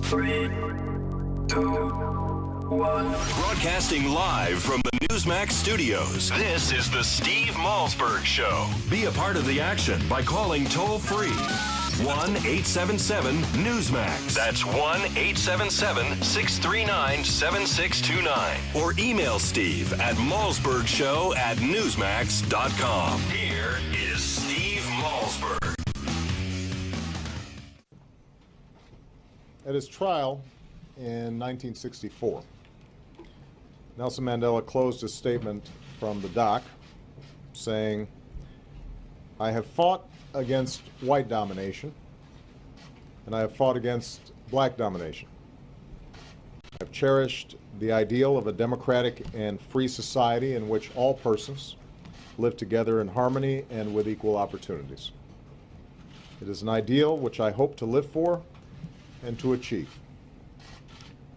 Three, two, one. Broadcasting live from the Newsmax studios, this is the Steve Malzberg Show. Be a part of the action by calling toll-free 1-877-Newsmax. That's 1-877-639-7629. Or email Steve at malzbergshow@newsmax.com. Here is Steve Malzberg. At his trial in 1964, Nelson Mandela closed his statement from the dock saying, "I have fought against white domination, and I have fought against black domination. I've cherished the ideal of a democratic and free society in which all persons live together in harmony and with equal opportunities. It is an ideal which I hope to live for and to achieve.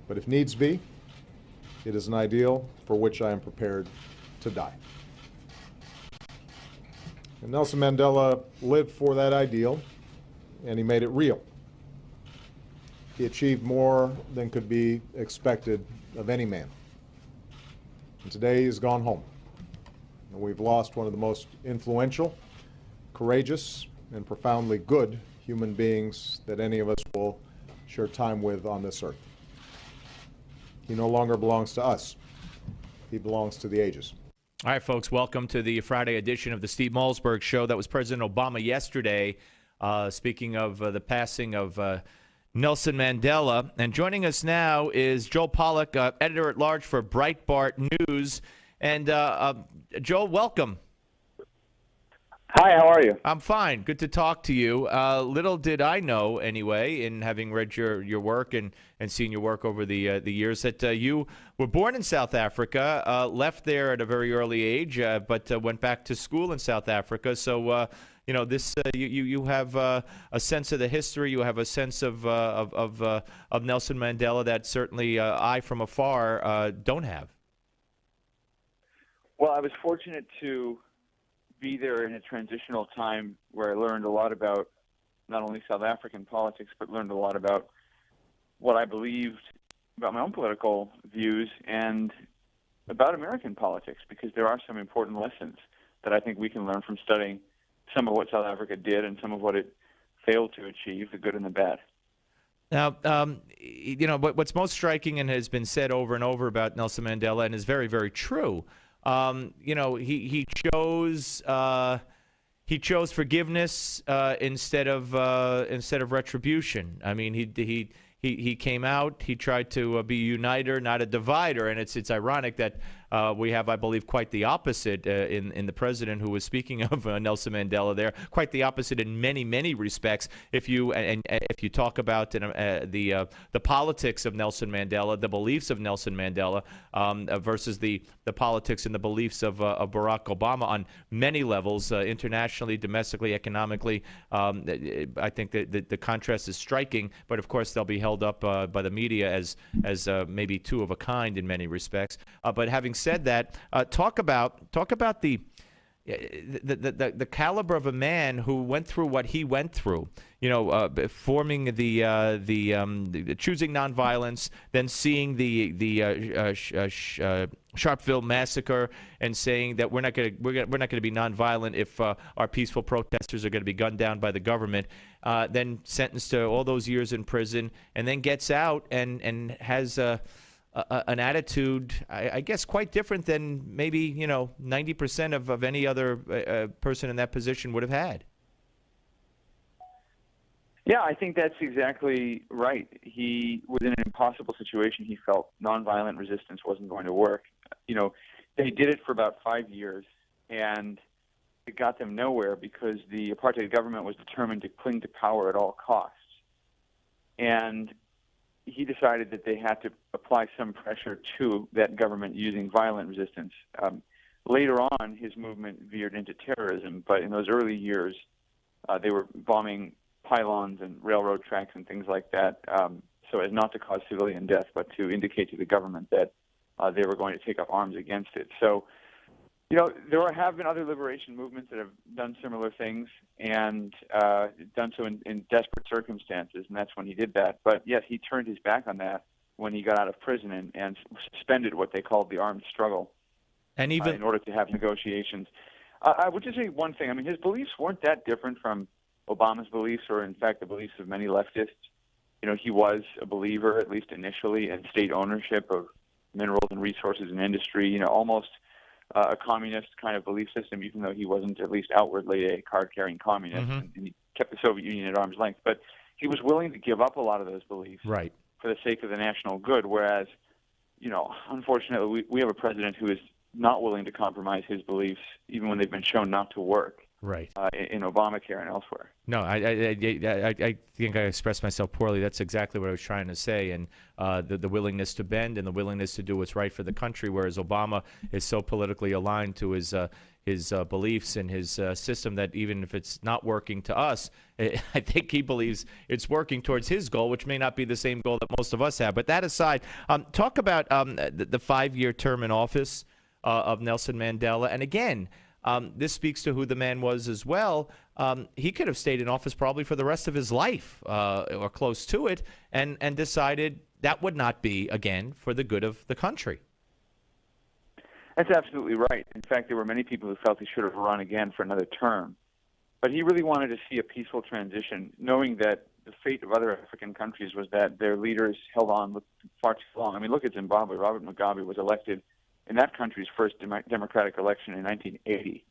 But if needs be, it is an ideal for which I am prepared to die." And Nelson Mandela lived for that ideal, and he made it real. He achieved more than could be expected of any man. And today he's gone home. And we've lost one of the most influential, courageous, and profoundly good human beings that any of us will share time with on this earth. He no longer belongs to us. He belongs to the ages. All right, folks, welcome to the Friday edition of the Steve Malzberg Show. That was President Obama yesterday, speaking of the passing of Nelson Mandela. And joining us now is Joel Pollack, editor-at-large for Breitbart News. And Joel, welcome. Hi, how are you? I'm fine. Good to talk to you. Little did I know, anyway, in having read your work and seen your work over the years, that you were born in South Africa, left there at a very early age, but went back to school in South Africa. So, this you have a sense of the history. You have a sense of Nelson Mandela that certainly I, from afar, don't have. Well, I was fortunate to be there in a transitional time where I learned a lot about not only South African politics, but learned a lot about what I believed about my own political views and about American politics, because there are some important lessons that I think we can learn from studying some of what South Africa did and some of what it failed to achieve, the good and the bad. Now, what's most striking and has been said over and over about Nelson Mandela, and is very, very true, he chose forgiveness instead of retribution. I mean, he came out. He tried to be a uniter, not a divider. And it's ironic that we have, I believe, quite the opposite in the president who was speaking of Nelson Mandela there. Quite the opposite in many, many respects. If you talk about the politics of Nelson Mandela, the beliefs of Nelson Mandela versus the politics and the beliefs of Barack Obama on many levels, internationally, domestically, economically, I think that the contrast is striking. But of course, they'll be held up by the media as maybe two of a kind in many respects. But having said that, talk about the caliber of a man who went through what he went through. Forming the choosing nonviolence, then seeing the Sharpeville massacre, and saying that we're not going to be nonviolent if our peaceful protesters are going to be gunned down by the government. Then sentenced to all those years in prison, and then gets out and has an attitude, I guess, quite different than maybe 90% of any other person in that position would have had. Yeah, I think that's exactly right. He was in an impossible situation. He felt nonviolent resistance wasn't going to work. They did it for about 5 years, and it got them nowhere because the apartheid government was determined to cling to power at all costs. And he decided that they had to apply some pressure to that government using violent resistance. Later on, his movement veered into terrorism, but in those early years, they were bombing pylons and railroad tracks and things like that, so as not to cause civilian death, but to indicate to the government that they were going to take up arms against it. So Have been other liberation movements that have done similar things and done so in desperate circumstances, and that's when he did that. But yes, he turned his back on that when he got out of prison and suspended what they called the armed struggle, and even in order to have negotiations. I would just say one thing. I mean, his beliefs weren't that different from Obama's beliefs, or in fact the beliefs of many leftists. He was a believer, at least initially, in state ownership of minerals and resources and industry. Almost a communist kind of belief system, even though he wasn't at least outwardly a card-carrying communist, and he kept the Soviet Union at arm's length. But he was willing to give up a lot of those beliefs right. for the sake of the national good, whereas, unfortunately, we have a president who is not willing to compromise his beliefs, even when they've been shown not to work. Right. In Obamacare and elsewhere. No, I think I expressed myself poorly. That's exactly what I was trying to say, and the willingness to bend and the willingness to do what's right for the country, whereas Obama is so politically aligned to his beliefs and his system that even if it's not working to us, I think he believes it's working towards his goal, which may not be the same goal that most of us have. But that aside, talk about the 5-year term in office of Nelson Mandela. And again, this speaks to who the man was as well. He could have stayed in office probably for the rest of his life or close to it and decided that would not be, again, for the good of the country. That's absolutely right. In fact, there were many people who felt he should have run again for another term. But he really wanted to see a peaceful transition, knowing that the fate of other African countries was that their leaders held on far too long. I mean, look at Zimbabwe. Robert Mugabe was elected in that country's first democratic election in 1980.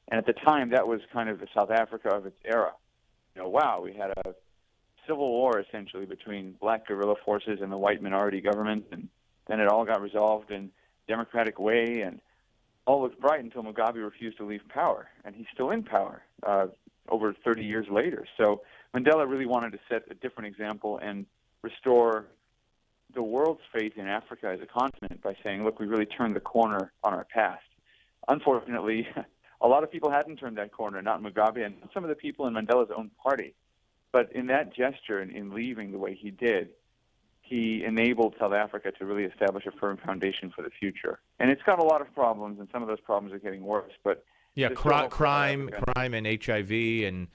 And at the time, that was kind of the South Africa of its era. We had a civil war, essentially, between black guerrilla forces and the white minority government, and then it all got resolved in a democratic way, and all looked bright until Mugabe refused to leave power. And he's still in power over 30 years later. So Mandela really wanted to set a different example and restore the world's faith in Africa as a continent by saying, look, we really turned the corner on our past. Unfortunately, a lot of people hadn't turned that corner, not Mugabe and some of the people in Mandela's own party. But in that gesture, in leaving the way he did, he enabled South Africa to really establish a firm foundation for the future. And it's got a lot of problems, and some of those problems are getting worse. But yeah, crime and HIV and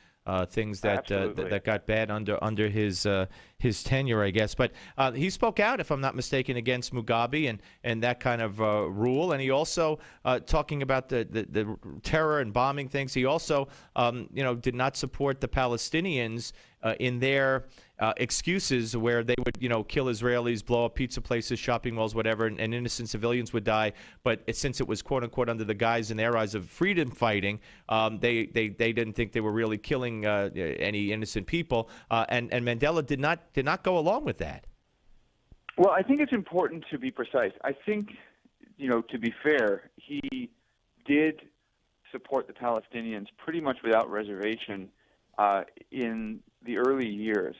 things that got bad under his tenure, I guess. But he spoke out, if I'm not mistaken, against Mugabe and that kind of rule. And he also, talking about the terror and bombing things, he also, did not support the Palestinians in their excuses where they would, kill Israelis, blow up pizza places, shopping malls, whatever, and innocent civilians would die. But since it was, quote unquote, under the guise in their eyes of freedom fighting, they didn't think they were really killing any innocent people. And Mandela did not go along with that. Well, I think it's important to be precise. I think, to be fair, he did support the Palestinians pretty much without reservation in the early years.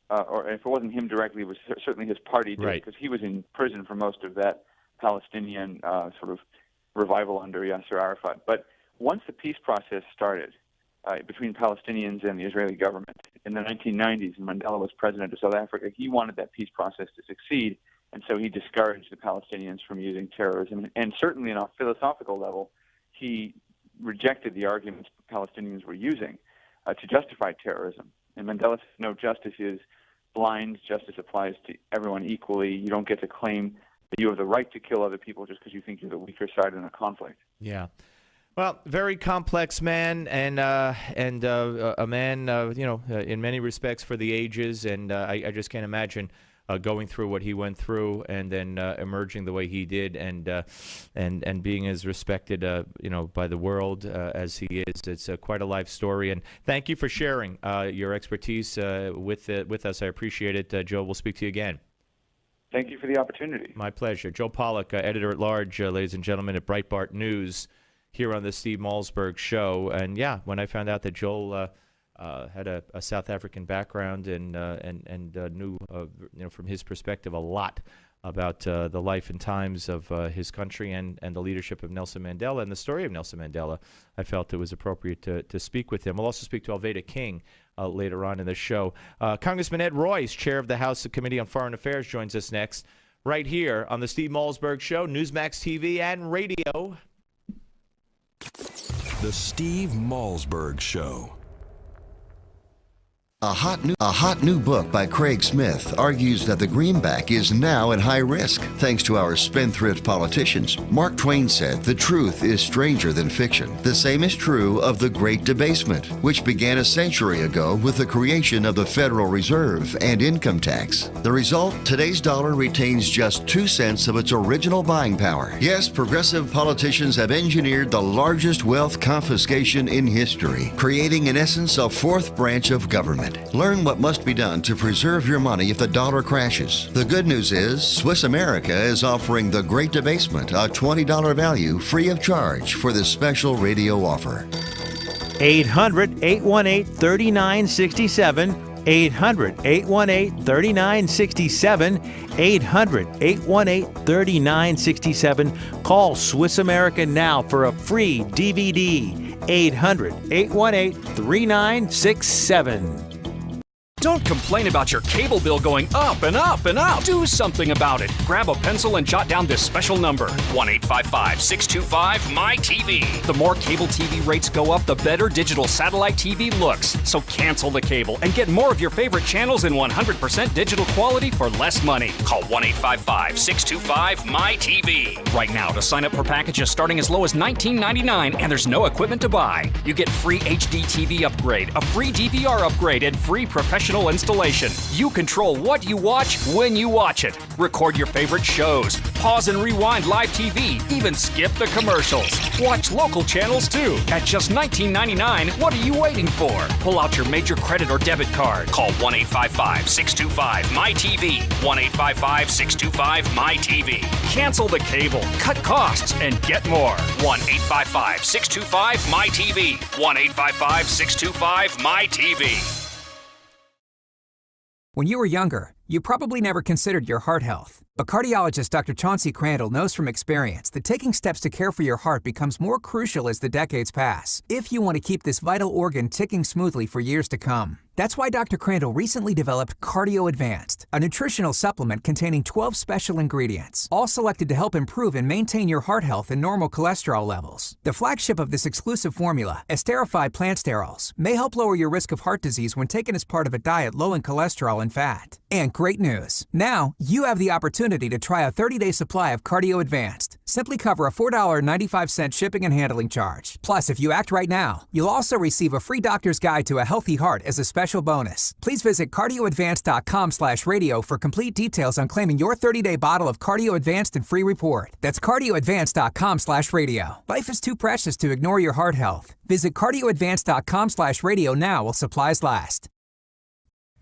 Or if it wasn't him directly, it was certainly his party did, because he was in prison for most of that Palestinian sort of revival under Yasser Arafat. But once the peace process started between Palestinians and the Israeli government in the 1990s, and Mandela was president of South Africa, he wanted that peace process to succeed, and so he discouraged the Palestinians from using terrorism. And certainly on a philosophical level, he rejected the arguments Palestinians were using to justify terrorism. And Mandela said, no, justice is blind. Justice applies to everyone equally. You don't get to claim that you have the right to kill other people just because you think you're the weaker side in a conflict. Yeah. Well, very complex man, and a man, in many respects for the ages, and I just can't imagine going through what he went through, and then emerging the way he did, and being as respected, by the world as he is. It's quite a life story, and thank you for sharing your expertise with us. I appreciate it, Joe. We'll speak to you again. Thank you for the opportunity. My pleasure. Joe Pollack, editor-at-large, ladies and gentlemen, at Breitbart News, here on the Steve Malzberg Show. And yeah, when I found out that Joel had a South African background and knew, from his perspective, a lot about the life and times of his country and the leadership of Nelson Mandela and the story of Nelson Mandela, I felt it was appropriate to speak with him. We'll also speak to Alveda King later on in the show. Congressman Ed Royce, chair of the House Committee on Foreign Affairs, joins us next, right here on the Steve Malzberg Show, Newsmax TV and radio. The Steve Malzberg Show. A hot new book by Craig Smith argues that the greenback is now at high risk thanks to our spendthrift politicians. Mark Twain said, "The truth is stranger than fiction." The same is true of the Great Debasement, which began a century ago with the creation of the Federal Reserve and income tax. The result, today's dollar retains just 2 cents of its original buying power. Yes, progressive politicians have engineered the largest wealth confiscation in history, creating in essence a fourth branch of government. Learn what must be done to preserve your money if the dollar crashes. The good news is Swiss America is offering the Great Debasement, a $20 value free of charge for this special radio offer. 800-818-3967. 800-818-3967. 800-818-3967. Call Swiss America now for a free DVD. 800-818-3967. Don't complain about your cable bill going up and up and up. Do something about it. Grab a pencil and jot down this special number, 1-855-625-MY-TV. The more cable TV rates go up, the better digital satellite TV looks. So cancel the cable and get more of your favorite channels in 100% digital quality for less money. Call 1-855-625-MY-TV. Right now to sign up for packages starting as low as $19.99, and there's no equipment to buy. You get free HD TV upgrade, a free DVR upgrade, and free professional installation. You control what you watch when you watch it. Record your favorite shows. Pause and rewind live TV. Even skip the commercials. Watch local channels too. At just $19.99, what are you waiting for? Pull out your major credit or debit card. Call 1-855-625-MY-TV. 1-855-625-MY-TV. Cancel the cable, cut costs, and get more. 1-855-625-MY-TV. 1-855-625-MY-TV. When you were younger, you probably never considered your heart health. But cardiologist Dr. Chauncey Crandall knows from experience that taking steps to care for your heart becomes more crucial as the decades pass, if you want to keep this vital organ ticking smoothly for years to come. That's why Dr. Crandall recently developed Cardio Advanced, a nutritional supplement containing 12 special ingredients, all selected to help improve and maintain your heart health and normal cholesterol levels. The flagship of this exclusive formula, esterified plant sterols, may help lower your risk of heart disease when taken as part of a diet low in cholesterol and fat. And great news, now you have the opportunity to try a 30-day supply of Cardio Advanced. Simply cover a $4.95 shipping and handling charge. Plus, if you act right now, you'll also receive a free doctor's guide to a healthy heart as a special bonus. Please visit cardioadvanced.com/radio for complete details on claiming your 30-day bottle of Cardio Advanced and free report. That's cardioadvanced.com/radio. Life is too precious to ignore your heart health. Visit cardioadvanced.com/radio now while supplies last.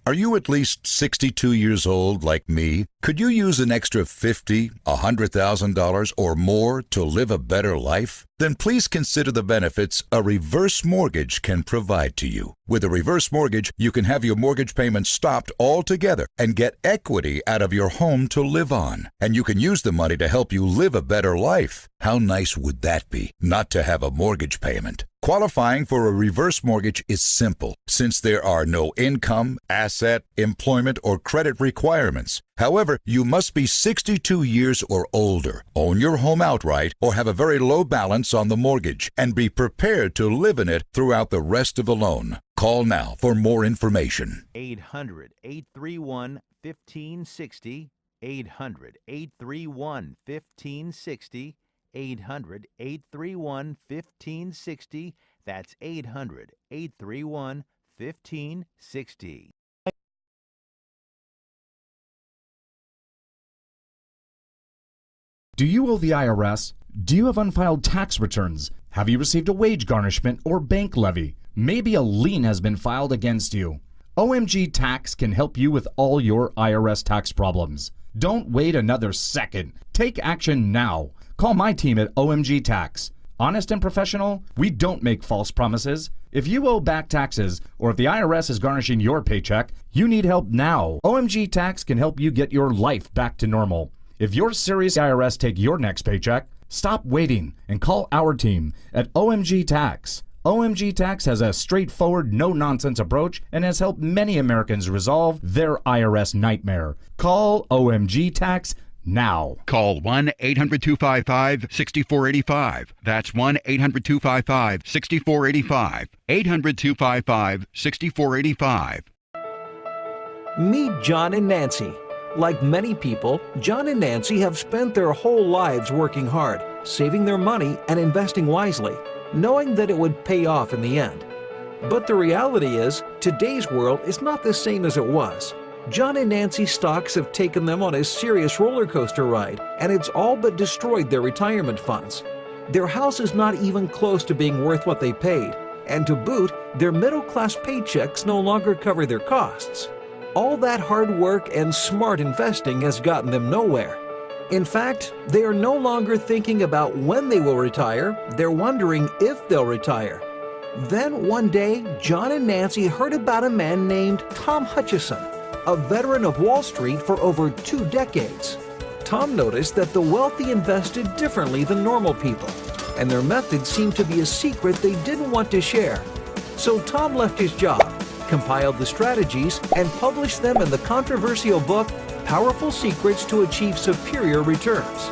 Are you at least 62 years old like me? Could you use an extra $50,000, $100,000 or more to live a better life? Then please consider the benefits a reverse mortgage can provide to you. With a reverse mortgage, you can have your mortgage payments stopped altogether and get equity out of your home to live on. And you can use the money to help you live a better life. How nice would that be, not to have a mortgage payment? Qualifying for a reverse mortgage is simple, since there are no income, asset, employment, or credit requirements. However, you must be 62 years or older, own your home outright, or have a very low balance on the mortgage, and be prepared to live in it throughout the rest of the loan. Call now for more information. 800-831-1560. 800-831-1560. 800-831-1560. That's 800-831-1560. Do you owe the IRS? Do you have unfiled tax returns? Have you received a wage garnishment or bank levy? Maybe a lien has been filed against you. OMG Tax can help you with all your IRS tax problems. Don't wait another second. Take action now. Call my team at OMG Tax. Honest and professional, we don't make false promises. If you owe back taxes, or if the IRS is garnishing your paycheck, you need help now. OMG Tax can help you get your life back to normal. If you're serious IRS take your next paycheck, stop waiting and call our team at OMG Tax. OMG Tax has a straightforward, no-nonsense approach and has helped many Americans resolve their IRS nightmare. Call OMG Tax now. Call 1-800-255-6485. That's 1-800-255-6485. 800-255-6485. Meet John and Nancy. Like many people, John and Nancy have spent their whole lives working hard, saving their money and investing wisely, knowing that it would pay off in the end. But the reality is, today's world is not the same as it was. John and Nancy's stocks have taken them on a serious roller coaster ride, and it's all but destroyed their retirement funds. Their house is not even close to being worth what they paid, and to boot, their middle-class paychecks no longer cover their costs. All that hard work and smart investing has gotten them nowhere. In fact, they are no longer thinking about when they will retire, they're wondering if they'll retire. Then one day, John and Nancy heard about a man named Tom Hutchison, a veteran of Wall Street for over 2 decades. Tom noticed that the wealthy invested differently than normal people, and their methods seemed to be a secret they didn't want to share. So Tom left his job, compiled the strategies, and published them in the controversial book, Powerful Secrets to Achieve Superior Returns.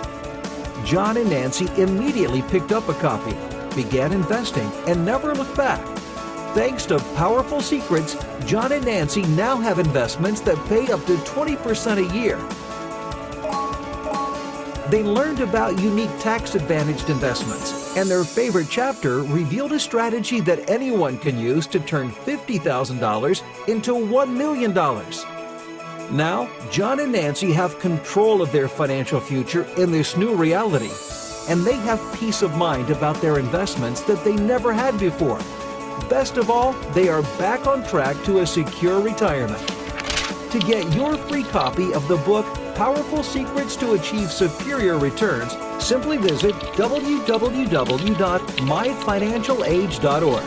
John and Nancy immediately picked up a copy, began investing, and never looked back. Thanks to Powerful Secrets, John and Nancy now have investments that pay up to 20% a year. They learned about unique tax-advantaged investments, and their favorite chapter revealed a strategy that anyone can use to turn $50,000 into $1 million. Now, John and Nancy have control of their financial future in this new reality, and they have peace of mind about their investments that they never had before. Best of all, they are back on track to a secure retirement. To get your free copy of the book, Powerful Secrets to Achieve Superior Returns, simply visit www.myfinancialage.org.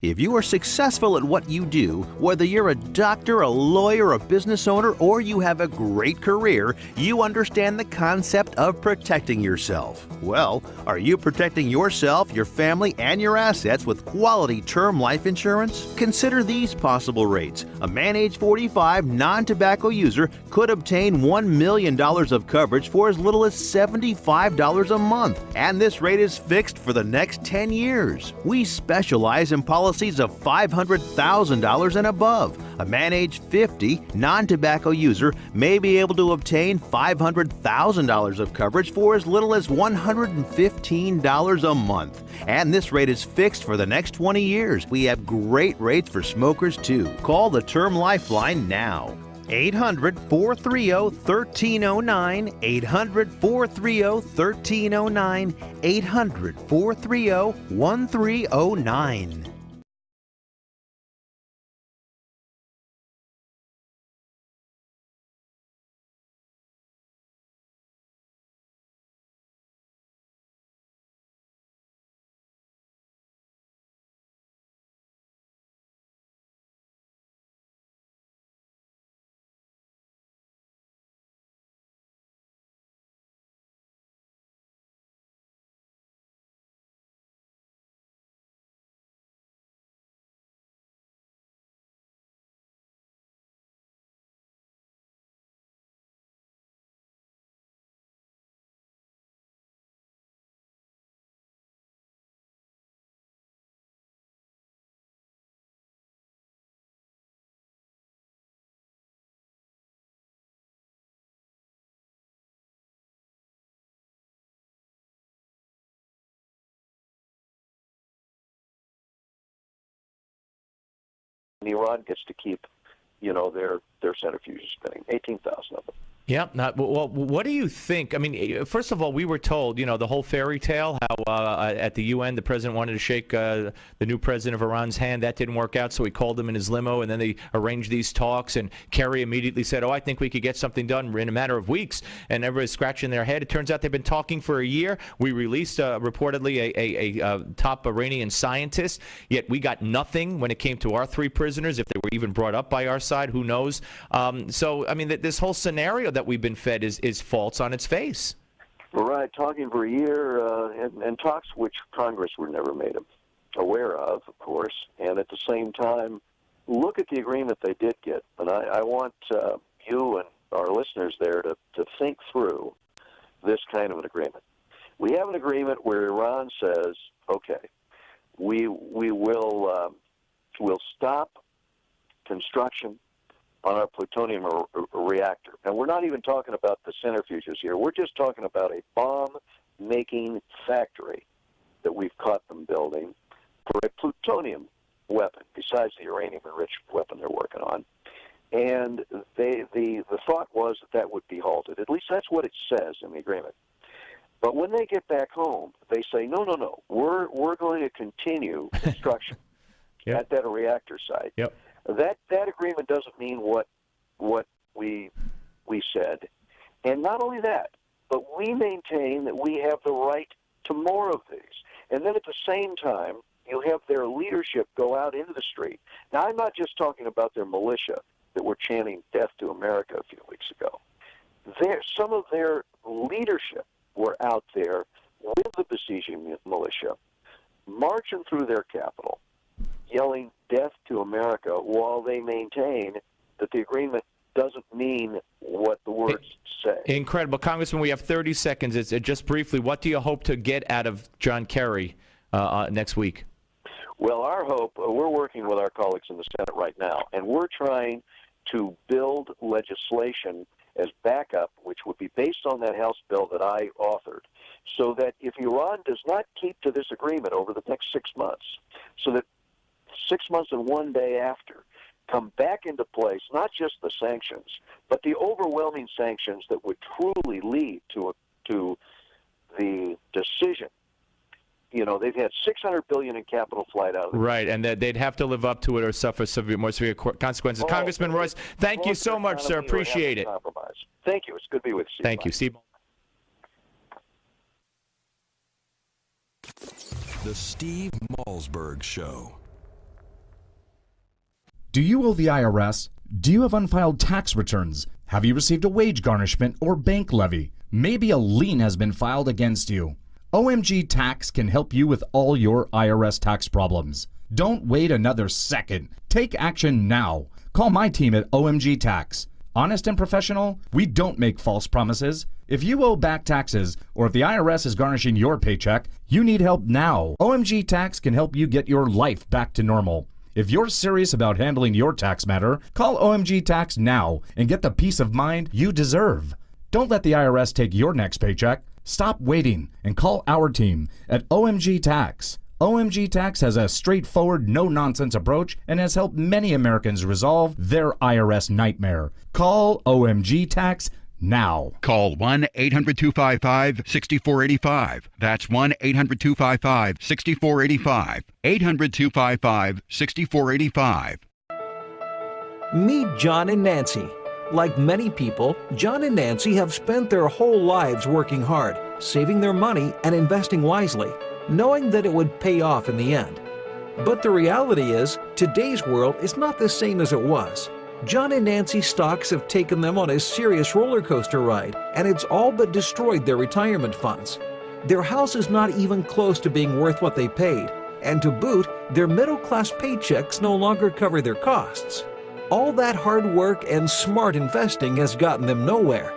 If you are successful at what you do, whether you're a doctor, a lawyer, a business owner, or you have a great career, you understand the concept of protecting yourself. Well, are you protecting yourself, your family, and your assets with quality term life insurance? Consider these possible rates. A man age 45, non-tobacco user could obtain $1 million of coverage for as little as $75 a month, and this rate is fixed for the next 10 years. We specialize in policies of $500,000 and above. A man age 50, non-tobacco user may be able to obtain $500,000 of coverage for as little as $115 a month. And this rate is fixed for the next 20 years. We have great rates for smokers too. Call the Term Lifeline now. 800-430-1309, 800-430-1309, 800-430-1309. Iran gets to keep, their centrifuges spinning, 18,000 of them. Yeah. Well, what do you think? I mean, first of all, we were told, the whole fairy tale, how at the UN, the president wanted to shake the new president of Iran's hand. That didn't work out, so he called him in his limo, and then they arranged these talks, and Kerry immediately said, I think we could get something done in a matter of weeks, and everybody's scratching their head. It turns out they've been talking for a year. We released, reportedly, a top Iranian scientist, yet we got nothing when it came to our 3 prisoners. If they were even brought up by our side, who knows? So, I mean, this whole scenario that we've been fed is false on its face. Right, talking for a year, and talks which Congress were never made aware of course, and at the same time, look at the agreement they did get, and I want you and our listeners there to think through this kind of an agreement. We have an agreement where Iran says, okay, we will we'll stop construction on our plutonium reactor. And we're not even talking about the centrifuges here. We're just talking about a bomb-making factory that we've caught them building for a plutonium weapon, besides the uranium-enriched weapon they're working on. And the thought was that would be halted. At least that's what it says in the agreement. But when they get back home, they say, no, we're going to continue construction at that reactor site. Yep. That agreement doesn't mean what we said. And not only that, but we maintain that we have the right to more of these. And then at the same time, you have their leadership go out into the street. Now, I'm not just talking about their militia that were chanting death to America a few weeks ago. Some of their leadership were out there with the besieging militia, marching through their capital, yelling death to America, while they maintain that the agreement doesn't mean what the words say. Incredible. Congressman, we have 30 seconds. It's just briefly, what do you hope to get out of John Kerry next week? Well, our hope, we're working with our colleagues in the Senate right now, and we're trying to build legislation as backup, which would be based on that House bill that I authored, so that if Iran does not keep to this agreement over the next 6 months, so that 6 months and 1 day after come back into place, not just the sanctions, but the overwhelming sanctions that would truly lead to the decision. You know, they've had $600 billion in capital flight out of it. Right, and they'd have to live up to it or suffer more severe consequences. Congressman Royce, thank you so much, sir. Appreciate it. Thank you. It's good to be with you. Thank you, Steve. The Steve Malzberg Show. Do you owe the IRS? Do you have unfiled tax returns? Have you received a wage garnishment or bank levy? Maybe a lien has been filed against you. OMG Tax can help you with all your IRS tax problems. Don't wait another second. Take action now. Call my team at OMG Tax. Honest and professional, we don't make false promises. If you owe back taxes, or if the IRS is garnishing your paycheck, you need help now. OMG Tax can help you get your life back to normal. If you're serious about handling your tax matter, call OMG Tax now and get the peace of mind you deserve. Don't let the IRS take your next paycheck. Stop waiting and call our team at OMG Tax. OMG Tax has a straightforward, no-nonsense approach and has helped many Americans resolve their IRS nightmare. Call OMG Tax now. Call 1-800-255-6485. That's 1-800-255-6485. 800-255-6485. Meet John and Nancy. Like many people, John and Nancy have spent their whole lives working hard, saving their money and investing wisely, knowing that it would pay off in the end. But the reality is, today's world is not the same as it was. John and Nancy's stocks have taken them on a serious roller coaster ride, and it's all but destroyed their retirement funds. Their house is not even close to being worth what they paid, and to boot, their middle-class paychecks no longer cover their costs. All that hard work and smart investing has gotten them nowhere.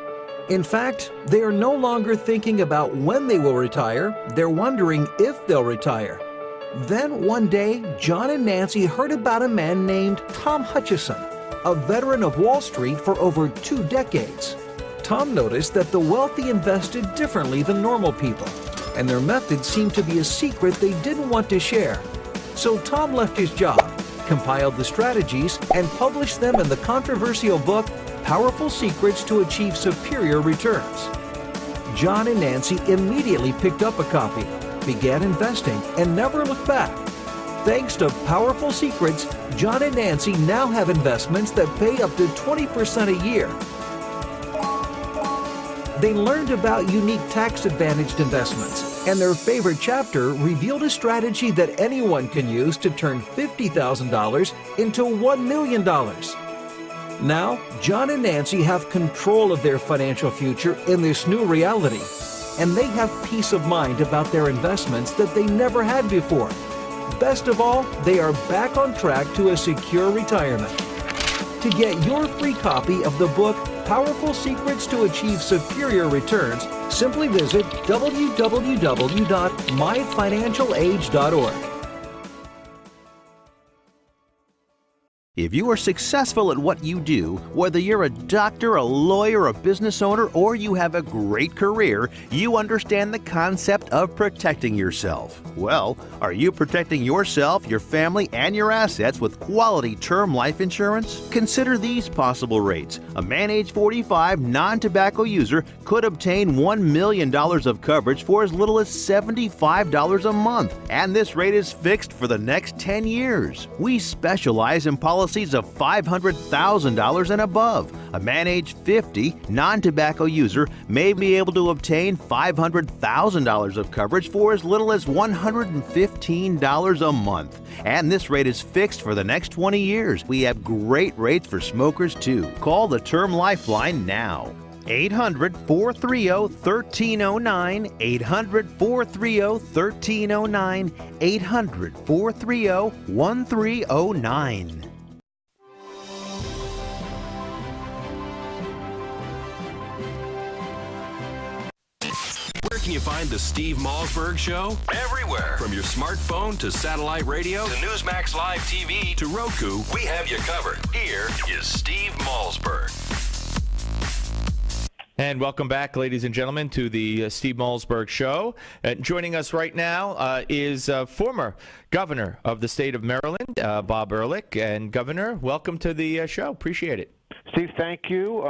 In fact, they are no longer thinking about when they will retire, they're wondering if they'll retire. Then one day, John and Nancy heard about a man named Tom Hutchison, a veteran of Wall Street for over 2 decades. Tom noticed that the wealthy invested differently than normal people, and their methods seemed to be a secret they didn't want to share. So Tom left his job, compiled the strategies, and published them in the controversial book, Powerful Secrets to Achieve Superior Returns. John and Nancy immediately picked up a copy, began investing, and never looked back. Thanks to Powerful Secrets, John and Nancy now have investments that pay up to 20% a year. They learned about unique tax-advantaged investments, and their favorite chapter revealed a strategy that anyone can use to turn $50,000 into $1 million. Now, John and Nancy have control of their financial future in this new reality, and they have peace of mind about their investments that they never had before. Best of all, they are back on track to a secure retirement. To get your free copy of the book, Powerful Secrets to Achieve Superior Returns, simply visit www.myfinancialage.org. If you are successful at what you do, whether you're a doctor, a lawyer, a business owner, or you have a great career, you understand the concept of protecting yourself. Well, are you protecting yourself, your family, and your assets with quality term life insurance? Consider these possible rates. A man age 45, non-tobacco user could obtain $1 million of coverage for as little as $75 a month, and this rate is fixed for the next 10 years. We specialize in policies of $500,000 and above. A man age 50, non-tobacco user may be able to obtain $500,000 of coverage for as little as $115 a month. And this rate is fixed for the next 20 years. We have great rates for smokers too. Call the Term Lifeline now. 800-430-1309, 800-430-1309, 800-430-1309. Where can you find the Steve Malzberg Show? Everywhere. From your smartphone to satellite radio to Newsmax Live TV to Roku, we have you covered. Here is Steve Malzberg. And welcome back, ladies and gentlemen, to the Steve Malzberg Show. Joining us right now is former governor of the state of Maryland, Bob Ehrlich. And Governor, welcome to the show. Appreciate it. Steve, thank you.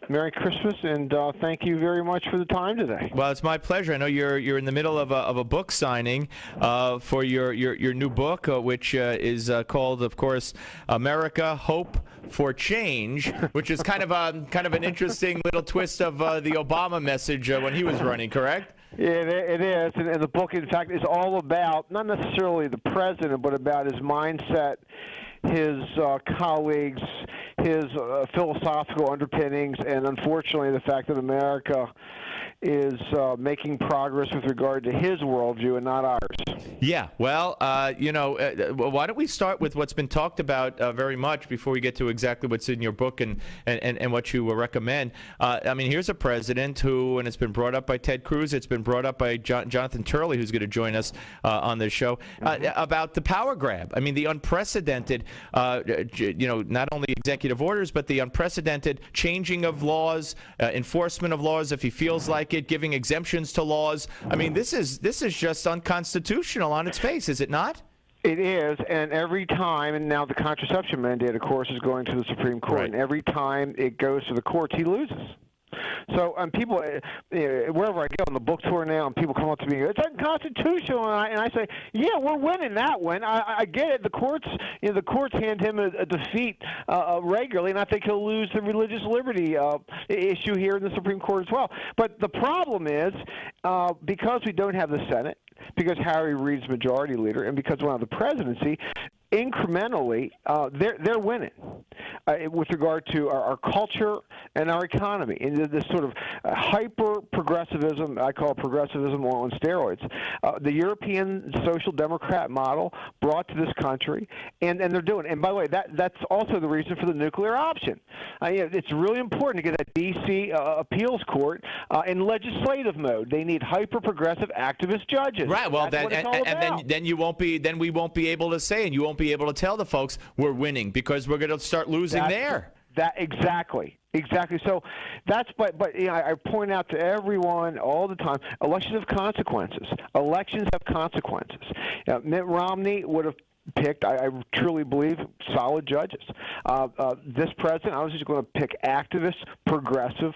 Merry Christmas, and thank you very much for the time today. Well, it's my pleasure. I know you're in the middle of a book signing for your new book, which is called, of course, America: Hope for Change, which is kind of an interesting little twist of the Obama message when he was running. Correct? Yeah, it is, and the book, in fact, is all about not necessarily the president, but about his mindset, his colleagues, his philosophical underpinnings, and unfortunately the fact that America is making progress with regard to his worldview and not ours. Yeah, well, why don't we start with what's been talked about very much before we get to exactly what's in your book and what you recommend. I mean, here's a president who, and it's been brought up by Ted Cruz, it's been brought up by Jonathan Turley, who's going to join us on this show, about the power grab. I mean, the unprecedented, not only executive orders, but the unprecedented changing of laws, enforcement of laws if he feels like it, giving exemptions to laws. I mean, this is just unconstitutional on its face, is it not? It is, and every time, and now the contraception mandate, of course, is going to the Supreme Court, and every time it goes to the courts, he loses. So people, wherever I go on the book tour now, and people come up to me, it's unconstitutional, and I say, yeah, we're winning that one. I get it. The courts hand him a defeat regularly, and I think he'll lose the religious liberty issue here in the Supreme Court as well. But the problem is, because we don't have the Senate, because Harry Reid's majority leader, and because we're on the presidency, incrementally, they're winning with regard to our culture and our economy. And this sort of hyper-progressivism, I call it progressivism on steroids, the European social democrat model brought to this country, and they're doing it. And by the way, that's also the reason for the nuclear option. It's really important to get that D.C. appeals court in legislative mode. They need hyper-progressive activist judges. Right. Well, then we won't be able to say, and you won't be able to tell the folks we're winning because we're going to start losing there. Exactly. So that's but I point out to everyone all the time, elections have consequences. Elections have consequences. Mitt Romney would have picked, I truly believe, solid judges. This president, I was just going to pick activist, progressive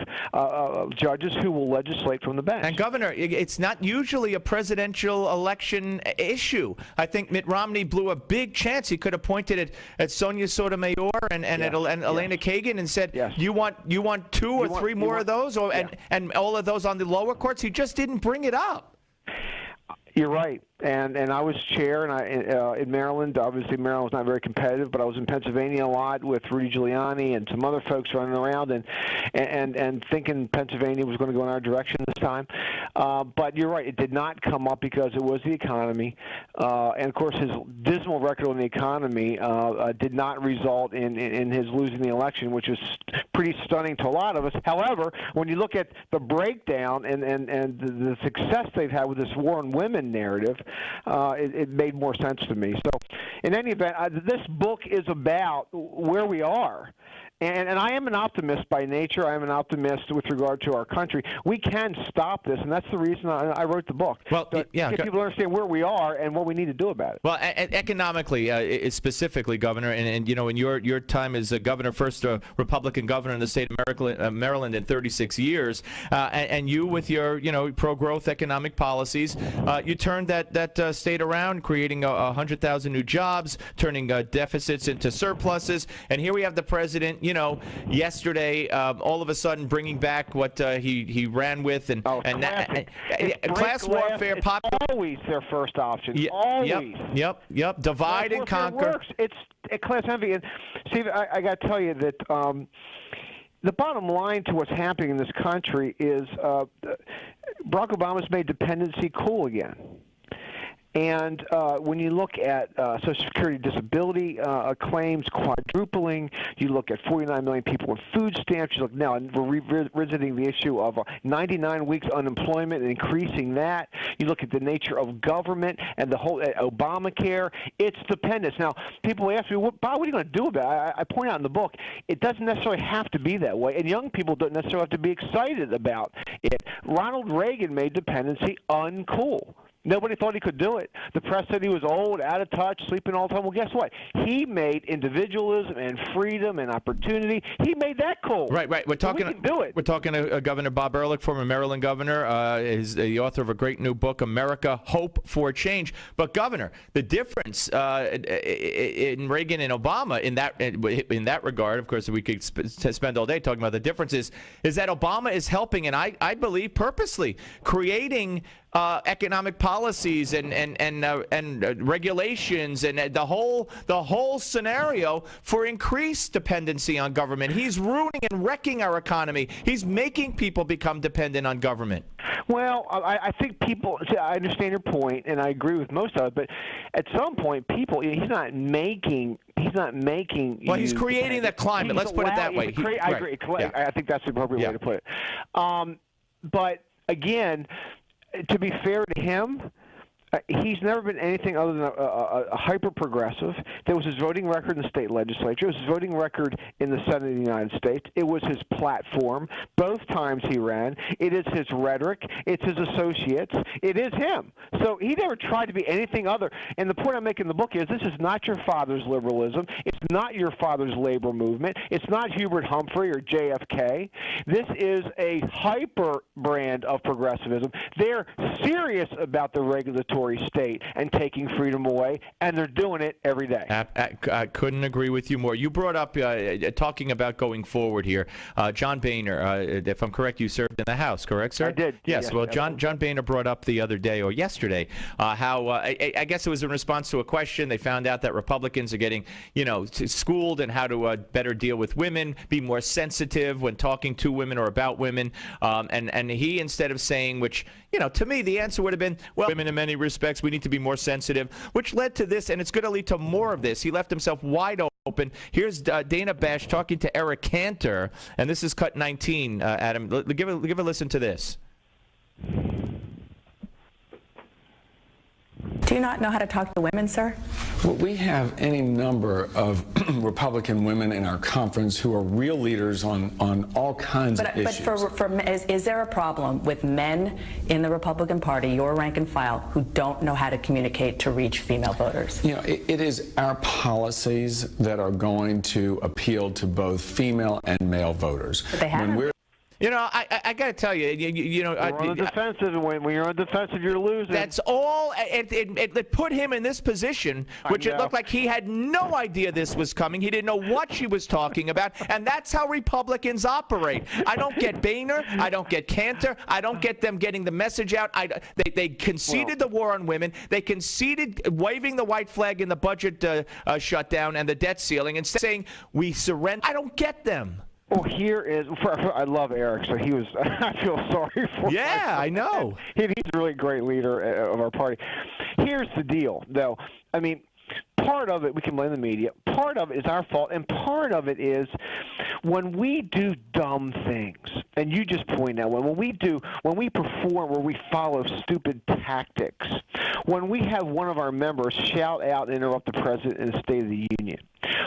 judges who will legislate from the bench. And Governor, it's not usually a presidential election issue. I think Mitt Romney blew a big chance. He could have pointed it at Sonia Sotomayor and Elena Kagan and said, "You want two or three more of those, and all of those on the lower courts." He just didn't bring it up. You're right. And I was chair, and in Maryland. Obviously, Maryland was not very competitive, but I was in Pennsylvania a lot with Rudy Giuliani and some other folks running around, and thinking Pennsylvania was going to go in our direction this time. But you're right; it did not come up because it was the economy, and of course, his dismal record on the economy did not result in his losing the election, which was pretty stunning to a lot of us. However, when you look at the breakdown and the success they've had with this war on women narrative, it made more sense to me. So, in any event, this book is about where we are. And I am an optimist by nature. I am an optimist with regard to our country. We can stop this, and that's the reason I wrote the book. Well, to get people to understand where we are and what we need to do about it. Well, economically, specifically, Governor, and you know, in your time as a governor, first Republican governor in the state of Maryland in 36 years, and you with your pro-growth economic policies, you turned that state around, creating 100,000 new jobs, turning deficits into surpluses, and here we have the president. Yesterday, all of a sudden, bringing back what he ran with, and class warfare. It's always their first option. Always. Yep. Divide and conquer. Works. It's a class envy. And Steve, I got to tell you that the bottom line to what's happening in this country is Barack Obama's made dependency cool again. And when you look at Social Security disability claims quadrupling, you look at 49 million people with food stamps. You look now, and we're revisiting the issue of 99 weeks unemployment and increasing that. You look at the nature of government and the whole Obamacare. It's dependence. Now, people ask me, Bob, what are you going to do about it? I point out in the book, it doesn't necessarily have to be that way, and young people don't necessarily have to be excited about it. Ronald Reagan made dependency uncool. Nobody thought he could do it. The press said he was old, out of touch, sleeping all the time. Well, guess what? He made individualism and freedom and opportunity. He made that cool. Right. We're talking. We can do it. We're talking to Governor Bob Ehrlich, former Maryland governor. Is the author of a great new book, America: Hope for Change. But Governor, the difference in Reagan and Obama in that regard, of course, we could spend all day talking about the differences, is that Obama is helping, and I believe purposely, creating economic policies and regulations and the whole scenario for increased dependency on government. He's ruining and wrecking our economy. He's making people become dependent on government. Well, I think people. I understand your point, and I agree with most of it. But at some point, people. He's not making. Well, he's creating the climate. Let's put it that way. I agree. Yeah. I think that's the appropriate way to put it. But again, to be fair to him, he's never been anything other than a hyper-progressive. There was his voting record in the state legislature. It was his voting record in the Senate of the United States. It was his platform both times he ran. It is his rhetoric. It's his associates. It is him. So he never tried to be anything other. And the point I make in the book is this is not your father's liberalism. It's not your father's labor movement. It's not Hubert Humphrey or JFK. This is a hyper brand of progressivism. They're serious about the regulatory state and taking freedom away, and they're doing it every day. I couldn't agree with you more. You brought up, talking about going forward here, John Boehner, if I'm correct, you served in the House, correct, sir? I did. Yes, well, John Boehner brought up the other day, or yesterday, how, I guess it was in response to a question. They found out that Republicans are getting, schooled in how to better deal with women, be more sensitive when talking to women or about women, and he, instead of saying, which, to me, the answer would have been, well, women in many respects, we need to be more sensitive, which led to this, and it's going to lead to more of this. He left himself wide open. Here's Dana Bash talking to Eric Cantor, and this is cut 19, Adam. Give a listen to this. Do you not know how to talk to women, sir? Well, we have any number of Republican women in our conference who are real leaders on all kinds of issues. But is there a problem with men in the Republican Party, your rank and file, who don't know how to communicate to reach female voters? It is our policies that are going to appeal to both female and male voters. But they haven't. You know, I got to tell you, you know, you're on the defensive, and when you're on the defensive, you're losing. That's all. It put him in this position, which it looked like he had no idea this was coming. He didn't know what she was talking about, and that's how Republicans operate. I don't get Boehner. I don't get Cantor. I don't get them getting the message out. They conceded the war on women. They conceded waving the white flag in the budget shutdown and the debt ceiling and saying we surrender. I don't get them. Well, here is. I love Eric, so he was. I feel sorry for him. Yeah, I know. He's a really great leader of our party. Here's the deal, though. I mean, part of it we can blame the media. Part of it is our fault, and part of it is when we do dumb things. And you just point out when we perform where we follow stupid tactics. When we have one of our members shout out and interrupt the president in the State of the Union.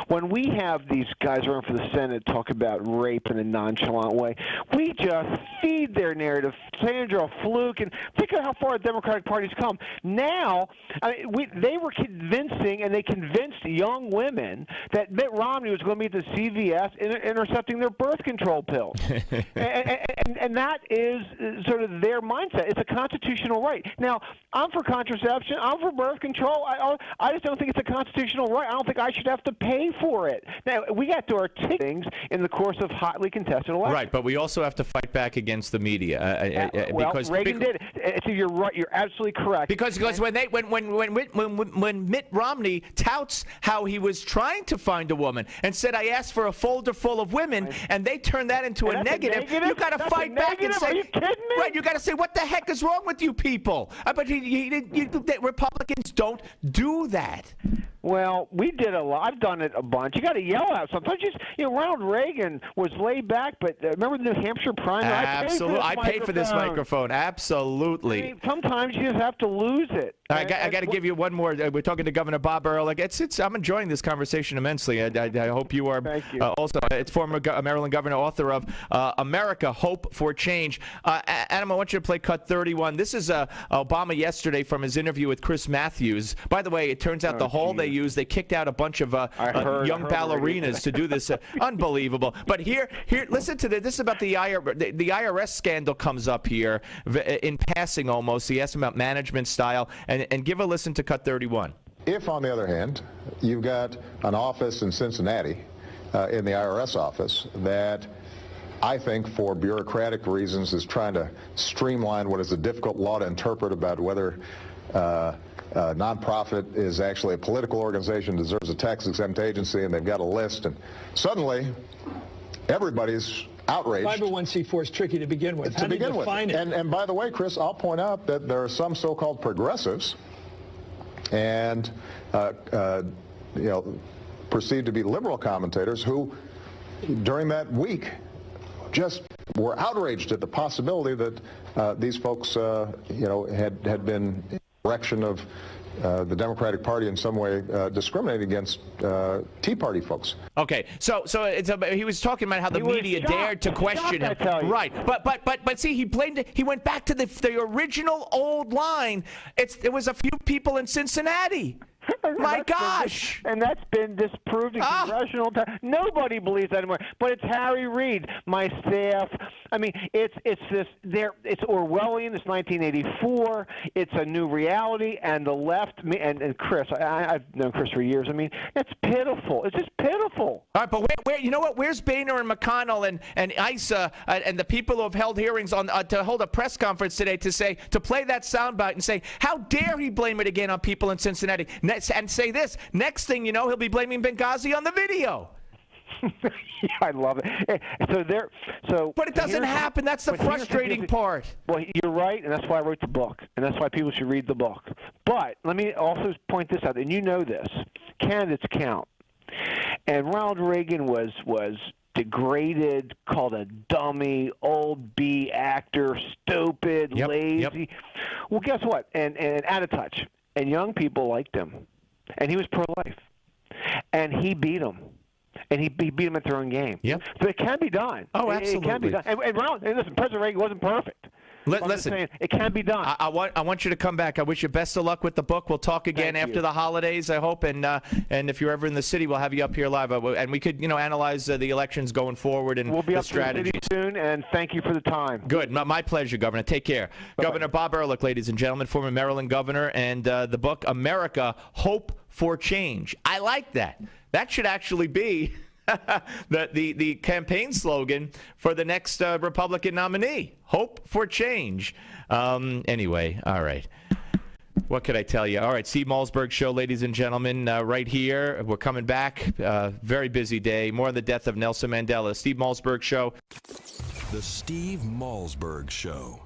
When we have these guys running for the Senate talk about rape in a nonchalant way, we just feed their narrative. Sandra Fluke, and think of how far the Democratic Party's come. Now, they were convincing, and they convinced young women that Mitt Romney was going to be at the CVS intercepting their birth control pills. and that is sort of their mindset. It's a constitutional right. Now, I'm for contraception. I'm for birth control. I just don't think it's a constitutional right. I don't think I should have to pay for it. Now, we have to articulate things in the course of hotly contested elections. Right, but we also have to fight back against the media. Because Reagan did it. So you're right. You're absolutely correct. Because when Mitt Romney touts how he was trying to find a woman and said, I asked for a folder full of women, and they turned that into a negative, you got to fight back and say, are you kidding me? Right, you got to say, what the heck is wrong with you people? But Republicans don't do that. Well, we did a lot. I've done it a bunch. You got to yell out sometimes. Ronald Reagan was laid back, but remember the New Hampshire primary? Absolutely, I paid for this microphone. Absolutely. I mean, sometimes you just have to lose it. I got to give you one more. We're talking to Governor Bob Ehrlich. I'm enjoying this conversation immensely. I hope you are. Thank you. Also, it's former Maryland governor, author of America, Hope for Change. Adam, I want you to play cut 31. This is Obama yesterday from his interview with Chris Matthews. By the way, it turns out the hall they used, they kicked out a bunch of young ballerinas to do this. Unbelievable. But here, listen to this. This is about the IRS. The IRS scandal comes up here in passing almost. He asked him about management style. And give a listen to cut 31. If, on the other hand, you've got an office in Cincinnati, in the IRS office, that I think for bureaucratic reasons is trying to streamline what is a difficult law to interpret about whether a nonprofit is actually a political organization, deserves a tax-exempt agency, and they've got a list, and suddenly everybody's outraged. 501c4 is tricky to begin with. How do you define it? And by the way, Chris, I'll point out that there are some so-called progressives and perceived to be liberal commentators who, during that week, just were outraged at the possibility that these folks, had been in the direction of the Democratic Party in some way discriminating against Tea Party folks. Okay, so he was talking about how the media dared to question him. Right, but see, he blamed it. He went back to the original old line. It was a few people in Cincinnati. My gosh! And that's been disproved in congressional time. Nobody believes that anymore. But it's Harry Reid, my staff. I mean, it's Orwellian. It's 1984. It's a new reality. And the left, and Chris, I've known Chris for years. I mean, it's pitiful. It's just pitiful. All right, but where you know what? Where's Boehner and McConnell and Issa and the people who have held hearings on to hold a press conference today to play that soundbite and say, how dare he blame it again on people in Cincinnati? And say this, next thing you know, he'll be blaming Benghazi on the video. Yeah, I love it. But it doesn't happen. That's the frustrating part. Well, you're right, and that's why I wrote the book, and that's why people should read the book. But let me also point this out, and you know this. Candidates count. And Ronald Reagan was degraded, called a dummy, old B actor, stupid, lazy. Yep. Well, guess what? And out of touch. And young people liked him. And he was pro-life. And he beat them. And he beat them at their own game. Yep. So it can be done. Oh, absolutely. It can be done. And listen, President Reagan wasn't perfect. Listen, saying, it can be done. I want you to come back. I wish you best of luck with the book. We'll talk again after the holidays, I hope. And if you're ever in the city, we'll have you up here live. And we could, analyze the elections going forward and we'll be the up strategies. In the city soon, and thank you for the time. Good. My pleasure, Governor. Take care. Bye-bye. Governor Bob Ehrlich, ladies and gentlemen, former Maryland governor, and the book, America, Hope for Change. I like that. That should actually be the campaign slogan for the next Republican nominee. Hope for change. Anyway, all right. What could I tell you? All right, Steve Malzberg Show, ladies and gentlemen, right here. We're coming back. Very busy day. More on the death of Nelson Mandela. Steve Malzberg Show. The Steve Malzberg Show.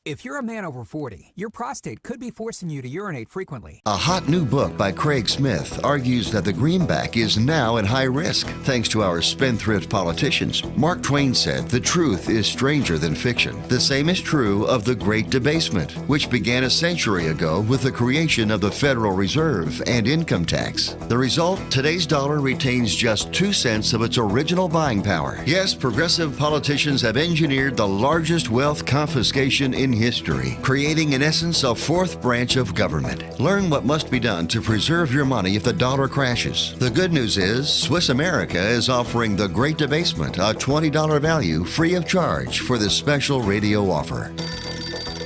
If you're a man over 40, your prostate could be forcing you to urinate frequently. A hot new book by Craig Smith argues that the greenback is now at high risk thanks to our spendthrift politicians. Mark Twain said the truth is stranger than fiction. The same is true of the Great Debasement, which began a century ago with the creation of the Federal Reserve and income tax. The result, today's dollar retains just 2 cents of its original buying power. Yes, progressive politicians have engineered the largest wealth confiscation in history, creating in essence a fourth branch of government. Learn what must be done to preserve your money if the dollar crashes. The good news is Swiss America is offering the Great Debasement, a $20 value free of charge for this special radio offer.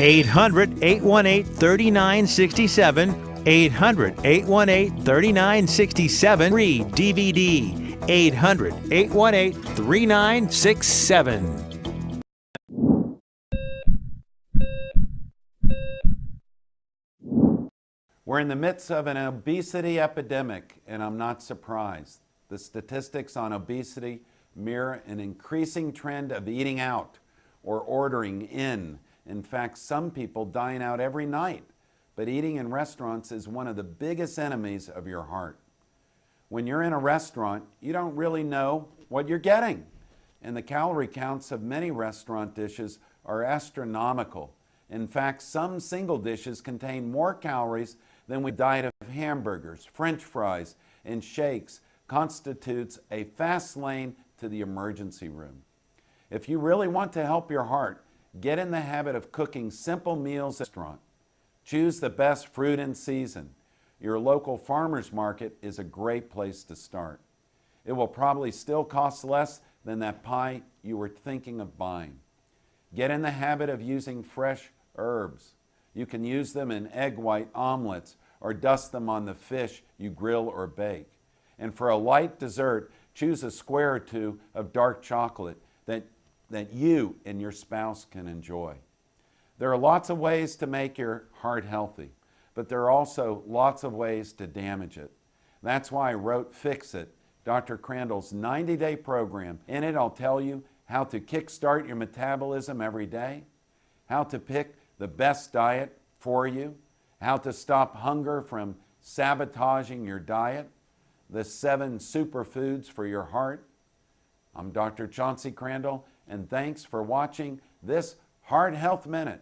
800-818-3967. 800-818-3967. Free DVD. 800-818-3967. We're in the midst of an obesity epidemic, and I'm not surprised. The statistics on obesity mirror an increasing trend of eating out or ordering in. In fact, some people dine out every night, but eating in restaurants is one of the biggest enemies of your heart. When you're in a restaurant, you don't really know what you're getting, and the calorie counts of many restaurant dishes are astronomical. In fact, some single dishes contain more calories than a diet of hamburgers, French fries, and shakes constitutes a fast lane to the emergency room. If you really want to help your heart, get in the habit of cooking simple meals at a restaurant. Choose the best fruit in season. Your local farmer's market is a great place to start. It will probably still cost less than that pie you were thinking of buying. Get in the habit of using fresh herbs. You can use them in egg white omelets or dust them on the fish you grill or bake. And for a light dessert, choose a square or two of dark chocolate that you and your spouse can enjoy. There are lots of ways to make your heart healthy, but there are also lots of ways to damage it. That's why I wrote Fix It, Dr. Crandall's 90-day program. In it, I'll tell you how to kickstart your metabolism every day, how to pick the best diet for you, how to stop hunger from sabotaging your diet, the 7 superfoods for your heart. I'm Dr. Chauncey Crandall, and thanks for watching this Heart Health Minute.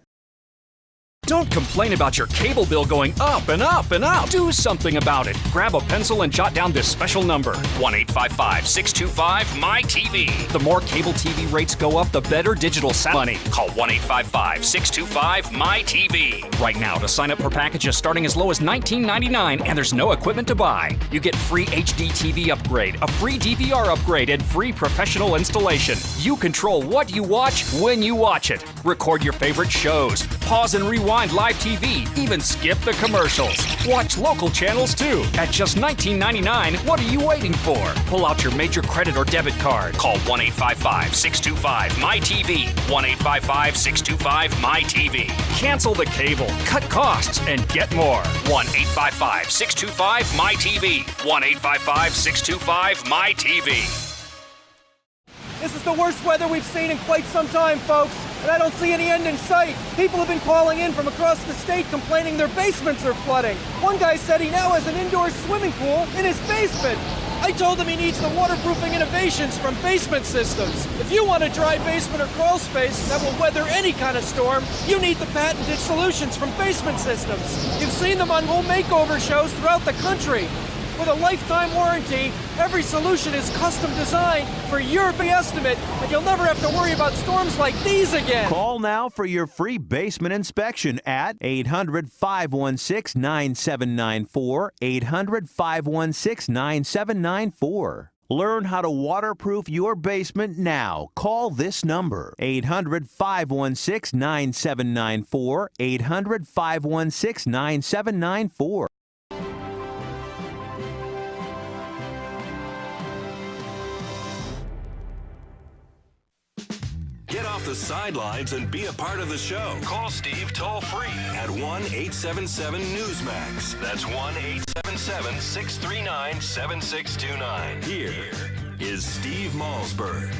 Don't complain about your cable bill going up and up and up. Do something about it. Grab a pencil and jot down this special number, 1-855-625-MY-TV. The more cable TV rates go up, the better digital money. Call 1-855-625-MY-TV. Right now, to sign up for packages starting as low as $19.99, and there's no equipment to buy. You get free HD TV upgrade, a free DVR upgrade, and free professional installation. You control what you watch when you watch it. Record your favorite shows. Pause and rewind live TV, even skip the commercials. Watch local channels too. At just $19.99, what are you waiting for? Pull out your major credit or debit card. Call 1-855-625-MY-TV. 1-855-625-MY-TV. Cancel the cable, cut costs, and get more. 1-855-625-MY-TV. 1-855-625-MY-TV. This is the worst weather we've seen in quite some time, folks, and I don't see any end in sight. People have been calling in from across the state complaining their basements are flooding. One guy said he now has an indoor swimming pool in his basement. I told him he needs the waterproofing innovations from Basement Systems. If you want a dry basement or crawl space that will weather any kind of storm, you need the patented solutions from Basement Systems. You've seen them on home makeover shows throughout the country. with a lifetime warranty. Every solution is custom designed for your estimate, and you'll never have to worry about storms like these again. Call now for your free basement inspection at 800-516-9794, 800-516-9794. Learn how to waterproof your basement now. Call this number, 800-516-9794, 800-516-9794. Get off the sidelines and be a part of the show. Call Steve toll-free at 1-877-NEWSMAX. That's 1-877-639-7629. Here is Steve Malzberg.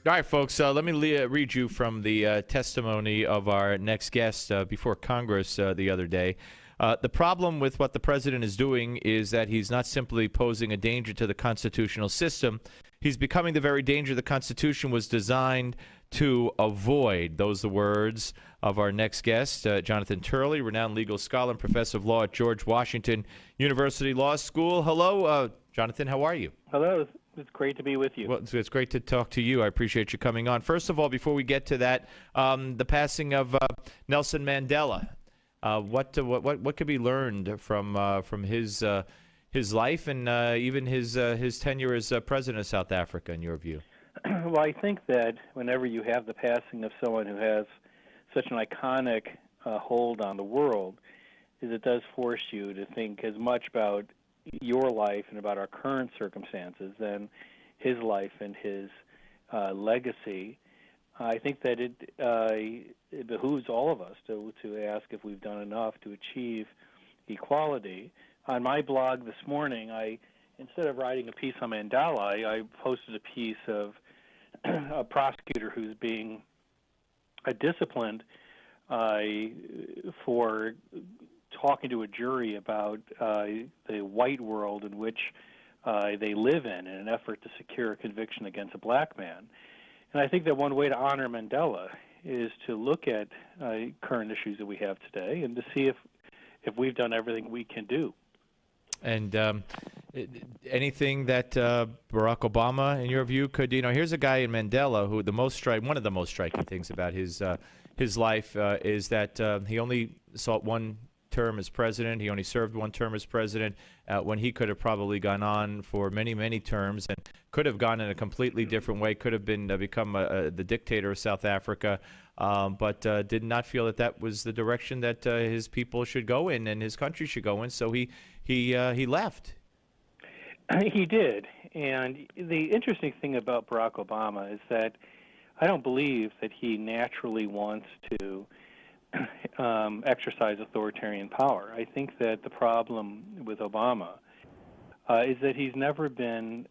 All right, folks, let me read you from the testimony of our next guest before Congress the other day. The problem with what the president is doing is that he's not simply posing a danger to the constitutional system. He's becoming the very danger the Constitution was designed to avoid. Those are the words of our next guest, Jonathan Turley, renowned legal scholar and professor of law at George Washington University Law School. Hello, Jonathan. How are you? Hello. It's great to be with you. Well, it's great to talk to you. I appreciate you coming on. First of all, before we get to that, the passing of Nelson Mandela. What could be learned from his life and even his tenure as president of South Africa, in your view? Well, I think that whenever you have the passing of someone who has such an iconic hold on the world, is it does force you to think as much about your life and about our current circumstances than his life and his legacy. I think that it behooves all of us to ask if we've done enough to achieve equality. On my blog this morning, instead of writing a piece on Mandela, I posted a piece of a prosecutor who's being disciplined for talking to a jury about the white world in which they live in an effort to secure a conviction against a black man. And I think that one way to honor Mandela is to look at current issues that we have today and to see if we've done everything we can do. And anything that Barack Obama, in your view, could, here's a guy in Mandela who one of the most striking things about his life is that he only sought one term as president. He only served one term as president when he could have probably gone on for many, many terms and could have gone in a completely different way, could have become the dictator of South Africa, but did not feel that was the direction that his people should go in and his country should go in, so he left. He did. And the interesting thing about Barack Obama is that I don't believe that he naturally wants to exercise authoritarian power. I think that the problem with Obama is that he's never been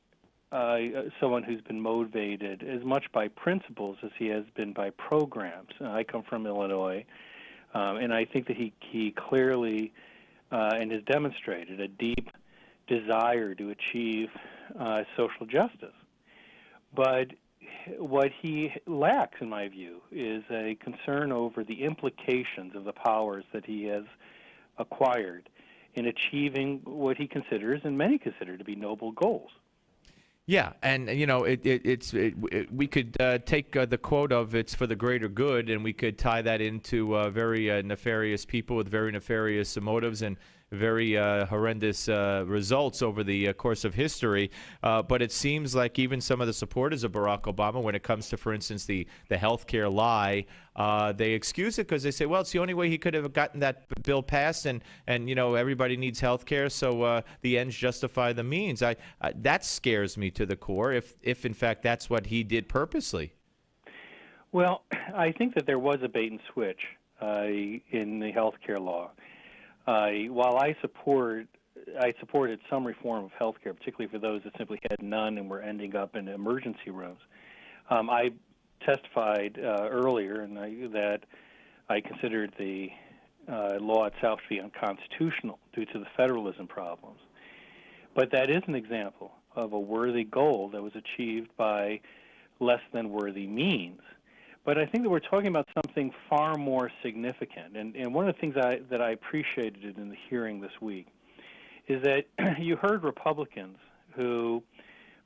someone who's been motivated as much by principles as he has been by programs. I come from Illinois, and I think that he clearly and has demonstrated a deep desire to achieve social justice. But what he lacks, in my view, is a concern over the implications of the powers that he has acquired in achieving what he considers, and many consider, to be noble goals. Yeah, and we could take the quote of "it's for the greater good," and we could tie that into very nefarious people with very nefarious motives and very horrendous results over the course of history. But it seems like even some of the supporters of Barack Obama, when it comes to, for instance, the healthcare lie, they excuse it because they say, well, it's the only way he could have gotten that bill passed, and everybody needs healthcare, so the ends justify the means. That scares me to the core, if in fact that's what he did purposely. Well, I think that there was a bait and switch in the healthcare law. While I supported some reform of healthcare, particularly for those that simply had none and were ending up in emergency rooms, I testified earlier that I considered the law itself to be unconstitutional due to the federalism problems. But that is an example of a worthy goal that was achieved by less than worthy means. But I think that we're talking about something far more significant. And one of the things that I appreciated in the hearing this week is that you heard Republicans who,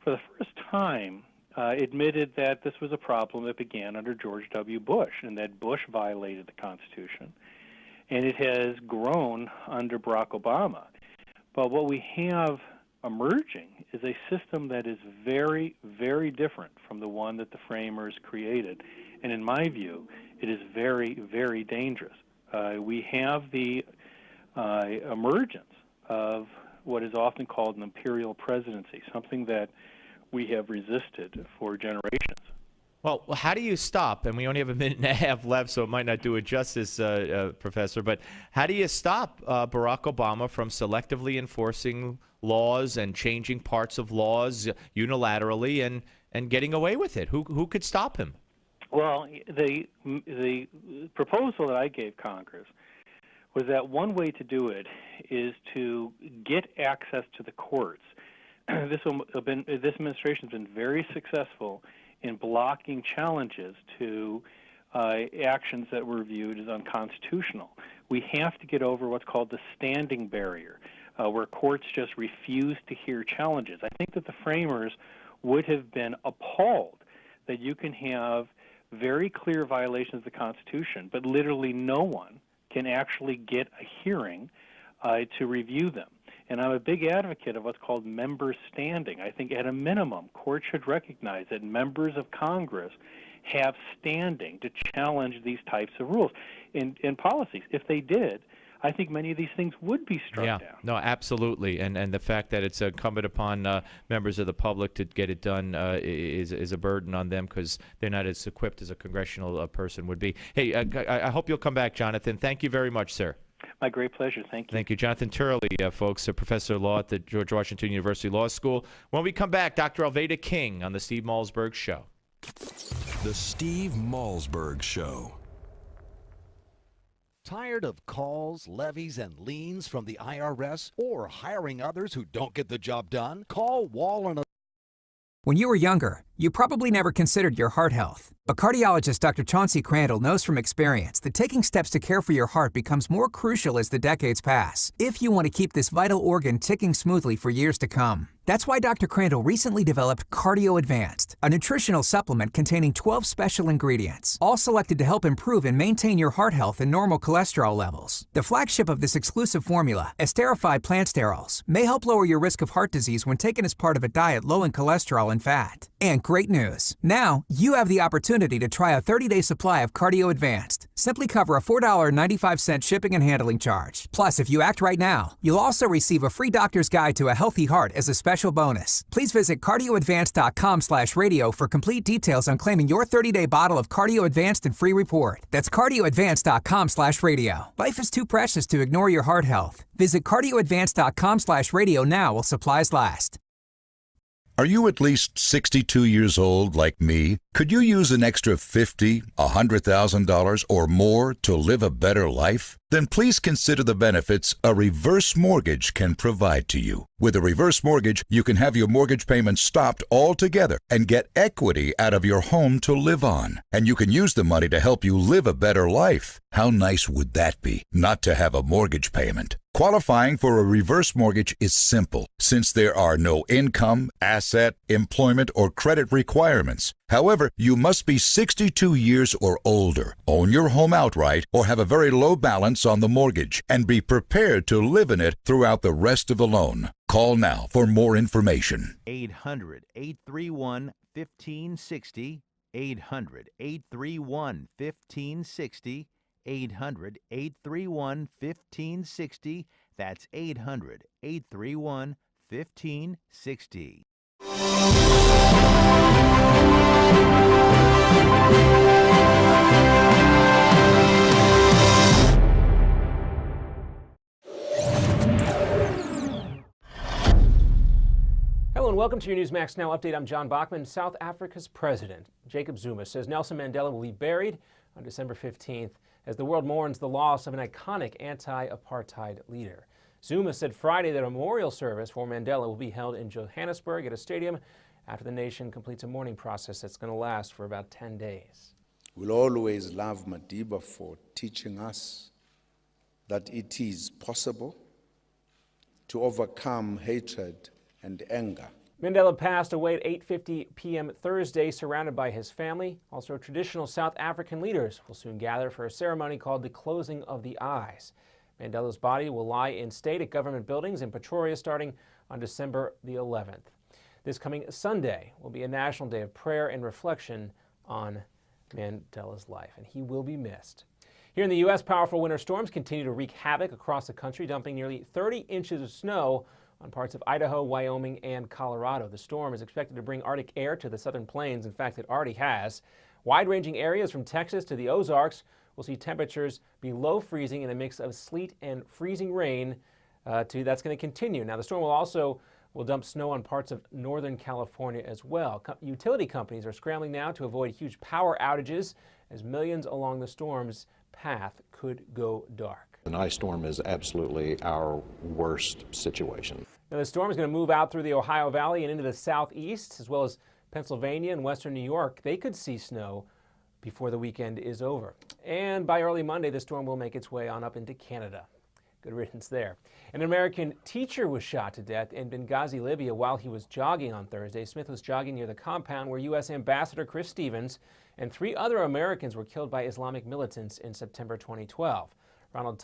for the first time, admitted that this was a problem that began under George W. Bush and that Bush violated the Constitution, and it has grown under Barack Obama. But what we have emerging is a system that is very, very different from the one that the framers created. And in my view, it is very, very dangerous. We have the emergence of what is often called an imperial presidency, something that we have resisted for generations. Well, how do you stop? And we only have a minute and a half left, so it might not do it justice, Professor, but how do you stop Barack Obama from selectively enforcing laws and changing parts of laws unilaterally and getting away with it? Who could stop him? Well, the proposal that I gave Congress was that one way to do it is to get access to the courts. This administration has been very successful in blocking challenges to actions that were viewed as unconstitutional. We have to get over what's called the standing barrier, where courts just refuse to hear challenges. I think that the framers would have been appalled that you can have very clear violations of the Constitution, but literally no one can actually get a hearing to review them. And I'm a big advocate of what's called member standing. I think at a minimum, courts should recognize that members of Congress have standing to challenge these types of rules and policies. If they did, I think many of these things would be struck down. No, absolutely. And the fact that it's incumbent upon members of the public to get it done is a burden on them because they're not as equipped as a congressional person would be. Hey, I hope you'll come back, Jonathan. Thank you very much, sir. My great pleasure. Thank you. Thank you. Jonathan Turley, folks, a professor of law at the George Washington University Law School. When we come back, Dr. Alveda King on the Steve Malzberg Show. The Steve Malzberg Show. Tired of calls, levies, and liens from the IRS or hiring others who don't get the job done? Call Wall and When you were younger, you probably never considered your heart health. But cardiologist Dr. Chauncey Crandall knows from experience that taking steps to care for your heart becomes more crucial as the decades pass, if you want to keep this vital organ ticking smoothly for years to come. That's why Dr. Crandall recently developed Cardio Advanced, a nutritional supplement containing 12 special ingredients, all selected to help improve and maintain your heart health and normal cholesterol levels. The flagship of this exclusive formula, esterified plant sterols, may help lower your risk of heart disease when taken as part of a diet low in cholesterol and fat. And great news, now you have the opportunity to try a 30-day supply of Cardio Advanced. Simply cover a $4.95 shipping and handling charge. Plus, if you act right now, you'll also receive a free doctor's guide to a healthy heart as a special bonus. Please visit cardioadvanced.com/radio for complete details on claiming your 30-day bottle of Cardio Advanced and free report. That's cardioadvanced.com/radio. Life is too precious to ignore your heart health. Visit cardioadvanced.com/radio now while supplies last. Are you at least 62 years old like me? Could you use an extra $50,000, $100,000 or more to live a better life? Then please consider the benefits a reverse mortgage can provide to you. With a reverse mortgage, you can have your mortgage payments stopped altogether and get equity out of your home to live on. And you can use the money to help you live a better life. How nice would that be, not to have a mortgage payment? Qualifying for a reverse mortgage is simple, since there are no income, asset, employment, or credit requirements. However, you must be 62 years or older, own your home outright, or have a very low balance on the mortgage, and be prepared to live in it throughout the rest of the loan. Call now for more information. 800-831-1560. 800-831-1560. 800-831-1560. That's 800-831-1560. Hello and welcome to your Newsmax Now update. I'm John Bachman. South Africa's president, Jacob Zuma, says Nelson Mandela will be buried on December 15th as the world mourns the loss of an iconic anti-apartheid leader. Zuma said Friday that a memorial service for Mandela will be held in Johannesburg at a stadium after the nation completes a mourning process that's going to last for about 10 days. We'll always love Madiba for teaching us that it is possible to overcome hatred and anger. Mandela passed away at 8:50 p.m. Thursday, surrounded by his family. Also, traditional South African leaders will soon gather for a ceremony called the Closing of the Eyes. Mandela's body will lie in state at government buildings in Pretoria starting on December the 11th. This coming Sunday will be a national day of prayer and reflection on Mandela's life, and he will be missed. Here in the U.S., powerful winter storms continue to wreak havoc across the country, dumping nearly 30 inches of snow on parts of Idaho, Wyoming, and Colorado. The storm is expected to bring Arctic air to the southern plains. In fact, it already has. Wide-ranging areas from Texas to the Ozarks will see temperatures below freezing in a mix of sleet and freezing rain. That's going to continue. Now, the storm will dump snow on parts of northern California as well. Utility companies are scrambling now to avoid huge power outages as millions along the storm's path could go dark. An ice storm is absolutely our worst situation. Now, the storm is going to move out through the Ohio Valley and into the southeast, as well as Pennsylvania and western New York. They could see snow before the weekend is over. And by early Monday, the storm will make its way on up into Canada. Good riddance there. An American teacher was shot to death in Benghazi, Libya, while he was jogging on Thursday. Smith was jogging near the compound where U.S. Ambassador Chris Stevens and 3 other Americans were killed by Islamic militants in September 2012. Ronald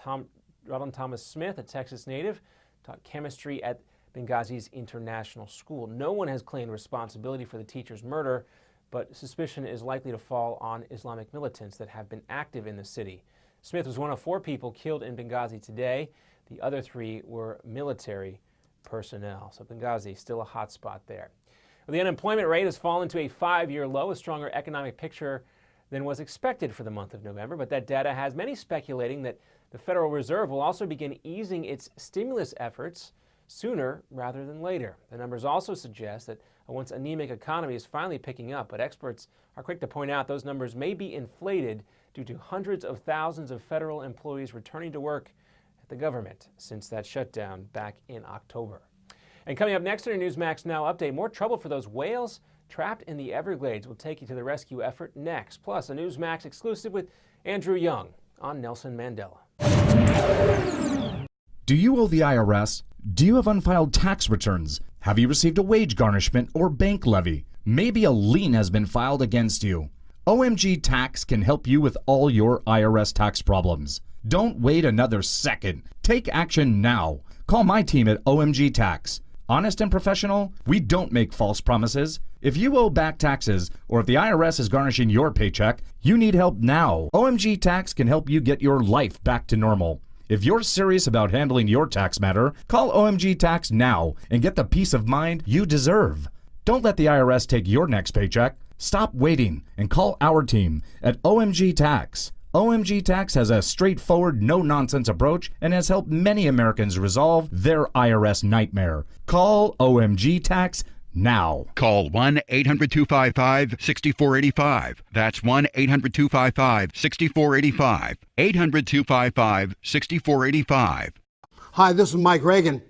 Thomas Smith, a Texas native, taught chemistry at Benghazi's international school. No one has claimed responsibility for the teacher's murder, but suspicion is likely to fall on Islamic militants that have been active in the city. Smith was one of 4 people killed in Benghazi today. The other 3 were military personnel. So Benghazi, still a hot spot there. Well, the unemployment rate has fallen to a 5-year low, a stronger economic picture than was expected for the month of November. But that data has many speculating that the Federal Reserve will also begin easing its stimulus efforts sooner rather than later. The numbers also suggest that a once anemic economy is finally picking up, but experts are quick to point out those numbers may be inflated due to hundreds of thousands of federal employees returning to work at the government since that shutdown back in October. And coming up next in our Newsmax Now update, more trouble for those whales trapped in the Everglades. We'll take you to the rescue effort next. Plus, a Newsmax exclusive with Andrew Young on Nelson Mandela. Do you owe the IRS? Do you have unfiled tax returns? Have you received a wage garnishment or bank levy? Maybe a lien has been filed against you. OMG Tax can help you with all your IRS tax problems. Don't wait another second. Take action now. Call my team at OMG Tax. Honest and professional, we don't make false promises. If you owe back taxes, or if the IRS is garnishing your paycheck, you need help now. OMG Tax can help you get your life back to normal. If you're serious about handling your tax matter, call OMG Tax now and get the peace of mind you deserve. Don't let the IRS take your next paycheck. Stop waiting and call our team at OMG Tax. OMG Tax has a straightforward, no-nonsense approach and has helped many Americans resolve their IRS nightmare. Call OMG Tax now. Call 1-800-255-6485. That's 1-800-255-6485. 800-255-6485. Hi, this is Mike Reagan.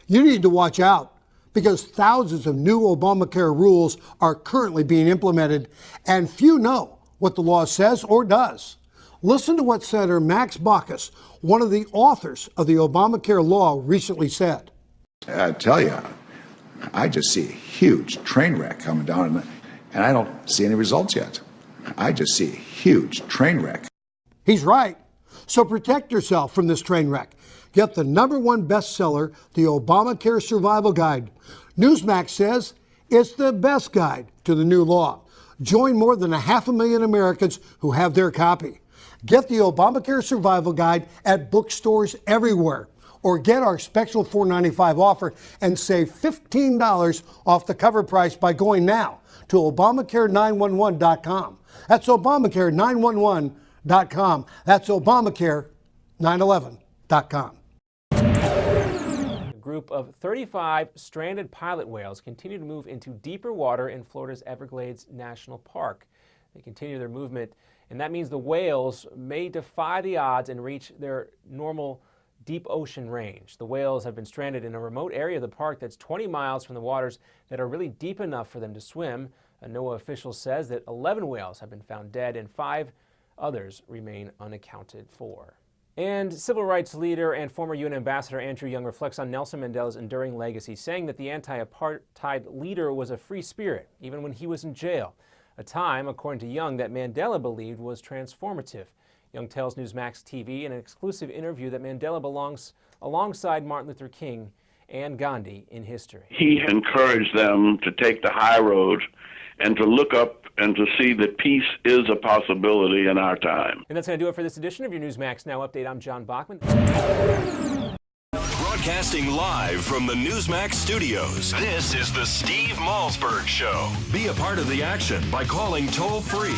You need to watch out because thousands of new Obamacare rules are currently being implemented and few know what the law says or does. Listen to what Senator Max Baucus, one of the authors of the Obamacare law, recently said. I tell you, I just see a huge train wreck coming down, and I don't see any results yet. I just see a huge train wreck. He's right. So protect yourself from this train wreck. Get the #1 bestseller, the Obamacare Survival Guide. Newsmax says it's the best guide to the new law. Join more than 500,000 Americans who have their copy. Get the Obamacare Survival Guide at bookstores everywhere. Or get our special $4.95 offer and save $15 off the cover price by going now to Obamacare911.com. That's Obamacare911.com. That's Obamacare911.com. A group of 35 stranded pilot whales continue to move into deeper water in Florida's Everglades National Park. They continue their movement, and that means the whales may defy the odds and reach their normal deep ocean range. The whales have been stranded in a remote area of the park that's 20 miles from the waters that are really deep enough for them to swim. A NOAA official says that 11 whales have been found dead and 5 others remain unaccounted for. And civil rights leader and former UN Ambassador Andrew Young reflects on Nelson Mandela's enduring legacy, saying that the anti-apartheid leader was a free spirit, even when he was in jail. A time, according to Young, that Mandela believed was transformative. Young tells Newsmax TV in an exclusive interview that Mandela belongs alongside Martin Luther King and Gandhi in history. He encouraged them to take the high road and to look up and to see that peace is a possibility in our time. And that's going to do it for this edition of your Newsmax Now Update. I'm John Bachman. Broadcasting live from the Newsmax studios, this is the Steve Malzberg Show. Be a part of the action by calling toll-free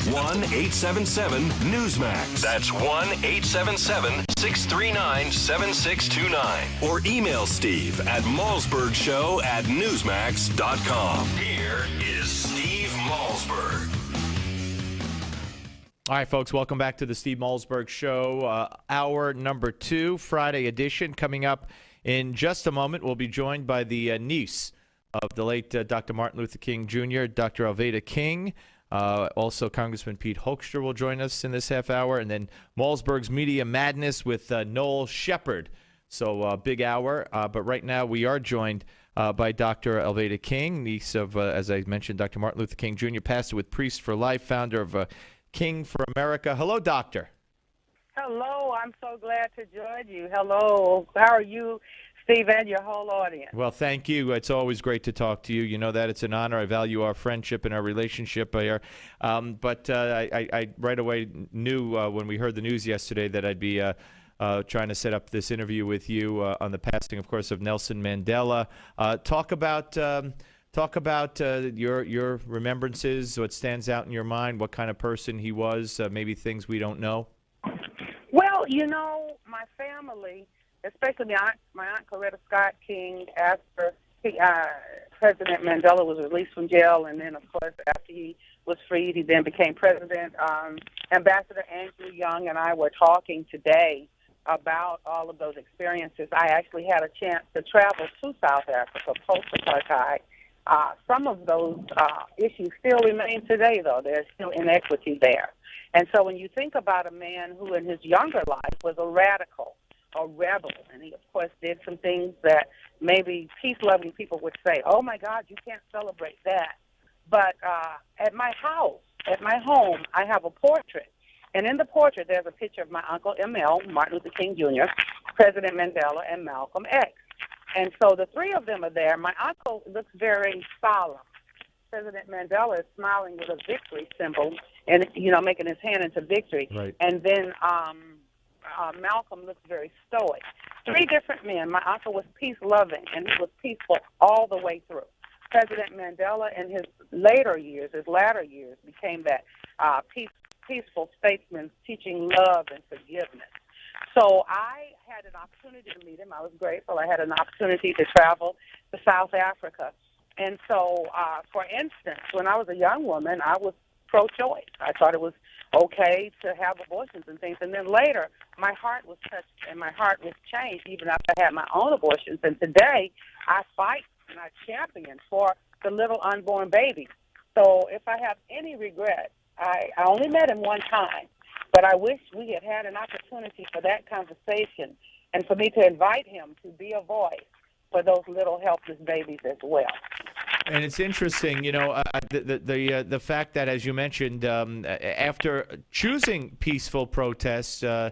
1-877-NEWSMAX. That's 1-877-639-7629. Or email Steve at malzbergshow@newsmax.com. Here is Steve Malzberg. All right, folks, welcome back to the Steve Malzberg Show. Hour number 2, Friday edition. Coming up in just a moment, we'll be joined by the niece of the late Dr. Martin Luther King Jr., Dr. Alveda King. Also, Congressman Pete Hoekstra will join us in this half hour. And then Malzberg's Media Madness with Noel Shepard. So big hour. But right now we are joined by Dr. Alveda King, niece of, as I mentioned, Dr. Martin Luther King Jr., pastor with Priests for Life, founder of King for America. Hello, doctor. Hello. I'm so glad to join you. Hello. How are you, Steve, and your whole audience? Well, thank you. It's always great to talk to you. You know that. It's an honor. I value our friendship and our relationship here. But I right away knew when we heard the news yesterday that I'd be trying to set up this interview with you on the passing, of course, of Nelson Mandela. Talk about your remembrances, what stands out in your mind, what kind of person he was, maybe things we don't know. Well, you know, my family, especially my aunt Coretta Scott King, after President Mandela was released from jail, and then, of course, after he was freed, he then became president. Ambassador Andrew Young and I were talking today about all of those experiences. I actually had a chance to travel to South Africa post-apartheid. Some of those issues still remain today, though. There's still inequity there. And so when you think about a man who in his younger life was a radical, a rebel, and he, of course, did some things that maybe peace-loving people would say, oh, my God, you can't celebrate that. But at my house, at my home, I have a portrait. And in the portrait, there's a picture of my Uncle ML, Martin Luther King Jr., President Mandela, and Malcolm X. And so the three of them are there. My uncle looks very solemn. President Mandela is smiling with a victory symbol and, you know, making his hand into victory. Right. And then Malcolm looks very stoic. Three different men. My uncle was peace-loving, and he was peaceful all the way through. President Mandela, in his latter years, became that peaceful statesman teaching love and forgiveness. So I had an opportunity to meet him. I was grateful. I had an opportunity to travel to South Africa. And so, for instance, when I was a young woman, I was pro-choice. I thought it was okay to have abortions and things. And then later, my heart was touched and my heart was changed even after I had my own abortions. And today, I fight and I champion for the little unborn baby. So if I have any regret, I only met him one time, but I wish we had had an opportunity for that conversation and for me to invite him to be a voice for those little helpless babies as well. And it's interesting, you know, the fact that, as you mentioned, after choosing peaceful protests to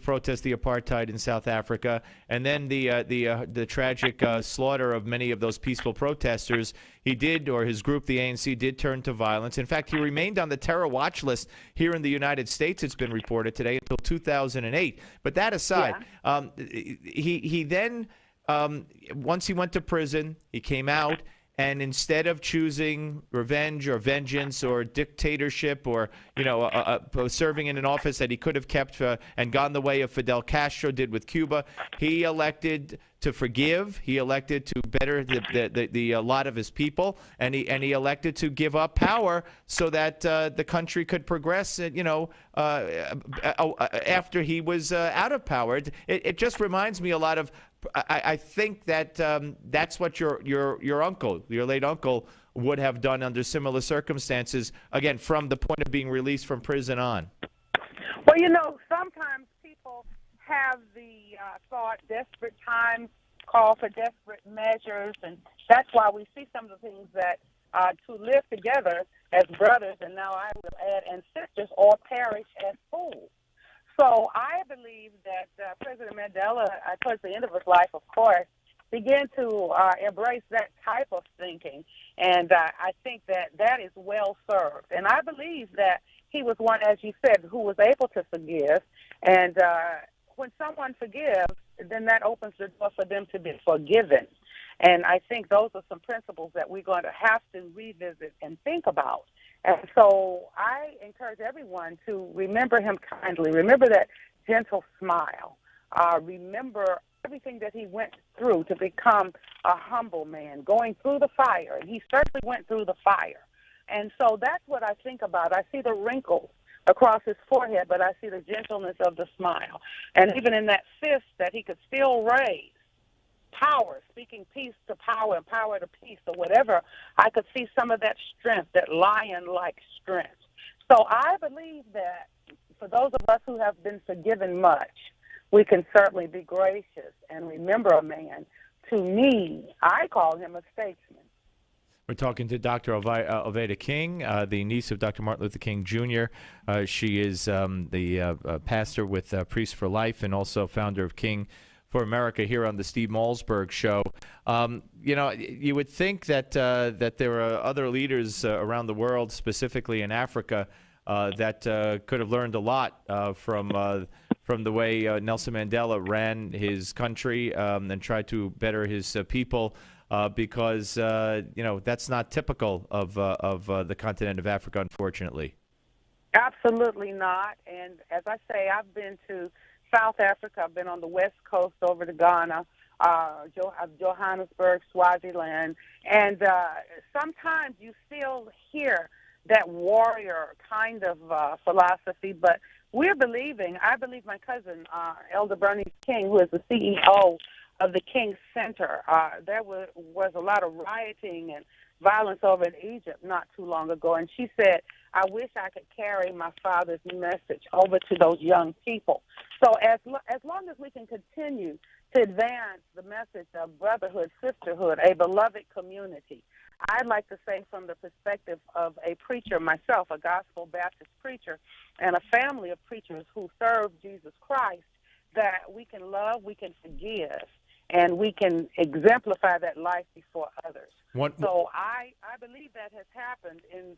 protest the apartheid in South Africa, and then the tragic slaughter of many of those peaceful protesters, he did, or his group, the ANC, did turn to violence. In fact, he remained on the terror watch list here in the United States, it's been reported today, until 2008. But that aside, he then, once he went to prison, he came out. And instead of choosing revenge or vengeance or dictatorship or, you know, serving in an office that he could have kept and gone the way of Fidel Castro did with Cuba, he elected to forgive. He elected to better the lot of his people, and he elected to give up power so that the country could progress. You know, after he was out of power, it just reminds me a lot of. I think that that's what your uncle, your late uncle, would have done under similar circumstances. Again, from the point of being released from prison on. Well, you know, sometimes have the thought desperate times call for desperate measures, and that's why we see some of the things that to live together as brothers, and now I will add, and sisters, or perish as fools. So I believe that President Mandela, towards the end of his life, of course, began to embrace that type of thinking, and I think that is well served. And I believe that he was one, as you said, who was able to forgive, and when someone forgives, then that opens the door for them to be forgiven. And I think those are some principles that we're going to have to revisit and think about. And so I encourage everyone to remember him kindly. Remember that gentle smile. Remember everything that he went through to become a humble man, going through the fire. And he certainly went through the fire. And so that's what I think about. I see the wrinkles across his forehead, but I see the gentleness of the smile. And even in that fist that he could still raise, power, speaking peace to power and power to peace or whatever, I could see some of that strength, that lion-like strength. So I believe that for those of us who have been forgiven much, we can certainly be gracious and remember a man. To me, I call him a statesman. We're talking to Dr. Oveta King, the niece of Dr. Martin Luther King Jr. She is the pastor with Priests for Life and also founder of King for America here on the Steve Malzberg Show. You would think that that there are other leaders around the world, specifically in Africa, that could have learned a lot from the way Nelson Mandela ran his country and tried to better his people. Because that's not typical of the continent of Africa, unfortunately. Absolutely not. And as I say, I've been to South Africa. I've been on the West Coast over to Ghana, Johannesburg, Swaziland, and sometimes you still hear that warrior kind of philosophy. But I believe my cousin, Elder Bernice King, who is the CEO of the King Center. There was a lot of rioting and violence over in Egypt not too long ago, and she said, I wish I could carry my father's message over to those young people. So as long as we can continue to advance the message of brotherhood, sisterhood, a beloved community, I'd like to say from the perspective of a preacher myself, a gospel Baptist preacher, and a family of preachers who serve Jesus Christ, that we can love, we can forgive, and we can exemplify that life before others. So I believe that has happened in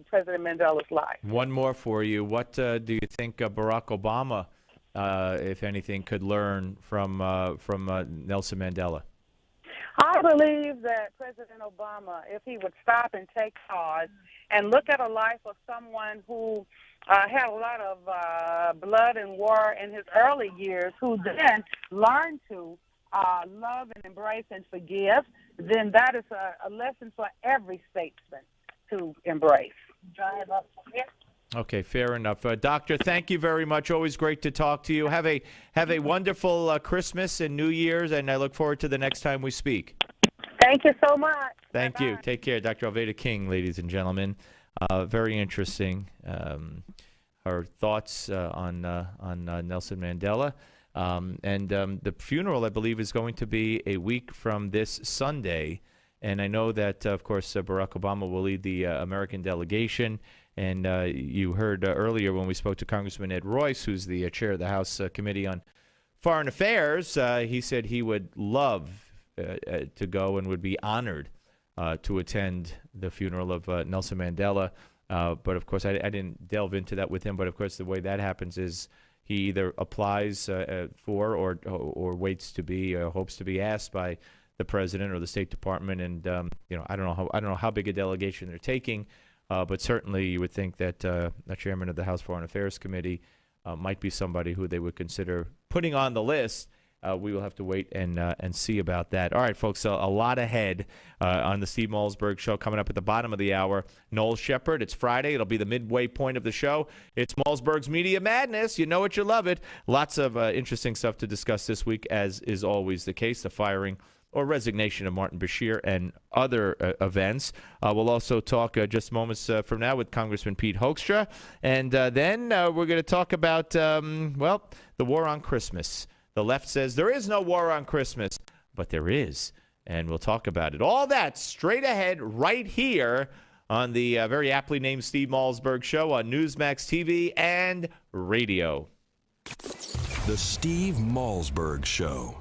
President Mandela's life. One more for you. What do you think Barack Obama, if anything, could learn from Nelson Mandela? I believe that President Obama, if he would stop and take pause and look at a life of someone who had a lot of blood and war in his early years, who then learned to love and embrace and forgive, then that is a lesson for every statesman to embrace. Okay, fair enough. Doctor, thank you very much. Always great to talk to you. Have a wonderful Christmas and New Year's, and I look forward to the next time we speak. Thank you so much. Thank you. Take care. Dr. Oveta King, ladies and gentlemen. Very interesting. Her thoughts on Nelson Mandela. And the funeral, I believe, is going to be a week from this Sunday. And I know that, of course, Barack Obama will lead the American delegation. And you heard earlier when we spoke to Congressman Ed Royce, who's the chair of the House Committee on Foreign Affairs, he said he would love to go and would be honored to attend the funeral of Nelson Mandela. But, of course, I didn't delve into that with him. But, of course, the way that happens is he either applies for or waits to be hopes to be asked by the president or the State Department. And I don't know how big a delegation they're taking, but certainly you would think that the chairman of the House Foreign Affairs Committee might be somebody who they would consider putting on the list. We will have to wait and see about that. All right, folks, a lot ahead on the Steve Malzberg Show coming up at the bottom of the hour. Noel Shepard, it's Friday. It'll be the midway point of the show. It's Malzberg's Media Madness. You know it, you love it. Lots of interesting stuff to discuss this week, as is always the case. The firing or resignation of Martin Bashir and other events. We'll also talk just moments from now with Congressman Pete Hoekstra. And then we're going to talk about, the war on Christmas. The left says there is no war on Christmas, but there is. And we'll talk about it. All that straight ahead right here on the very aptly named Steve Malzberg Show on Newsmax TV and radio. The Steve Malzberg Show.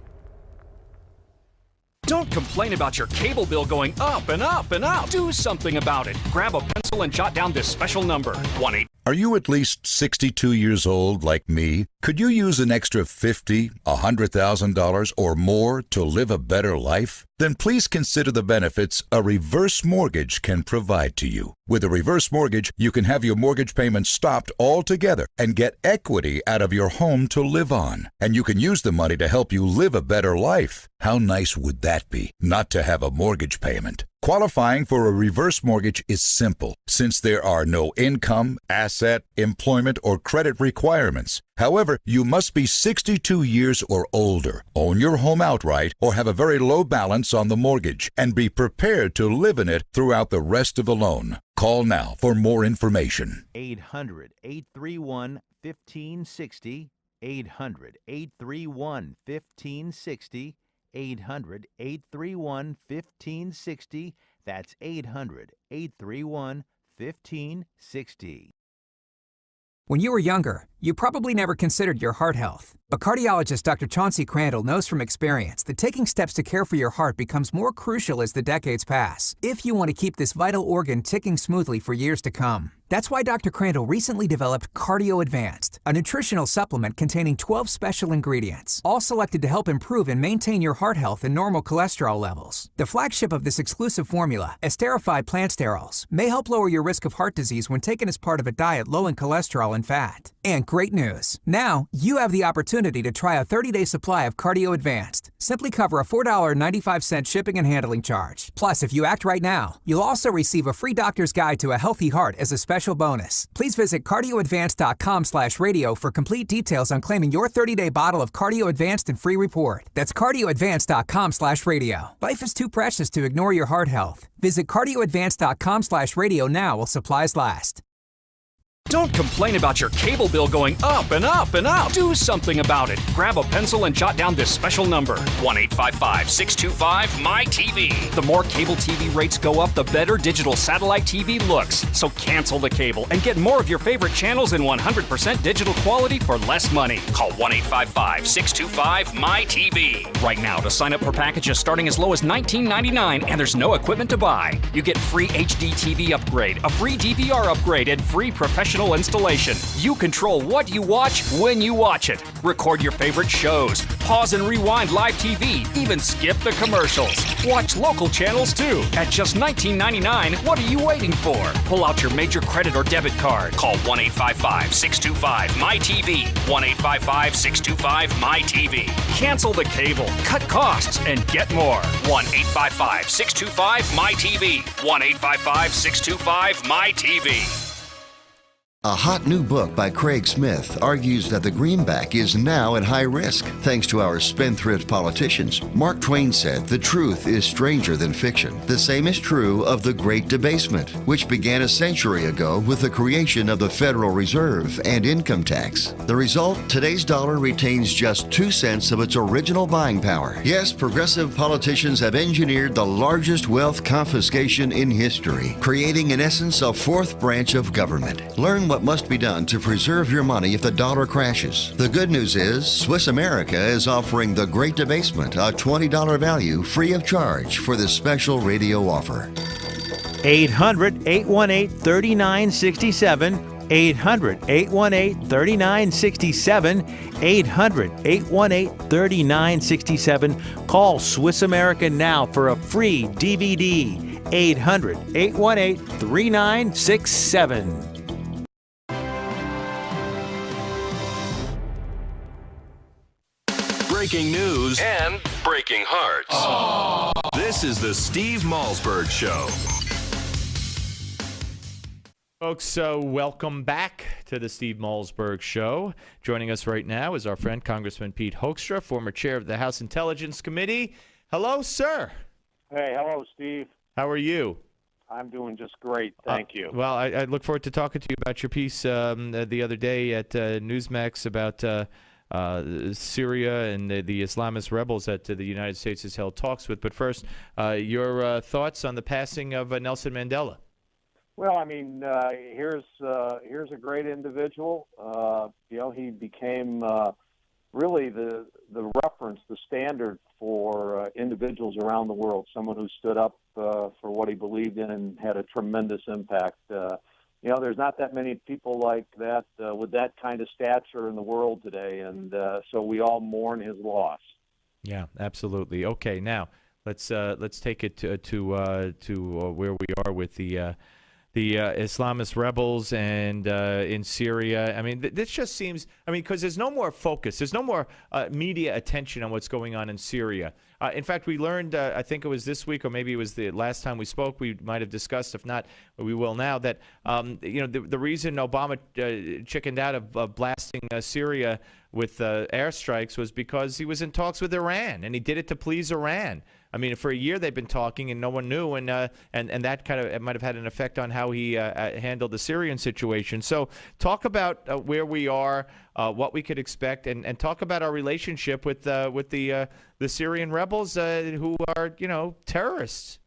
Don't complain about your cable bill going up and up and up. Do something about it. Grab a pencil and jot down this special number. 1-800. Are you at least 62 years old like me? Could you use an extra $50,000, $100,000 or more to live a better life? Then please consider the benefits a reverse mortgage can provide to you. With a reverse mortgage, you can have your mortgage payments stopped altogether and get equity out of your home to live on. And you can use the money to help you live a better life. How nice would that be, not to have a mortgage payment? Qualifying for a reverse mortgage is simple, since there are no income, asset, employment, or credit requirements. However, you must be 62 years or older, own your home outright, or have a very low balance on the mortgage, and be prepared to live in it throughout the rest of the loan. Call now for more information. 800-831-1560. 800-831-1560. 800-831-1560. That's 800-831-1560. When you were younger, you probably never considered your heart health. But cardiologist Dr. Chauncey Crandall knows from experience that taking steps to care for your heart becomes more crucial as the decades pass, if you want to keep this vital organ ticking smoothly for years to come. That's why Dr. Crandall recently developed Cardio Advanced, a nutritional supplement containing 12 special ingredients, all selected to help improve and maintain your heart health and normal cholesterol levels. The flagship of this exclusive formula, esterified plant sterols, may help lower your risk of heart disease when taken as part of a diet low in cholesterol and fat. And great news, now you have the opportunity to try a 30-day supply of Cardio Advanced. Simply cover a $4.95 shipping and handling charge. Plus, if you act right now, you'll also receive a free doctor's guide to a healthy heart as a special bonus. Please visit cardioadvanced.com/radio for complete details on claiming your 30-day bottle of Cardio Advanced and free report. That's cardioadvanced.com/radio. Life is too precious to ignore your heart health. Visit cardioadvanced.com/radio now while supplies last. Don't complain about your cable bill going up and up and up. Do something about it. Grab a pencil and jot down this special number. 1-855-625-MY-TV. The more cable TV rates go up, the better digital satellite TV looks. So cancel the cable and get more of your favorite channels in 100% digital quality for less money. Call 1-855-625-MY-TV. Right now to sign up for packages starting as low as $19.99, and there's no equipment to buy. You get free HD TV upgrade, a free DVR upgrade, and free professional installation. You control what you watch when you watch it. Record your favorite shows. Pause and rewind live TV. Even skip the commercials. Watch local channels too. At just $19.99, what are you waiting for? Pull out your major credit or debit card. Call 1-855-625-MY-TV. 1-855-625-MY-TV. Cancel the cable, cut costs, and get more. 1-855-625-MY-TV. 1-855-625-MY-TV. A hot new book by Craig Smith argues that the greenback is now at high risk thanks to our spendthrift politicians. Mark Twain said, "The truth is stranger than fiction." The same is true of the Great Debasement, which began a century ago with the creation of the Federal Reserve and income tax. The result, today's dollar retains just 2 cents of its original buying power. Yes, progressive politicians have engineered the largest wealth confiscation in history, creating in essence a fourth branch of government. Learn what must be done to preserve your money if the dollar crashes. The good news is Swiss America is offering the Great Debasement, a $20 value free of charge for this special radio offer. 800-818-3967. 800-818-3967. 800-818-3967. Call Swiss America now for a free DVD. 800-818-3967. Breaking news and breaking hearts. Aww. This is the Steve Malzberg Show. Folks, welcome back to the Steve Malzberg Show. Joining us right now is our friend Congressman Pete Hoekstra, former chair of the House Intelligence Committee, Hello, sir. Hey, hello, Steve. How are you? I'm doing just great. Thank you. Well, I look forward to talking to you about your piece the other day at Newsmax about Syria and the Islamist rebels that the United States has held talks with. But first, your thoughts on the passing of Nelson Mandela. Well, I mean, here's a great individual. He became really the reference, the standard for individuals around the world. Someone who stood up for what he believed in and had a tremendous impact. There's not that many people like that with that kind of stature in the world today, and so we all mourn his loss. Yeah, absolutely. Okay, now let's take it to where we are with the Islamist rebels and in Syria. I mean, this just seems, because there's no more focus. There's no more media attention on what's going on in Syria. In fact, we learned, I think it was this week or maybe it was the last time we spoke, we might have discussed, if not, we will now, that, the reason Obama chickened out of blasting Syria with airstrikes was because he was in talks with Iran, and he did it to please Iran. I mean, for a year they've been talking, and no one knew, and that kind of might have had an effect on how he handled the Syrian situation. So, talk about where we are, what we could expect, and talk about our relationship with the Syrian rebels who are, terrorists.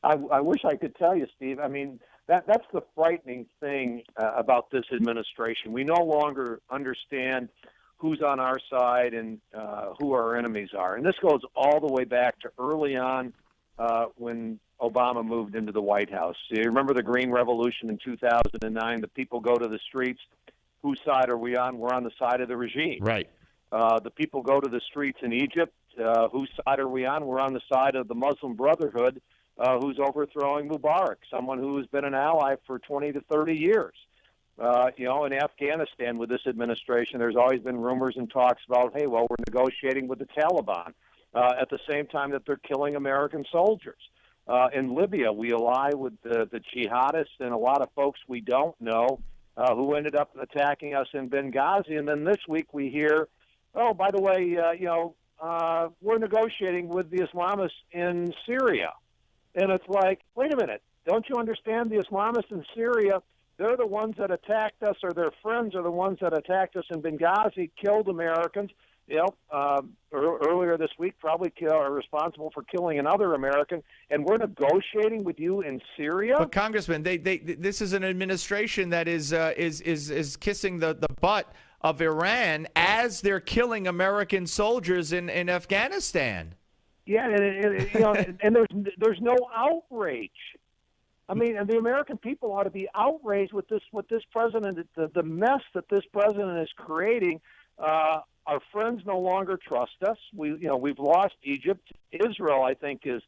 I wish I could tell you, Steve. I mean, that's the frightening thing about this administration. We no longer understand who's on our side and who our enemies are. And this goes all the way back to early on when Obama moved into the White House. You remember the Green Revolution in 2009? The people go to the streets. Whose side are we on? We're on the side of the regime. Right. The people go to the streets in Egypt. Whose side are we on? We're on the side of the Muslim Brotherhood, who's overthrowing Mubarak, someone who has been an ally for 20 to 30 years. In Afghanistan with this administration, there's always been rumors and talks about, hey, well, we're negotiating with the Taliban at the same time that they're killing American soldiers. In Libya, we ally with the jihadists and a lot of folks we don't know who ended up attacking us in Benghazi. And then this week we hear, oh, by the way, we're negotiating with the Islamists in Syria. And it's like, wait a minute, don't you understand the Islamists in Syria? They're the ones that attacked us, or their friends are the ones that attacked us in Benghazi, killed Americans. Earlier this week, probably are responsible for killing another American, and we're negotiating with you in Syria. But Congressman, this is an administration that is kissing the butt of Iran as they're killing American soldiers in Afghanistan. Yeah, and there's no outrage. I mean, and the American people ought to be outraged with this president, the mess that this president is creating. Our friends no longer trust us. We've lost Egypt. Israel, I think, is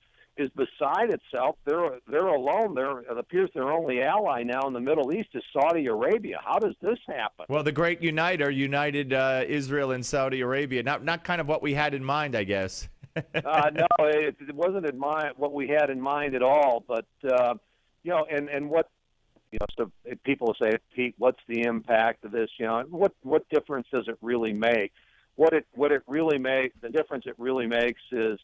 beside itself. They're alone. It appears their only ally now in the Middle East is Saudi Arabia. How does this happen? Well, the great uniter united Israel and Saudi Arabia. Not kind of what we had in mind, I guess. No, it wasn't what we had in mind at all. But and what so people say, Pete, what's the impact of this? What difference does it really make? The difference it really makes is,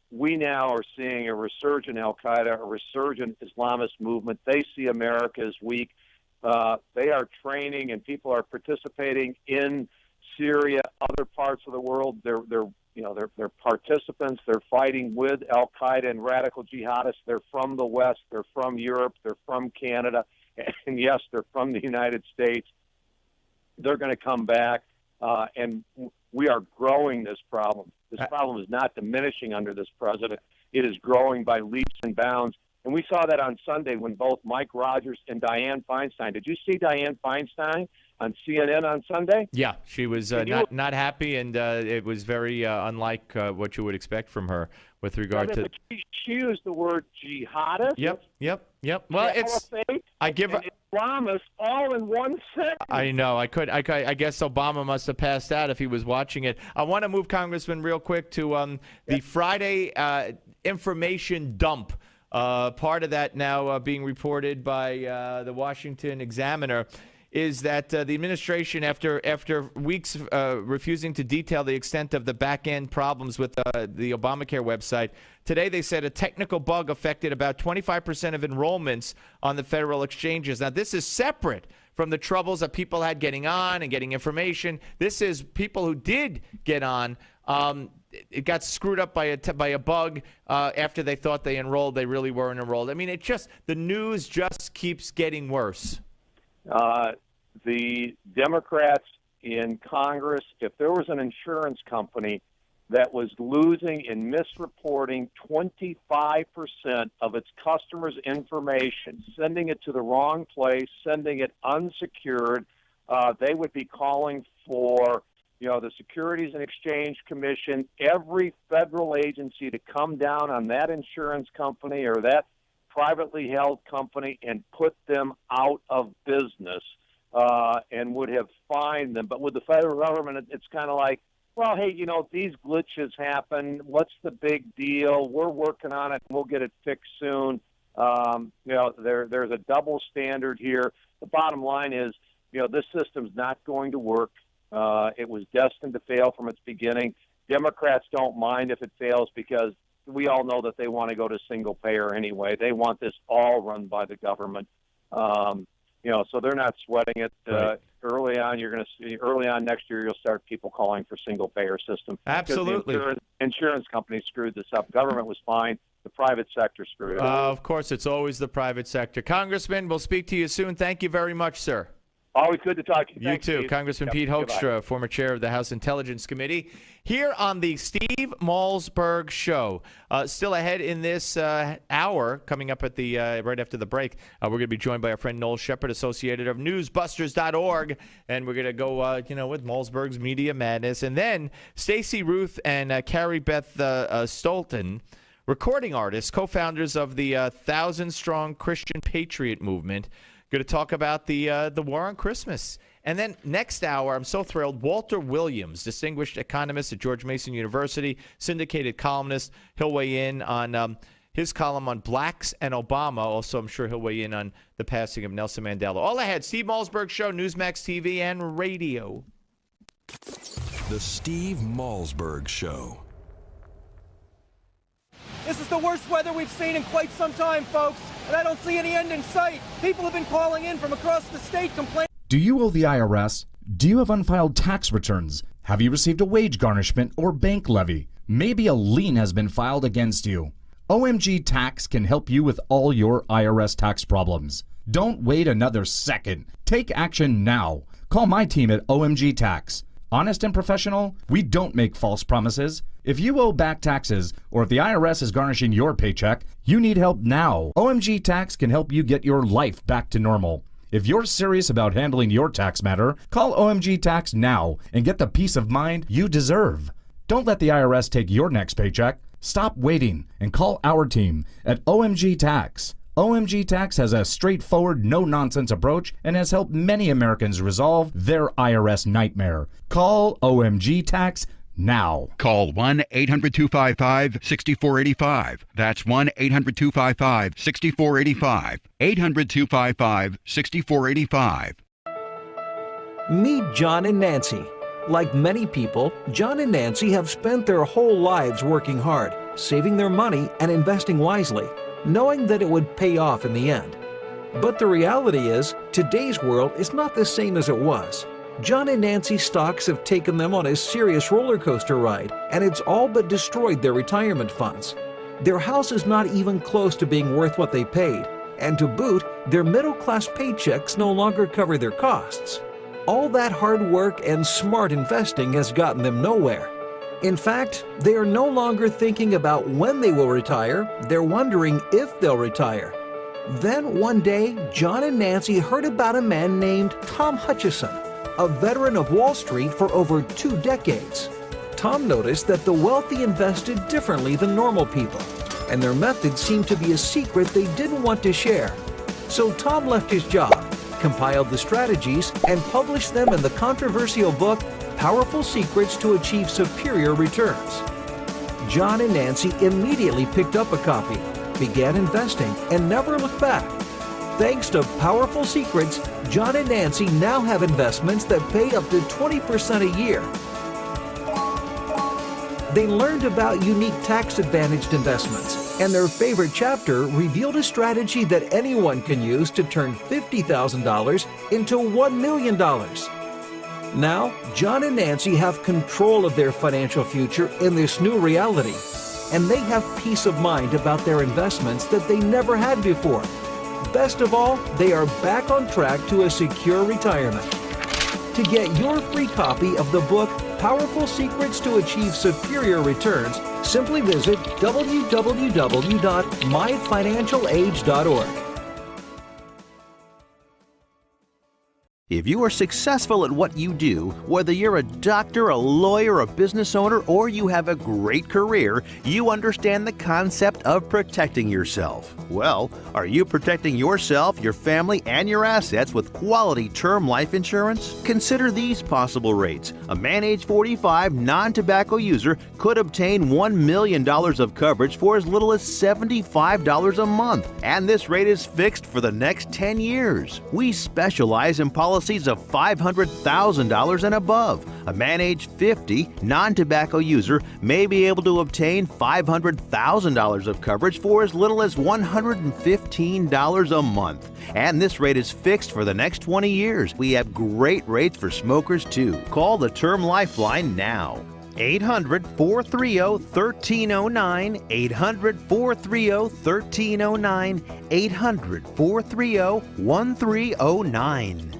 we now are seeing a resurgent Al Qaeda, a resurgent Islamist movement. They see America as weak. They are training, and people are participating in Syria, other parts of the world. They're participants. They're fighting with Al Qaeda and radical jihadists. They're from the West. They're from Europe. They're from Canada, and yes, they're from the United States. They're going to come back, and we are growing this problem. This problem is not diminishing under this president. It is growing by leaps and bounds. And we saw that on Sunday when both Mike Rogers and Dianne Feinstein. Did you see Dianne Feinstein on CNN on Sunday? Yeah, she was not happy, and it was very unlike what you would expect from her with regard to. She used the word jihadist. Yep. Well, I give her Islamists all in one sentence. I know. I guess Obama must have passed out if he was watching it. I want to move, Congressman, real quick to the Friday information dump. Part of that now being reported by the Washington Examiner. is that the administration, after weeks refusing to detail the extent of the back-end problems with the Obamacare website, today they said a technical bug affected about 25% of enrollments on the federal exchanges. Now, this is separate from the troubles that people had getting on and getting information. This is people who did get on. It got screwed up by a bug after they thought they enrolled. They really weren't enrolled. I mean, the news just keeps getting worse. The Democrats in Congress, if there was an insurance company that was losing and misreporting 25% of its customers' information, sending it to the wrong place, sending it unsecured, they would be calling for the Securities and Exchange Commission, every federal agency to come down on that insurance company or that privately held company and put them out of business, and would have fined them. But with the federal government, it's kind of like, well, hey, these glitches happen. What's the big deal? We're working on it. We'll get it fixed soon. There's a double standard here. The bottom line is, this system's not going to work. It was destined to fail from its beginning. Democrats don't mind if it fails because we all know that they want to go to single payer anyway. They want this all run by the government. So they're not sweating it. Right. Early on, you're going to see. Early on next year, you'll start people calling for single payer system. Absolutely. Because the insurance companies screwed this up. Government was fine. The private sector screwed it up. Of course, it's always the private sector. Congressman, we'll speak to you soon. Thank you very much, sir. Always good to talk to you. Thanks, you too. Steve. Congressman Pete Hoekstra, former chair of the House Intelligence Committee, here on the Steve Malzberg Show. Still ahead in this hour, coming up at the right after the break, we're going to be joined by our friend Noel Shepard, associated of newsbusters.org, and we're going to go, with Malzberg's Media Madness. And then Stacey Ruth and Carrie Beth Stolten, recording artists, co-founders of the 1,000-strong Christian Patriot Movement, going to talk about the war on Christmas. And then next hour, I'm so thrilled, Walter Williams, distinguished economist at George Mason University, syndicated columnist. He'll weigh in on his column on blacks and Obama. Also, I'm sure he'll weigh in on the passing of Nelson Mandela. All ahead, Steve Malzberg Show, Newsmax TV and radio. The Steve Malzberg Show. This is the worst weather we've seen in quite some time, folks, and I don't see any end in sight. People have been calling in from across the state complaining. Do you owe the IRS? Do you have unfiled tax returns? Have you received a wage garnishment or bank levy? Maybe a lien has been filed against you. OMG Tax can help you with all your IRS tax problems. Don't wait another second. Take action now. Call my team at OMG Tax. Honest and professional, we don't make false promises. If you owe back taxes, or if the IRS is garnishing your paycheck, you need help now. OMG Tax can help you get your life back to normal. If you're serious about handling your tax matter, call OMG Tax now and get the peace of mind you deserve. Don't let the IRS take your next paycheck. Stop waiting and call our team at OMG Tax. OMG Tax has a straightforward, no-nonsense approach and has helped many Americans resolve their IRS nightmare. Call OMG Tax now. Call 1-800-255-6485. That's 1-800-255-6485. 800-255-6485. Meet John and Nancy. Like many people, John and Nancy have spent their whole lives working hard, saving their money and investing wisely, knowing that it would pay off in the end. But the reality is, today's world is not the same as it was. John and Nancy's stocks have taken them on a serious roller coaster ride, and it's all but destroyed their retirement funds. Their house is not even close to being worth what they paid, and to boot, their middle-class paychecks no longer cover their costs. All that hard work and smart investing has gotten them nowhere. In fact, they are no longer thinking about when they will retire, they're wondering if they'll retire. Then one day, John and Nancy heard about a man named Tom Hutchison, a veteran of Wall Street for over 2 decades. Tom noticed that the wealthy invested differently than normal people, and their methods seemed to be a secret they didn't want to share. So Tom left his job, compiled the strategies, and published them in the controversial book, Powerful Secrets to Achieve Superior Returns. John and Nancy immediately picked up a copy, began investing, and never looked back. Thanks to Powerful Secrets, John and Nancy now have investments that pay up to 20% a year. They learned about unique tax-advantaged investments, and their favorite chapter revealed a strategy that anyone can use to turn $50,000 into $1 million. Now, John and Nancy have control of their financial future in this new reality, and they have peace of mind about their investments that they never had before. Best of all, they are back on track to a secure retirement. To get your free copy of the book, Powerful Secrets to Achieve Superior Returns, simply visit www.myfinancialage.org. If you are successful at what you do, whether you're a doctor, a lawyer, a business owner, or you have a great career, you understand the concept of protecting yourself. Well, are you protecting yourself, your family, and your assets with quality term life insurance? Consider these possible rates. A man age 45 non-tobacco user could obtain $1 million of coverage for as little as $75 a month, and this rate is fixed for the next 10 years. We specialize in policies of $500,000 and above. A man age 50 non-tobacco user may be able to obtain $500,000 of coverage for as little as $115 a month. And this rate is fixed for the next 20 years. We have great rates for smokers too. Call the Term Lifeline now. 800-430-1309, 800-430-1309, 800-430-1309.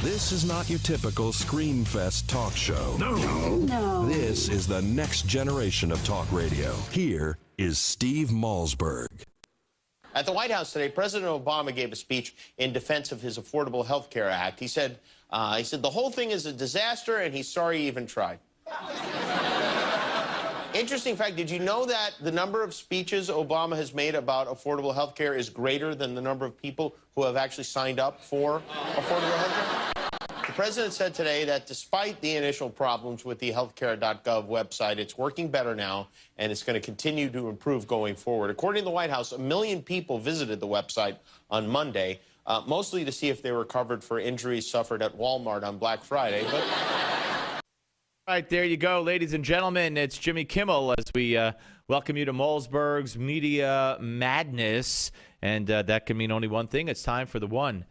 This is not your typical Screamfest talk show. No. This is the next generation of talk radio. Here is Steve Malzberg. At the White House today, President Obama gave a speech in defense of his Affordable Health Care Act. He said the whole thing is a disaster, and he's sorry he even tried. Interesting fact, did you know that the number of speeches Obama has made about affordable health care is greater than the number of people who have actually signed up for affordable health care? The president said today that despite the initial problems with the healthcare.gov website, it's working better now, and it's going to continue to improve going forward. According to the White House, 1 million people visited the website on Monday, mostly to see if they were covered for injuries suffered at Walmart on Black Friday. But All right, there you go, ladies and gentlemen. It's Jimmy Kimmel as we welcome you to Malzberg's Media Madness. And that can mean only one thing. It's time for the one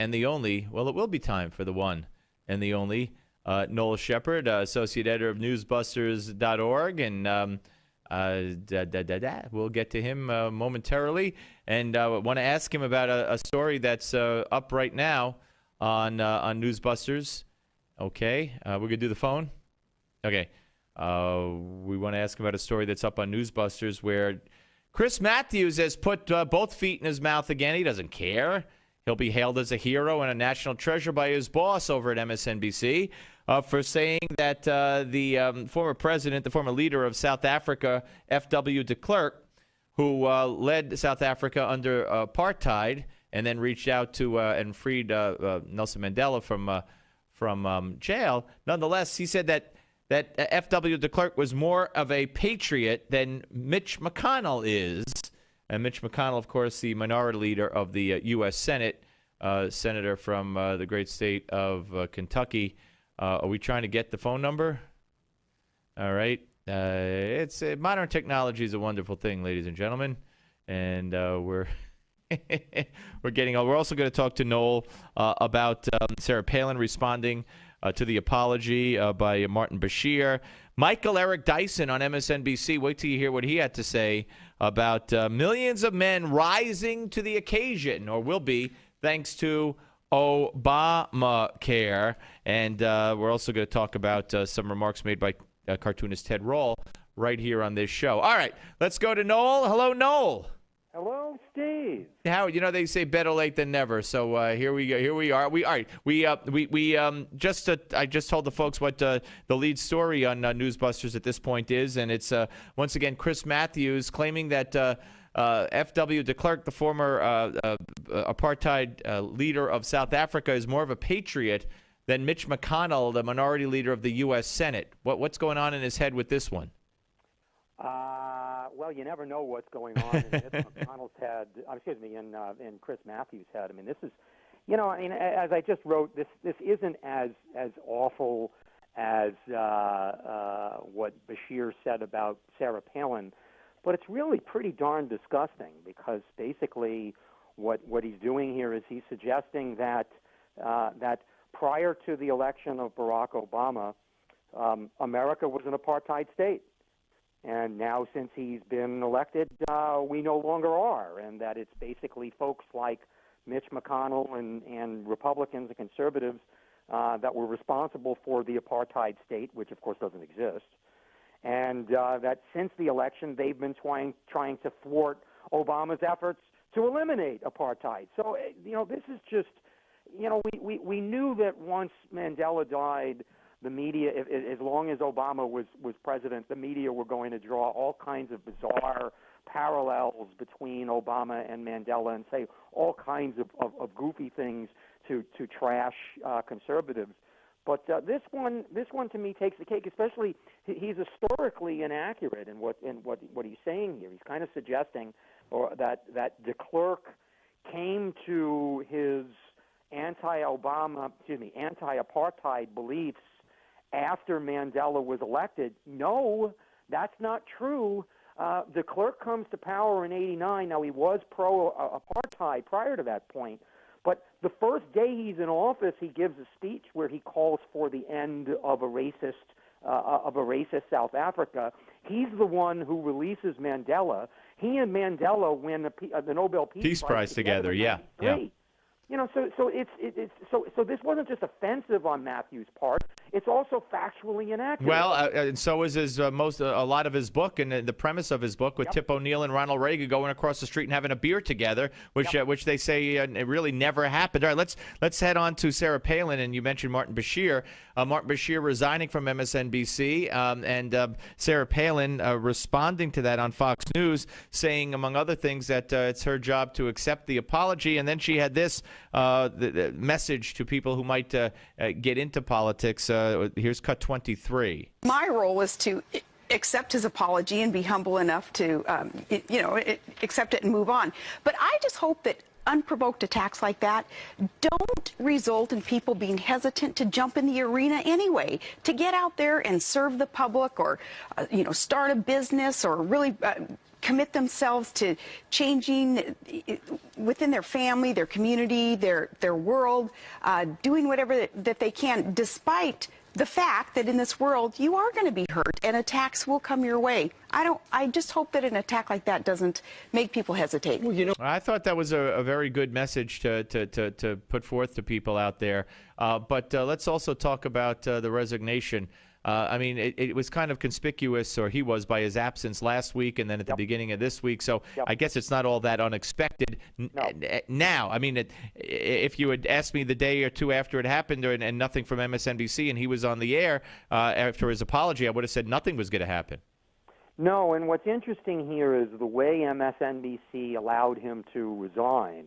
and the only. Well, it will be time for the one and the only. Noel Shepard, Associate Editor of Newsbusters.org. And we'll get to him momentarily. And I want to ask him about a story that's up right now on Newsbusters. Okay, we're going to do the phone. Okay. We want to ask him about a story that's up on Newsbusters where Chris Matthews has put both feet in his mouth again. He doesn't care. He'll be hailed as a hero and a national treasure by his boss over at MSNBC for saying that the former president, the former leader of South Africa, F.W. de Klerk, who led South Africa under apartheid and then reached out to and freed Nelson Mandela from jail. Nonetheless, he said that F.W. de Klerk was more of a patriot than Mitch McConnell is. And Mitch McConnell, of course, the minority leader of the U.S. Senate, senator from the great state of Kentucky. Are we trying to get the phone number? All right. It's modern technology is a wonderful thing, ladies and gentlemen. And we're getting. We're also going to talk to Noel about Sarah Palin responding to the apology by Martin Bashir. Michael Eric Dyson on MSNBC. Wait till you hear what he had to say about millions of men rising to the occasion, or will be, thanks to Obamacare. And we're also going to talk about some remarks made by cartoonist Ted Roll right here on this show. All right, let's go to Noel. Hello, Noel. Hello, Steve. How they say better late than never. So here we go. Here we are. I just told the folks what the lead story on Newsbusters at this point is, and it's once again Chris Matthews claiming that F.W. de Klerk, the former apartheid leader of South Africa, is more of a patriot than Mitch McConnell, the minority leader of the U.S. Senate. What's going on in his head with this one? Well, you never know what's going on in Mitch McConnell's head. In Chris Matthews' head. I mean, this is, as I just wrote, this isn't as awful as what Bashir said about Sarah Palin, but it's really pretty darn disgusting because basically what he's doing here is he's suggesting that prior to the election of Barack Obama, America was an apartheid state. And now, since he's been elected, we no longer are, and that it's basically folks like Mitch McConnell and Republicans and conservatives that were responsible for the apartheid state, which of course doesn't exist, and that since the election they've been trying to thwart Obama's efforts to eliminate apartheid. So this is just, we knew that once Mandela died, the media, as long as Obama was president, the media were going to draw all kinds of bizarre parallels between Obama and Mandela and say all kinds of goofy things to trash conservatives. But this one to me takes the cake. Especially, he's historically inaccurate in what he's saying here. He's kind of suggesting that de Klerk came to his anti-apartheid beliefs after Mandela was elected. No, that's not true. De Klerk comes to power in '89. Now, he was pro-apartheid prior to that point, but the first day he's in office, he gives a speech where he calls for the end of a racist South Africa. He's the one who releases Mandela. He and Mandela win the Nobel Peace Prize together. Yeah. So this wasn't just offensive on Matthews' part. It's also factually inaccurate. Well, and so is his a lot of his book, and the premise of his book with Tip O'Neill and Ronald Reagan going across the street and having a beer together, which they say it really never happened. All right, let's head on to Sarah Palin, and you mentioned Martin Bashir. Martin Bashir resigning from MSNBC, and Sarah Palin responding to that on Fox News, saying, among other things, that it's her job to accept the apology. And then she had this the message to people who might get into politics. Here's cut 23. My role was to accept his apology and be humble enough to, accept it and move on. But I just hope that unprovoked attacks like that don't result in people being hesitant to jump in the arena anyway, to get out there and serve the public or, start a business or really commit themselves to changing within their family, their community, their world, doing whatever that they can, despite the fact that in this world you are going to be hurt and attacks will come your way. I just hope that an attack like that doesn't make people hesitate. Well, I thought that was a very good message to put forth to people out there. But let's also talk about the resignation. It was kind of conspicuous, or he was, by his absence last week and then at the beginning of this week. So I guess it's not all that unexpected. Now, if you had asked me the day or two after it happened and nothing from MSNBC and he was on the air after his apology, I would have said nothing was going to happen. No, and what's interesting here is the way MSNBC allowed him to resign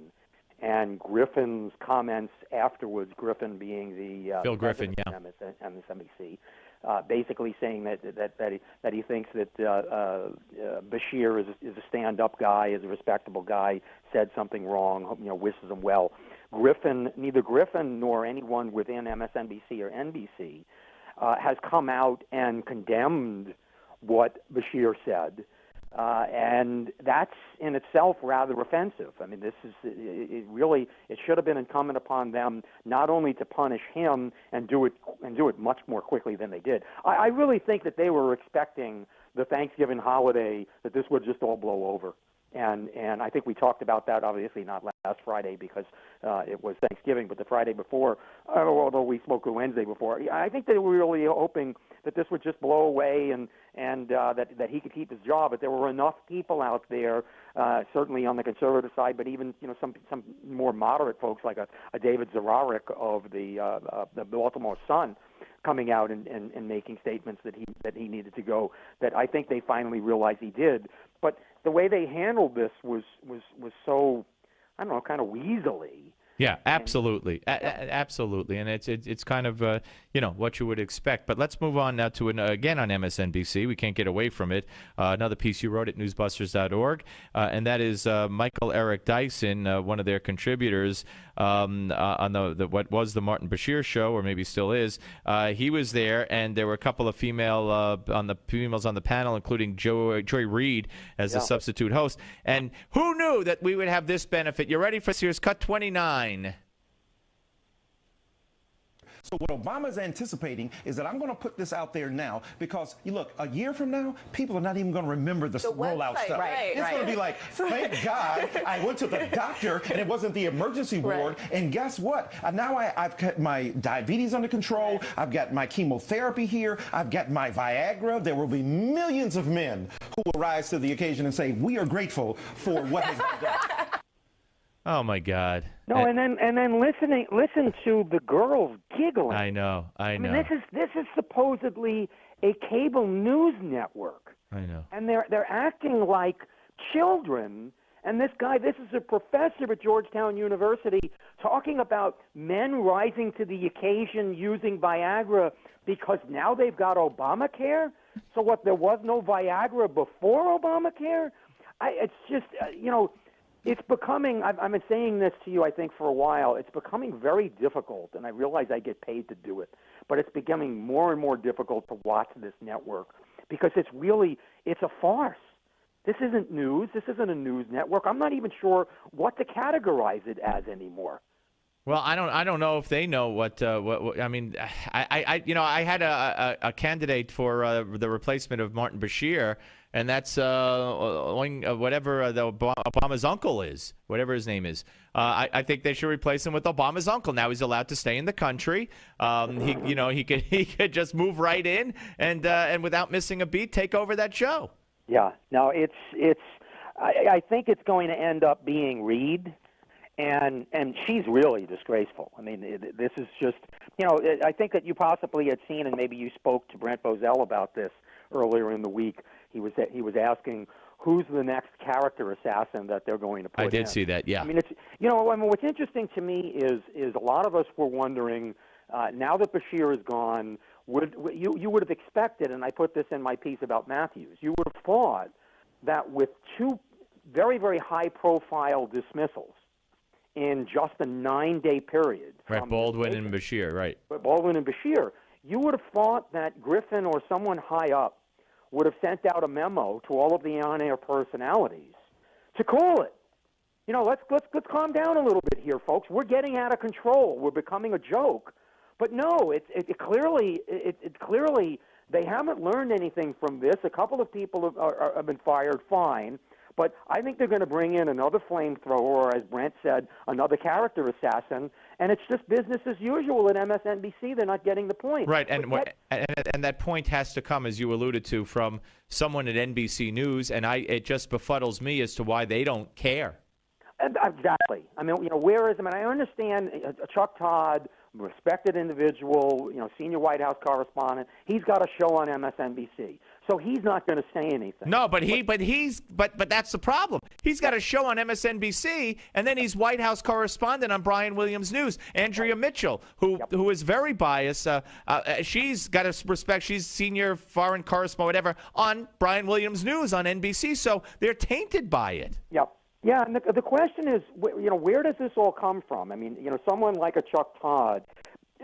and Griffin's comments afterwards, Griffin being the Phil Griffin, MSNBC, basically saying that he thinks that Bashir is a stand-up guy, is a respectable guy, said something wrong, wishes him well. Neither Griffin nor anyone within MSNBC or NBC has come out and condemned what Bashir said. And that's in itself rather offensive. This is it should have been incumbent upon them not only to punish him and do it much more quickly than they did. I really think that they were expecting the Thanksgiving holiday that this would just all blow over. And I think we talked about that, obviously not last Friday because it was Thanksgiving, but the Friday before, although we spoke the Wednesday before. I think they were really hoping that this would just blow away and that he could keep his job. But there were enough people out there, certainly on the conservative side, but even some more moderate folks like a David Zararick of the Baltimore Sun, coming out and making statements that he needed to go. That I think they finally realized he did. But the way they handled this was so, I don't know, kind of weaselly. Yeah, absolutely, absolutely, and it's kind of what you would expect. But let's move on now to again on MSNBC. We can't get away from it. Another piece you wrote at newsbusters.org, and that is Michael Eric Dyson, one of their contributors on what was the Martin Bashir show, or maybe still is. He was there, and there were a couple of females on the panel, including Joy Reid as the substitute host. And who knew that we would have this benefit? You ready for this? Here's cut 29. So what Obama's anticipating is that I'm going to put this out there now because, you look, a year from now, people are not even going to remember the rollout stuff. Right, it's going to be like, thank God I went to the doctor and it wasn't the emergency ward. And guess what? Now I've got my diabetes under control. I've got my chemotherapy here. I've got my Viagra. There will be millions of men who will rise to the occasion and say, we are grateful for what has been done. Oh my God! No, and then listen to the girls giggling. I know. I mean, this is supposedly a cable news network. I know. And they're acting like children. And this is a professor at Georgetown University talking about men rising to the occasion using Viagra because now they've got Obamacare. So what? There was no Viagra before Obamacare. It's just It's becoming, I've been saying this to you, I think, for a while. It's becoming very difficult, and I realize I get paid to do it, but it's becoming more and more difficult to watch this network because it's a farce. This isn't news. This isn't a news network. I'm not even sure what to categorize it as anymore. Well, I don't know if they know what I mean. I had a candidate for the replacement of Martin Bashir, and that's whatever Obama's uncle is, whatever his name is. I think they should replace him with Obama's uncle. Now he's allowed to stay in the country. He could just move right in and without missing a beat, take over that show. Yeah. No, I think it's going to end up being Reid. And she's really disgraceful. I mean, this is just, I think that you possibly had seen, and maybe you spoke to Brent Bozell about this earlier in the week. He was asking who's the next character assassin that they're going to put in. I did see that, yeah. I mean, what's interesting to me is a lot of us were wondering, now that Bashir is gone, you would have expected, and I put this in my piece about Matthews, you would have thought that with two very, very high-profile dismissals, in just a 9-day period. Right, Baldwin and Bashir, right. Baldwin and Bashir. You would have thought that Griffin or someone high up would have sent out a memo to all of the on-air personalities to cool it. Let's calm down a little bit here, folks. We're getting out of control. We're becoming a joke. But no, it clearly they haven't learned anything from this. A couple of people have been fired, fine. But I think they're going to bring in another flamethrower, or as Brent said, another character assassin, and it's just business as usual at MSNBC. They're not getting the point. Right, and that point has to come, as you alluded to, from someone at NBC News, and it just befuddles me as to why they don't care. Exactly. I mean, I understand Chuck Todd, respected individual, senior White House correspondent. He's got a show on MSNBC. So he's not going to say anything. No, but that's the problem. He's got a show on MSNBC, and then he's White House correspondent on Brian Williams News. Andrea Mitchell, who is very biased, she's got to respect. She's senior foreign correspondent, whatever, on Brian Williams News on NBC. So they're tainted by it. Yep. Yeah, and the question is, where does this all come from? I mean, someone like a Chuck Todd,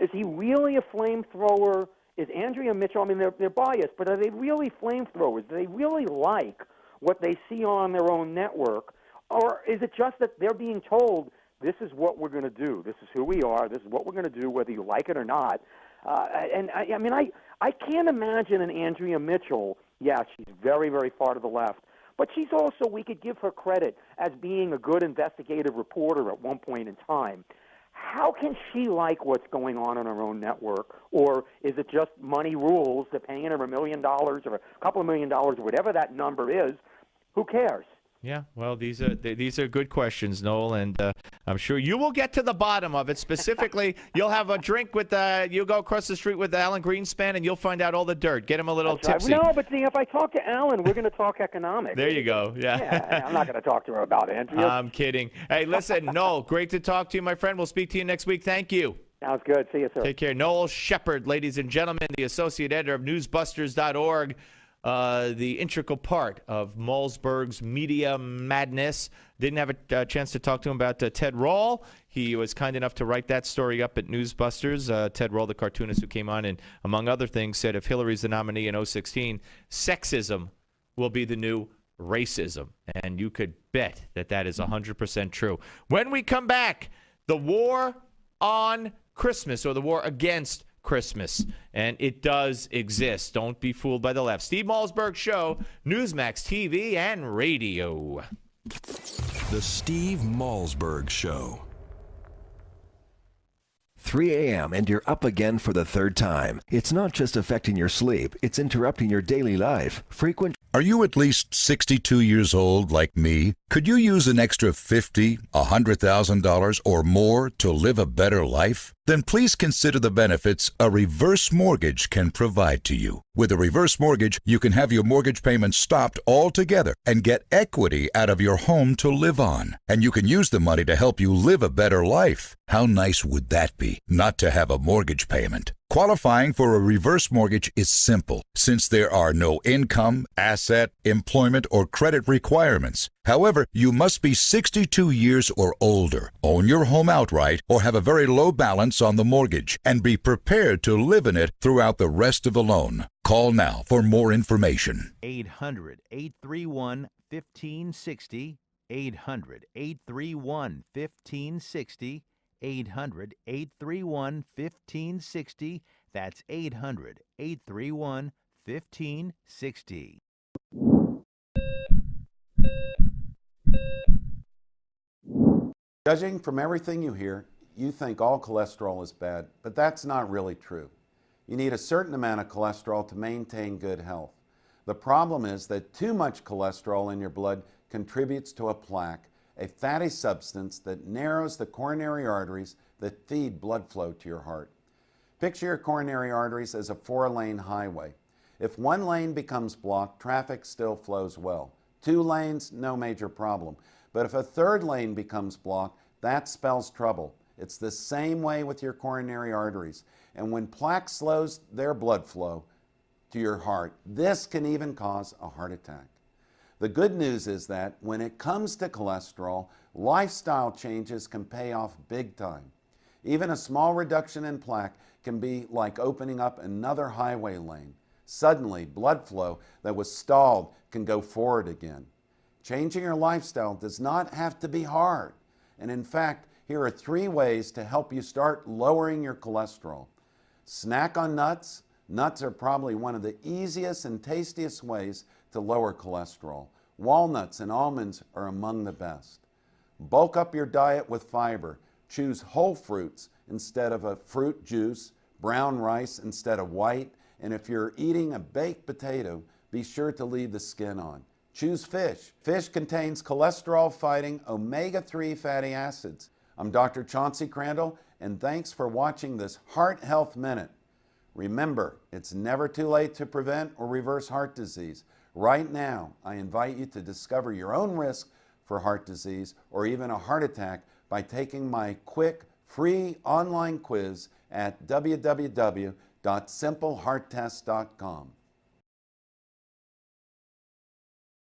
is he really a flamethrower? Is Andrea Mitchell, I mean, they're biased, but are they really flamethrowers? Do they really like what they see on their own network? Or is it just that they're being told, this is what we're going to do, this is who we are, this is what we're going to do, whether you like it or not? I can't imagine an Andrea Mitchell, yeah, she's very, very far to the left, but she's also, we could give her credit as being a good investigative reporter at one point in time. How can she like what's going on her own network? Or is it just money rules? They're paying her $1 million or a couple of $1 million, or whatever that number is. Who cares? Yeah, well, these are good questions, Noel, and I'm sure you will get to the bottom of it. Specifically, you'll have a drink with you'll go across the street with Alan Greenspan, and you'll find out all the dirt. Get him a little tipsy. No, but see, if I talk to Alan, we're going to talk economics. There you go. Yeah, I'm not going to talk to her about Andrea. I'm kidding. Hey, listen, Noel, great to talk to you, my friend. We'll speak to you next week. Thank you. Sounds good. See you, sir. Take care. Noel Shepard, ladies and gentlemen, the associate editor of newsbusters.org. The integral part of Malzberg's media madness. Didn't have a chance to talk to him about Ted Rall. He was kind enough to write that story up at Newsbusters. Ted Rall, the cartoonist who came on and, among other things, said if Hillary's the nominee in 2016, sexism will be the new racism. And you could bet that that is 100% true. When we come back, the war on Christmas, or the war against Christmas, and it does exist. Don't be fooled by the left. Steve Malzberg Show, Newsmax TV and radio. The Steve Malzberg Show. 3 a.m. and you're up again for the third time. It's not just affecting your sleep, it's interrupting your daily life. Frequent. Are you at least 62 years old like me? Could you use an extra $50,000, $100,000 or more to live a better life? Then please consider the benefits a reverse mortgage can provide to you. With a reverse mortgage, you can have your mortgage payments stopped altogether and get equity out of your home to live on. And you can use the money to help you live a better life. How nice would that be, not to have a mortgage payment? Qualifying for a reverse mortgage is simple, since there are no income, asset, employment, or credit requirements. However, you must be 62 years or older, own your home outright, or have a very low balance on the mortgage, and be prepared to live in it throughout the rest of the loan. Call now for more information. 800-831-1560. 800-831-1560. 800-831-1560. That's 800-831-1560. Judging from everything you hear, you think all cholesterol is bad, but that's not really true. You need a certain amount of cholesterol to maintain good health. The problem is that too much cholesterol in your blood contributes to a plaque, a fatty substance that narrows the coronary arteries that feed blood flow to your heart. Picture your coronary arteries as a 4-lane highway. If one lane becomes blocked, traffic still flows well. 2 lanes, no major problem. But if a 3rd lane becomes blocked, that spells trouble. It's the same way with your coronary arteries. And when plaque slows their blood flow to your heart, this can even cause a heart attack. The good news is that when it comes to cholesterol, lifestyle changes can pay off big time. Even a small reduction in plaque can be like opening up another highway lane. Suddenly, blood flow that was stalled can go forward again. Changing your lifestyle does not have to be hard. And in fact, here are 3 ways to help you start lowering your cholesterol. Snack on nuts. Nuts are probably one of the easiest and tastiest ways to lower cholesterol. Walnuts and almonds are among the best. Bulk up your diet with fiber. Choose whole fruits instead of a fruit juice, brown rice instead of white, and if you're eating a baked potato, be sure to leave the skin on. Choose fish. Fish contains cholesterol-fighting omega-3 fatty acids. I'm Dr. Chauncey Crandall, and thanks for watching this Heart Health Minute. Remember, it's never too late to prevent or reverse heart disease. Right now, I invite you to discover your own risk for heart disease or even a heart attack by taking my quick, free online quiz at www.simplehearttest.com.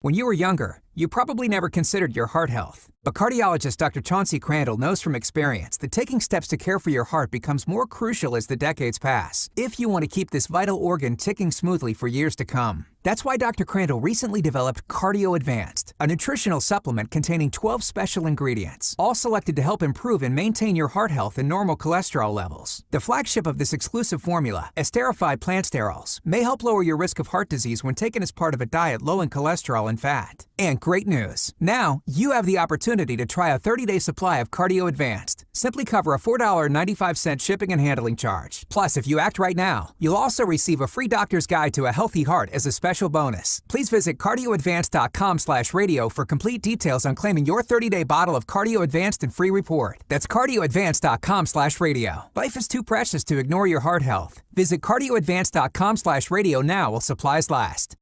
When you were younger, you probably never considered your heart health. But cardiologist Dr. Chauncey Crandall knows from experience that taking steps to care for your heart becomes more crucial as the decades pass, if you want to keep this vital organ ticking smoothly for years to come. That's why Dr. Crandall recently developed Cardio Advanced, a nutritional supplement containing 12 special ingredients, all selected to help improve and maintain your heart health and normal cholesterol levels. The flagship of this exclusive formula, esterified plant sterols, may help lower your risk of heart disease when taken as part of a diet low in cholesterol and fat. And great news. Now, you have the opportunity to try a 30-day supply of Cardio Advanced. Simply cover a $4.95 shipping and handling charge. Plus, if you act right now, you'll also receive a free doctor's guide to a healthy heart as a special bonus. Please visit cardioadvanced.com/radio for complete details on claiming your 30-day bottle of Cardio Advanced and free report. That's cardioadvanced.com/radio. Life is too precious to ignore your heart health. Visit cardioadvanced.com/radio now while supplies last.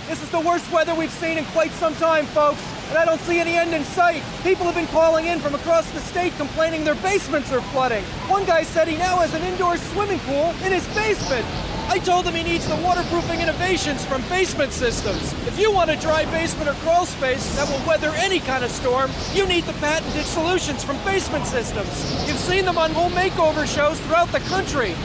This is the worst weather we've seen in quite some time, folks, and I don't see any end in sight. People have been calling in from across the state complaining their basements are flooding. One guy said he now has an indoor swimming pool in his basement. I told him he needs the waterproofing innovations from Basement Systems. If you want a dry basement or crawl space that will weather any kind of storm, you need the patented solutions from Basement Systems. You've seen them on home makeover shows throughout the country.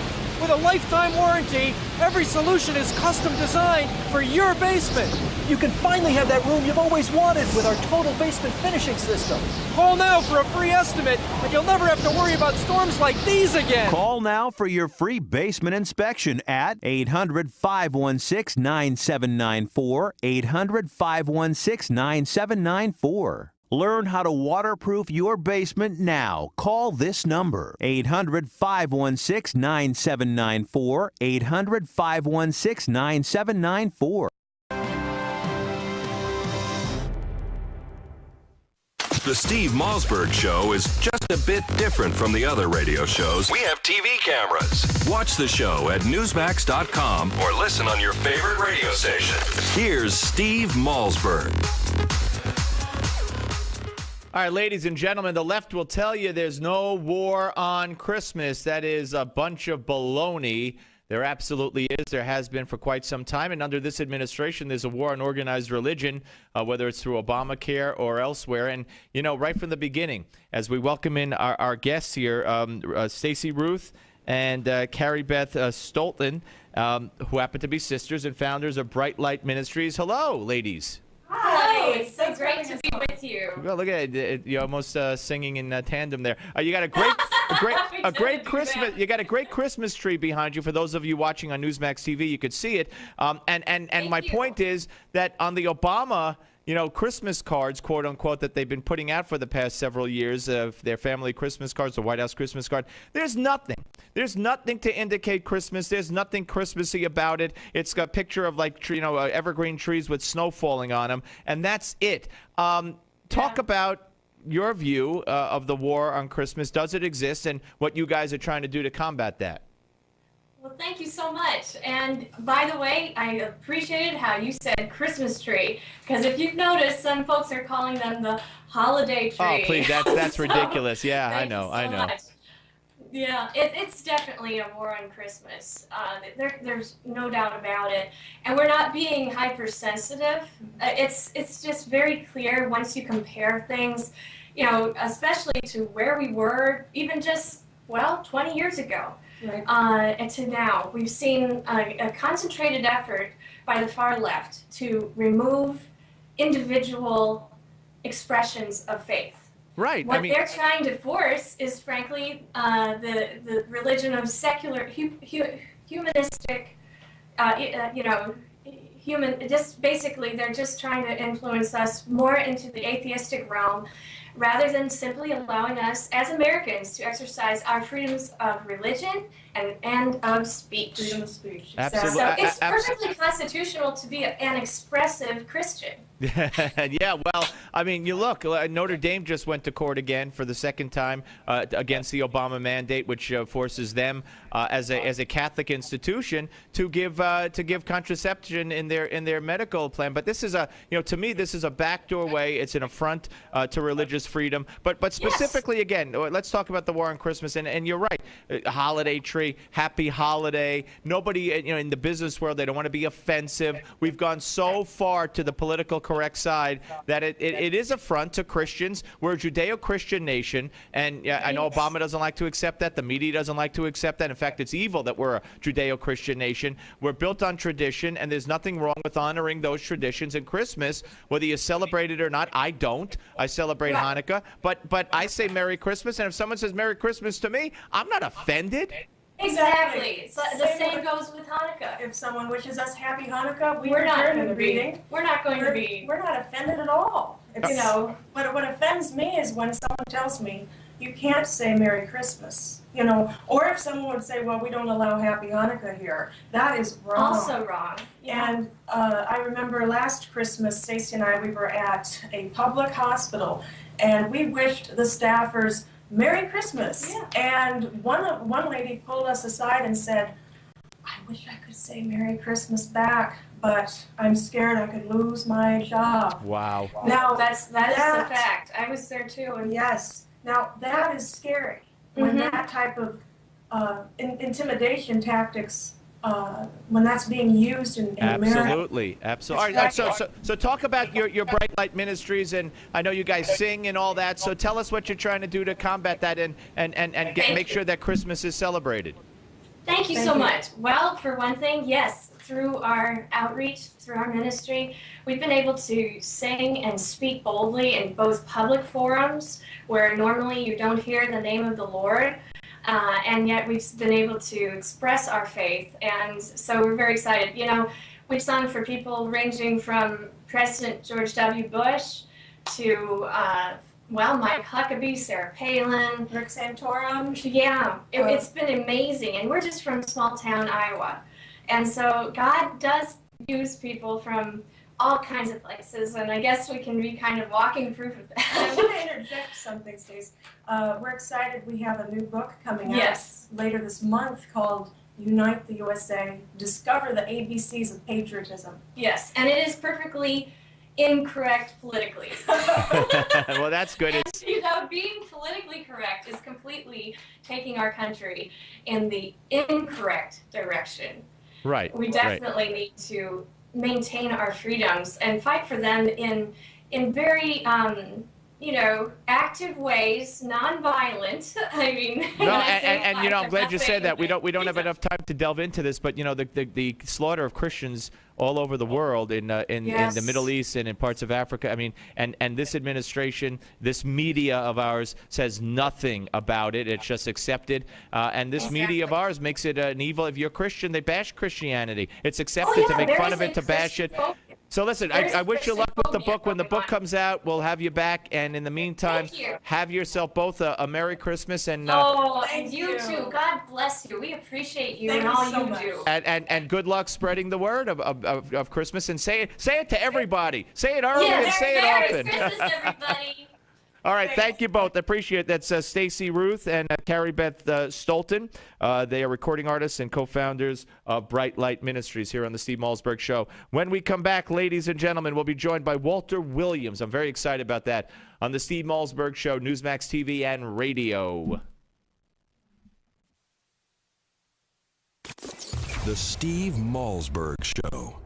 With a lifetime warranty, every solution is custom designed for your basement. You can finally have that room you've always wanted with our total basement finishing system. Call now for a free estimate, and you'll never have to worry about storms like these again. Call now for your free basement inspection at 800-516-9794, 800-516-9794. Learn how to waterproof your basement now. Call this number, 800-516-9794, 800-516-9794. The Steve Malzberg Show is just a bit different from the other radio shows. We have TV cameras. Watch the show at Newsmax.com or listen on your favorite radio station. Here's Steve Malzberg. All right, ladies and gentlemen, the left will tell you there's no war on Christmas. That is a bunch of baloney. There absolutely is. There has been for quite some time. And under this administration, there's a war on organized religion, whether it's through Obamacare or elsewhere. And, you know, right from the beginning, as we welcome in our guests here, Stacey Ruth and Carrie Beth Stolten, who happen to be sisters and founders of Bright Light Ministries. Hello, ladies. Hi, it's so great to be with you. Well, look at it. You're almost singing in tandem there. You got a great Christmas. You got a great Christmas tree behind you. For those of you watching on Newsmax TV, you could see it. And my point is that on the Obama, Christmas cards, quote unquote, that they've been putting out for the past several years of their family Christmas cards, the White House Christmas card. There's nothing. There's nothing to indicate Christmas. There's nothing Christmassy about it. It's got a picture of evergreen trees with snow falling on them, and that's it. Talk about your view of the war on Christmas. Does it exist, and what you guys are trying to do to combat that? Well, thank you so much. And by the way, I appreciated how you said Christmas tree, because if you've noticed, some folks are calling them the holiday tree. Oh, please, that's ridiculous. Yeah, I know. Much. Yeah, it's definitely a war on Christmas. There's no doubt about it. And we're not being hypersensitive. It's just very clear once you compare things, especially to where we were even just, 20 years ago. Right. And to now, we've seen a concentrated effort by the far left to remove individual expressions of faith. Right. What they're trying to force is, frankly, the religion of secular, humanistic, just basically they're just trying to influence us more into the atheistic realm, rather than simply allowing us as Americans to exercise our freedoms of religion and of speech. Freedom of speech. Absolutely. So it's perfectly constitutional to be an expressive Christian. Yeah, well, you look, Notre Dame just went to court again for the second time against the Obama mandate, which forces them as a Catholic institution to give contraception in their medical plan. But this is to me, this is a backdoor way. It's an affront to religious freedom. But specifically, again, let's talk about the war on Christmas. And you're right, holiday tree, happy holiday. Nobody, in the business world, they don't want to be offensive. We've gone so far to the political correct side that it is affront to Christians. We're a Judeo-Christian nation, and I know Obama doesn't like to accept that. The media doesn't like to accept that. In fact, it's evil that we're a Judeo-Christian nation. We're built on tradition, and there's nothing wrong with honoring those traditions. And Christmas, whether you celebrate it or not, I don't. I celebrate Hanukkah, but I say Merry Christmas, and if someone says Merry Christmas to me, I'm not offended. Exactly. So the same goes with Hanukkah. If someone wishes us Happy Hanukkah, We're not return going the to be. greeting. We're not going to be. We're not offended at all. It's, You know. what offends me is when someone tells me you can't say Merry Christmas. Or if someone would say, well, we don't allow Happy Hanukkah here. That is wrong. Also wrong. And I remember last Christmas, Stacy and I, we were at a public hospital, and we wished the staffers Merry Christmas. Yeah. And one lady pulled us aside and said, I wish I could say Merry Christmas back, but I'm scared I could lose my job. Wow. Now that is a fact. I was there too. And yes. Now that is scary when Mhm. that type of intimidation tactics, when that's being used in America. Absolutely. All right, so talk about your Bright Light Ministries, and I know you guys sing and all that. So tell us what you're trying to do to combat that and make sure that Christmas is celebrated. Thank you so much. Well, for one thing, yes, through our outreach, through our ministry, we've been able to sing and speak boldly in both public forums where normally you don't hear the name of the Lord, and yet we've been able to express our faith, and so we're very excited. We've sung for people ranging from President George W. Bush to Mike Huckabee, Sarah Palin, Rick Santorum. Yeah, it's been amazing, and we're just from small town Iowa, and so God does use people from all kinds of places, and I guess we can be kind of walking proof of that. I want to interject something, Stace. We're excited. We have a new book coming out Yes. later this month called Unite the USA, Discover the ABCs of Patriotism. Yes, and it is perfectly incorrect politically. Well, that's good. Being politically correct is completely taking our country in the incorrect direction. Right. We definitely need to maintain our freedoms and fight for them in very active ways, non-violent. I mean, No, and I'm glad you said that. We don't have enough time to delve into this, but the slaughter of Christians all over the world in the Middle East and in parts of Africa. I mean, and this administration, this media of ours says nothing about it. It's just accepted. And this media of ours makes it an evil. If you're Christian, they bash Christianity. It's accepted to make fun of it, to bash it. So listen, I wish you luck with the book. When the book comes out, we'll have you back. And in the meantime, have yourself both a Merry Christmas and and you too. God bless you. We appreciate you and all you do. And good luck spreading the word of Christmas, and say it to everybody. Say it early and say it often. Merry Christmas, everybody. All right, thank you both. Appreciate it. That's Stacy Ruth and Carrie Beth Stolten. They are recording artists and co-founders of Bright Light Ministries here on the Steve Malzberg Show. When we come back, ladies and gentlemen, we'll be joined by Walter Williams. I'm very excited about that on the Steve Malzberg Show, Newsmax TV and radio. The Steve Malzberg Show.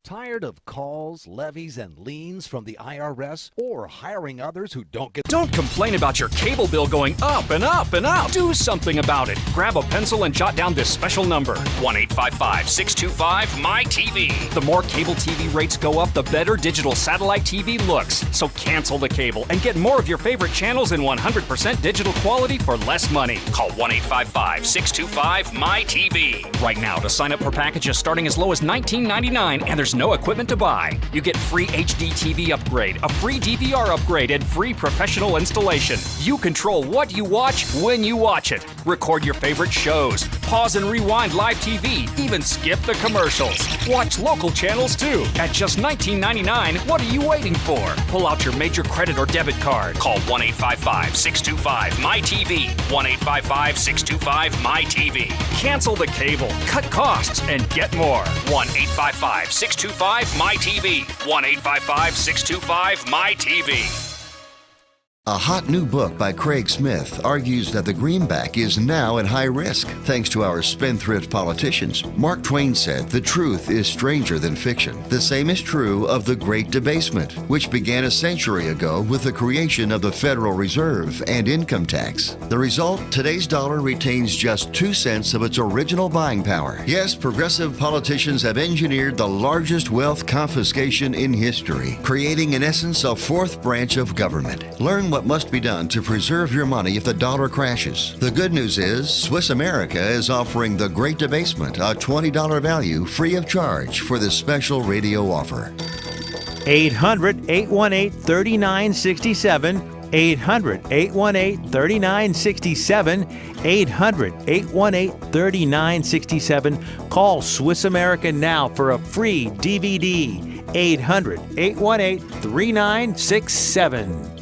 Tired of calls, levies, and liens from the IRS, or hiring others who don't get... Don't complain about your cable bill going up and up and up. Do something about it. Grab a pencil and jot down this special number, 1-855-625-MY-TV. The more cable TV rates go up, the better digital satellite TV looks. So cancel the cable and get more of your favorite channels in 100% digital quality for less money. Call 1-855-625-MY-TV. Right now to sign up for packages starting as low as $19.99, and there's no equipment to buy. You get free HD TV upgrade, a free DVR upgrade, and free professional installation. You control what you watch when you watch it. Record your favorite shows, pause and rewind live TV, even skip the commercials. Watch local channels too. At just $19.99, what are you waiting for? Pull out your major credit or debit card. Call 1-855-625-MY-TV. 1-855-625-MY-TV. Cancel the cable, cut costs, and get more. 1-855-625-MY-TV. 1-855-625-MY-TV. A hot new book by Craig Smith argues that the greenback is now at high risk. Thanks to our spendthrift politicians, Mark Twain said the truth is stranger than fiction. The same is true of the Great Debasement, which began a century ago with the creation of the Federal Reserve and income tax. The result, today's dollar retains just 2 cents of its original buying power. Yes, progressive politicians have engineered the largest wealth confiscation in history, creating in essence a fourth branch of government. Learn what what must be done to preserve your money if the dollar crashes. The good news is Swiss America is offering the Great Debasement, a $20 value free of charge for this special radio offer. 800-818-3967. 800-818-3967. 800-818-3967. Call Swiss America now for a free DVD. 800-818-3967.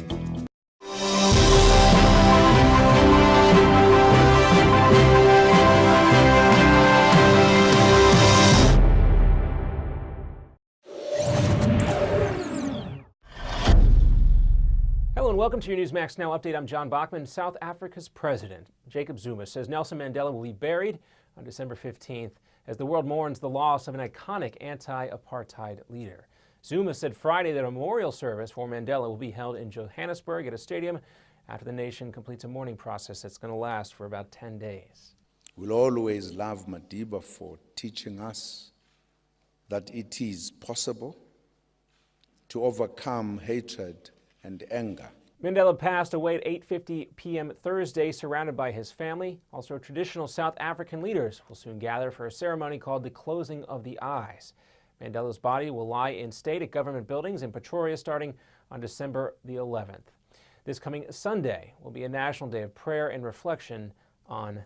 Hello and welcome to your Newsmax Now update. I'm John Bachman. South Africa's president, Jacob Zuma, says Nelson Mandela will be buried on December 15th as the world mourns the loss of an iconic anti-apartheid leader. Zuma said Friday that a memorial service for Mandela will be held in Johannesburg at a stadium after the nation completes a mourning process that's going to last for about 10 days. We'll always love Madiba for teaching us that it is possible to overcome hatred and anger. Mandela passed away at 8:50 p.m. Thursday, surrounded by his family. Also, traditional South African leaders will soon gather for a ceremony called the Closing of the Eyes. Mandela's body will lie in state at government buildings in Pretoria starting on December the 11th. This coming Sunday will be a national day of prayer and reflection on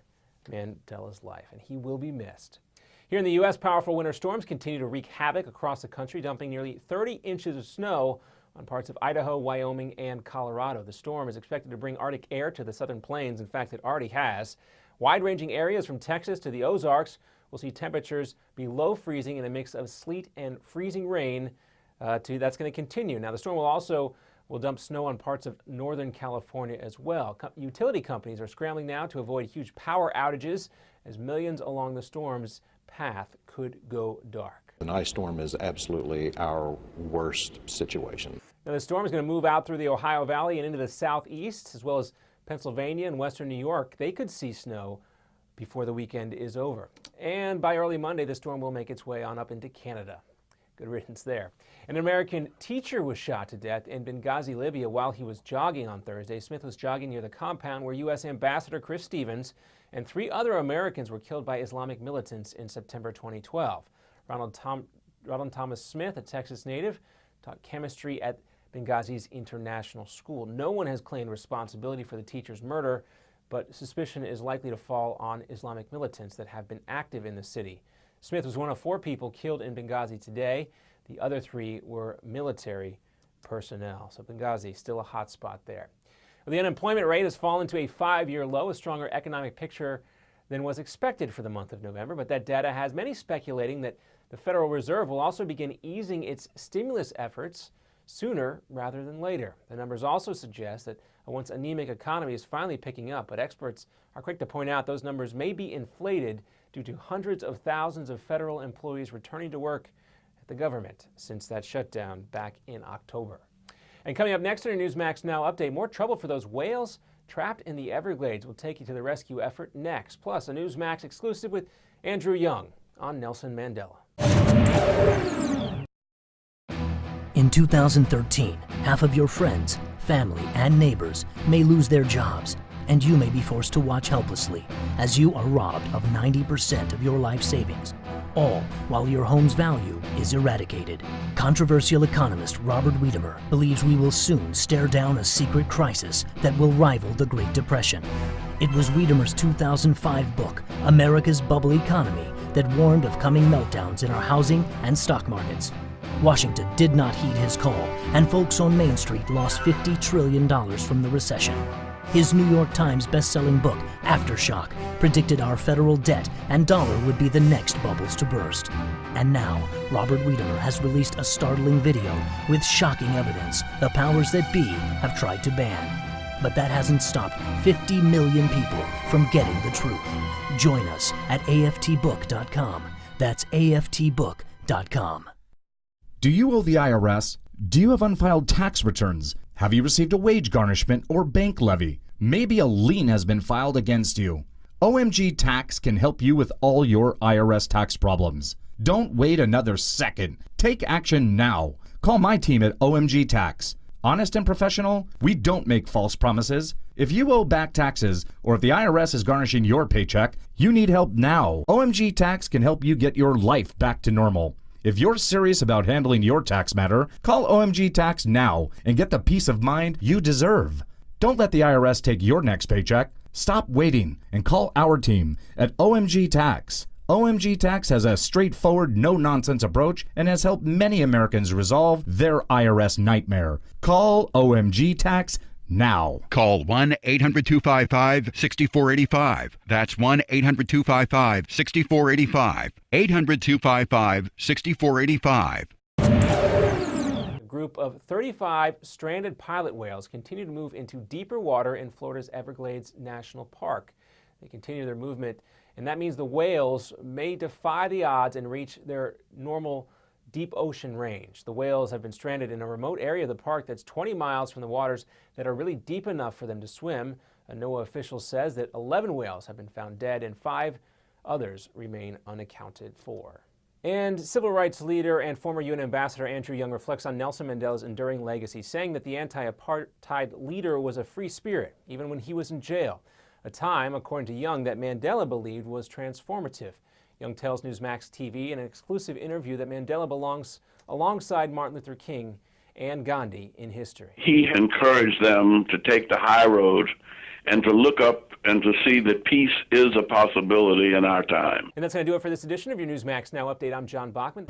Mandela's life, and he will be missed. Here in the U.S., powerful winter storms continue to wreak havoc across the country, dumping nearly 30 inches of snow on parts of Idaho, Wyoming, and Colorado. The storm is expected to bring Arctic air to the southern plains. In fact, it already has. Wide-ranging areas from Texas to the Ozarks will see temperatures below freezing in a mix of sleet and freezing rain. That's going to continue. Now, the storm will dump snow on parts of northern California as well. Utility companies are scrambling now to avoid huge power outages as millions along the storm's path could go dark. An ice storm is absolutely our worst situation. Now, the storm is going to move out through the Ohio Valley and into the southeast, as well as Pennsylvania and western New York. They could see snow before the weekend is over. And by early Monday, the storm will make its way on up into Canada. Good riddance there. An American teacher was shot to death in Benghazi, Libya, while he was jogging on Thursday. Smith was jogging near the compound where U.S. Ambassador Chris Stevens and 3 other Americans were killed by Islamic militants in September 2012. Ronald Thomas Smith, a Texas native, taught chemistry at Benghazi's International School. No one has claimed responsibility for the teacher's murder, but suspicion is likely to fall on Islamic militants that have been active in the city. Smith was one of 4 people killed in Benghazi today. The other 3 were military personnel. So Benghazi, still a hot spot there. Well, the unemployment rate has fallen to a 5-year low, a stronger economic picture than was expected for the month of November. But that data has many speculating that the Federal Reserve will also begin easing its stimulus efforts sooner rather than later. The numbers also suggest that a once anemic economy is finally picking up, but experts are quick to point out those numbers may be inflated due to hundreds of thousands of federal employees returning to work at the government since that shutdown back in October. And coming up next in our Newsmax Now update, more trouble for those whales trapped in the Everglades. We'll take you to the rescue effort next. Plus, a Newsmax exclusive with Andrew Young on Nelson Mandela. In 2013, half of your friends, family, and neighbors may lose their jobs, and you may be forced to watch helplessly as you are robbed of 90% of your life savings, all while your home's value is eradicated. Controversial economist Robert Wiedemer believes we will soon stare down a secret crisis that will rival the Great Depression. It was Wiedemer's 2005 book, America's Bubble Economy, that warned of coming meltdowns in our housing and stock markets. Washington did not heed his call, and folks on Main Street lost $50 trillion from the recession. His New York Times best-selling book, Aftershock, predicted our federal debt and dollar would be the next bubbles to burst. And now, Robert Wiedemer has released a startling video with shocking evidence the powers that be have tried to ban. But that hasn't stopped 50 million people from getting the truth. Join us at aftbook.com. That's aftbook.com. Do you owe the IRS? Do you have unfiled tax returns? Have you received a wage garnishment or bank levy? Maybe a lien has been filed against you. OMG Tax can help you with all your IRS tax problems. Don't wait another second. Take action now. Call my team at OMG Tax. Honest and professional, we don't make false promises. If you owe back taxes, or if the IRS is garnishing your paycheck, you need help now. OMG Tax can help you get your life back to normal. If you're serious about handling your tax matter, call OMG Tax now and get the peace of mind you deserve. Don't let the IRS take your next paycheck. Stop waiting and call our team at OMG Tax. OMG Tax has a straightforward, no-nonsense approach and has helped many Americans resolve their IRS nightmare. Call OMG Tax now. Call 1-800-255-6485. That's 1-800-255-6485. 800-255-6485. A group of 35 stranded pilot whales continue to move into deeper water in Florida's Everglades National Park. They continue their movement, and that means the whales may defy the odds and reach their normal deep ocean range. The whales have been stranded in a remote area of the park that's 20 miles from the waters that are really deep enough for them to swim. A NOAA official says that 11 whales have been found dead and 5 others remain unaccounted for. And civil rights leader and former UN ambassador Andrew Young reflects on Nelson Mandela's enduring legacy, saying that the anti-apartheid leader was a free spirit, even when he was in jail. A time, according to Young, that Mandela believed was transformative. Young tells Newsmax TV in an exclusive interview that Mandela belongs alongside Martin Luther King and Gandhi in history. He encouraged them to take the high road and to look up and to see that peace is a possibility in our time. And that's going to do it for this edition of your Newsmax Now Update. I'm John Bachman.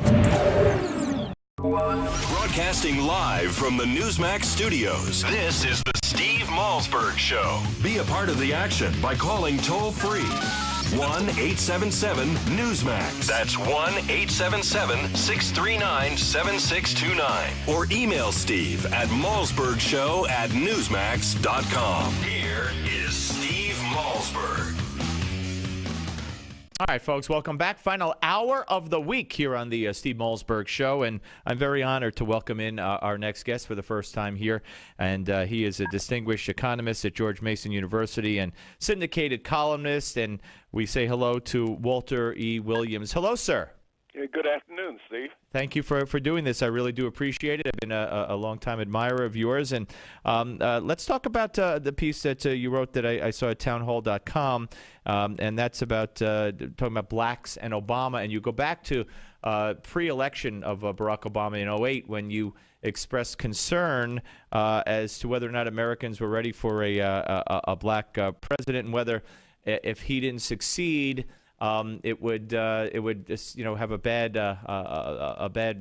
Broadcasting live from the Newsmax studios, this is the Steve Malzberg Show. Be a part of the action by calling toll-free 1-877-NEWSMAX. That's 1-877-639-7629. Or email Steve at malzbergshow@newsmax.com. Here is Steve Malzberg. All right, folks, welcome back. Final hour of the week here on the Steve Malzberg Show, and I'm very honored to welcome in our next guest for the first time here, and he is a distinguished economist at George Mason University and syndicated columnist, and we say hello to Walter E. Williams. Hello, sir. Good afternoon, Steve. Thank you for doing this. I really do appreciate it. I've been a long-time admirer of yours. And let's talk about the piece that you wrote that I saw at townhall.com, and that's about talking about blacks and Obama. And you go back to pre-election of Barack Obama in 2008 when you expressed concern as to whether or not Americans were ready for a black president and whether if he didn't succeed, it would have a bad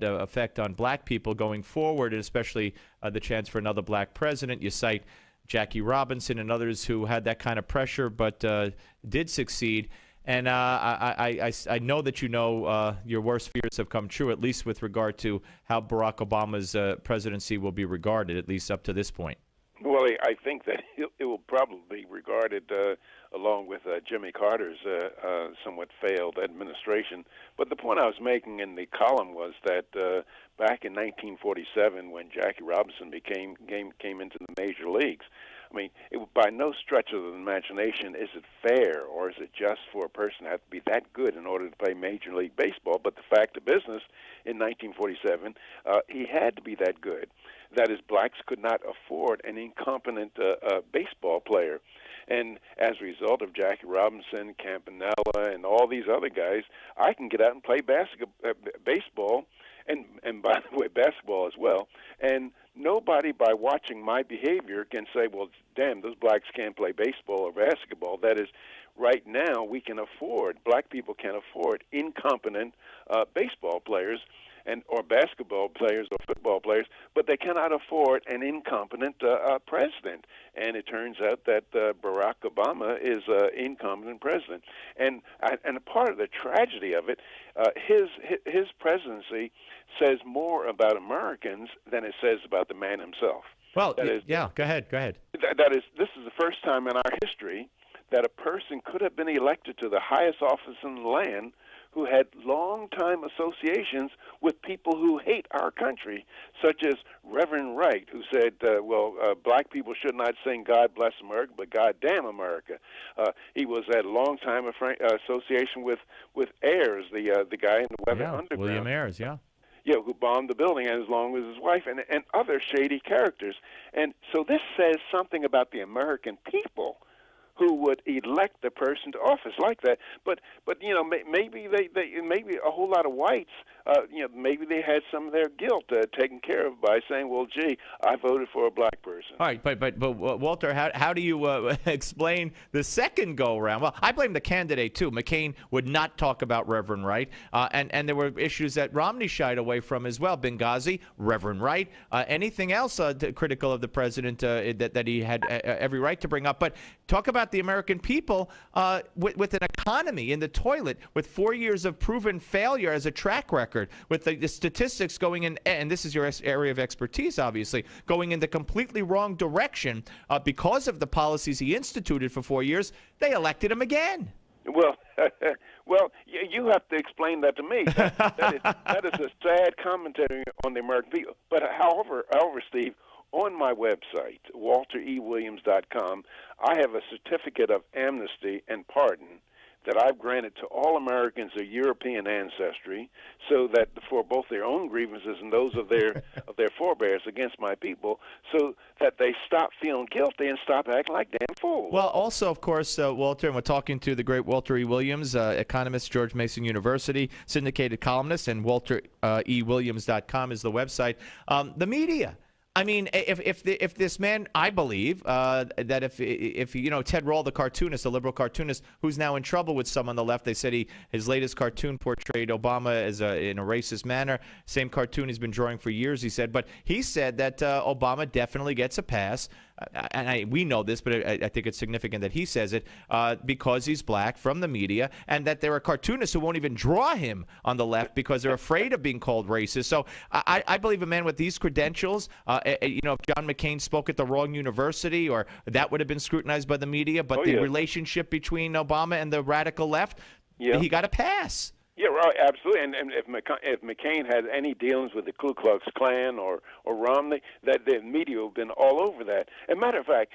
effect on black people going forward, and especially the chance for another black president. You cite Jackie Robinson and others who had that kind of pressure but did succeed. And I know that your worst fears have come true, at least with regard to how Barack Obama's presidency will be regarded, at least up to this point. Well, I think that it will probably be regarded along with Jimmy Carter's somewhat failed administration. But the point I was making in the column was that back in 1947, when Jackie Robinson came into the major leagues, I mean, by no stretch of the imagination is it fair or is it just for a person to have to be that good in order to play Major League Baseball. But the fact of business, in 1947, he had to be that good. That is, blacks could not afford an incompetent baseball player. And as a result of Jackie Robinson, Campanella, and all these other guys, I can get out and play baseball, and by the way, basketball as well. And nobody, by watching my behavior, can say, well, damn, those blacks can't play baseball or basketball. That is, right now we can afford, black people can afford incompetent baseball players or basketball players or football players, but they cannot afford an incompetent president. And it turns out that Barack Obama is an incompetent president. And a part of the tragedy of it, his presidency says more about Americans than it says about the man himself. Well, go ahead. That is, this is the first time in our history that a person could have been elected to the highest office in the land who had long-time associations with people who hate our country, such as Reverend Wright, who said, black people should not sing God Bless America, but God Damn America. He had a long-time association with Ayers, the guy in the Weather Underground. William Ayers, yeah. who bombed the building, as long as his wife, and other shady characters. And so this says something about the American people who would elect a person to office like that. But maybe maybe a whole lot of whites, maybe they had some of their guilt taken care of by saying, well, gee, I voted for a black person. All right, but Walter, how do you explain the second go-around? Well, I blame the candidate, too. McCain would not talk about Reverend Wright, and there were issues that Romney shied away from as well. Benghazi, Reverend Wright, anything else critical of the president that he had every right to bring up. But talk about the American people with an economy in the toilet, with 4 years of proven failure as a track record, with the statistics going in, and this is your area of expertise, obviously, going in the completely wrong direction because of the policies he instituted for 4 years. They elected him again. Well, you have to explain that to me. That is a sad commentary on the American people. But however, Steve, on my website, walterewilliams.com, I have a certificate of amnesty and pardon that I've granted to all Americans of European ancestry, so that for both their own grievances and those of their forebears against my people, so that they stop feeling guilty and stop acting like damn fools. Well, also, of course, Walter, and we're talking to the great Walter E. Williams, economist, George Mason University, syndicated columnist, and walterewilliams.com is the website. The media. I mean, if this man, I believe that if Ted Rall, the cartoonist, the liberal cartoonist, who's now in trouble with some on the left, they said his latest cartoon portrayed Obama as in a racist manner. Same cartoon he's been drawing for years, he said. But he said that Obama definitely gets a pass. And we know this, but I think it's significant that he says it because he's black, from the media, and that there are cartoonists who won't even draw him on the left because they're afraid of being called racist. So I believe a man with these credentials, if John McCain spoke at the wrong university, or that would have been scrutinized by the media, but the relationship between Obama and the radical left, he got a pass. Yeah, right, absolutely. And if McCain had any dealings with the Ku Klux Klan or Romney, that the media would have been all over that. As a matter of fact,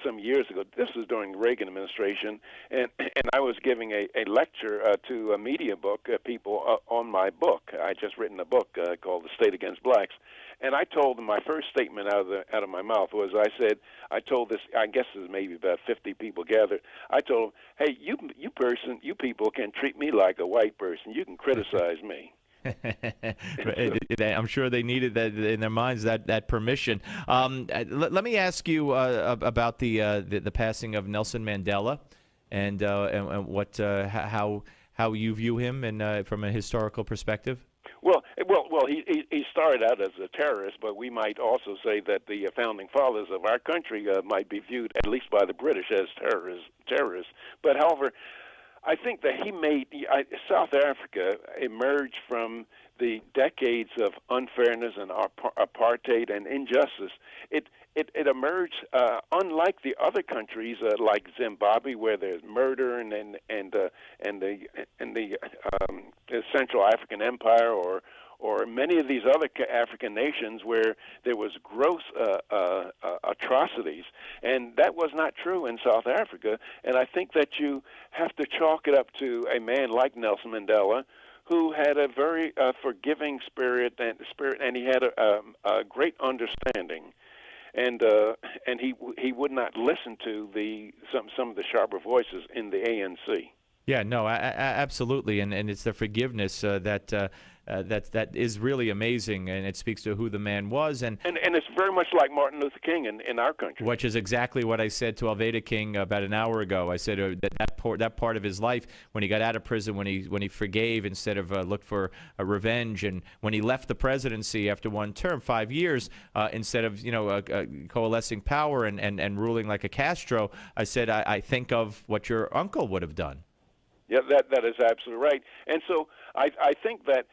some years ago, this was during the Reagan administration, and I was giving a lecture to a media book people on my book. I just written a book called The State Against Blacks. And I told them, my first statement out of my mouth was, I told this, I guess there's maybe about 50 people gathered. I told them, hey, you people can treat me like a white person. You can criticize me. I'm sure they needed that in their minds, that permission. Let me ask you about the passing of Nelson Mandela, and what how you view him, and from a historical perspective. Well, he started out as a terrorist, but we might also say that the founding fathers of our country might be viewed, at least by the British, as terrorists. But however, I think that he made South Africa emerge from the decades of unfairness and apartheid and injustice. It emerged unlike the other countries like Zimbabwe, where there's murder and the Central African Empire, or many of these other African nations where there was gross atrocities. And that was not true in South Africa. And I think that you have to chalk it up to a man like Nelson Mandela, who had a very forgiving spirit, and he had a great understanding. And he would not listen to some of the sharper voices in the ANC. Yeah, no, absolutely, and it's the forgiveness that is really amazing, and it speaks to who the man was, and it's very much like Martin Luther King in our country. Which is exactly what I said to Alveda King about an hour ago. I said that part of his life, when he got out of prison, when he forgave instead of looked for revenge, and when he left the presidency after one term, 5 years, instead of coalescing power and ruling like a Castro, I said I think of what your uncle would have done. Yeah, that is absolutely right. And so I think that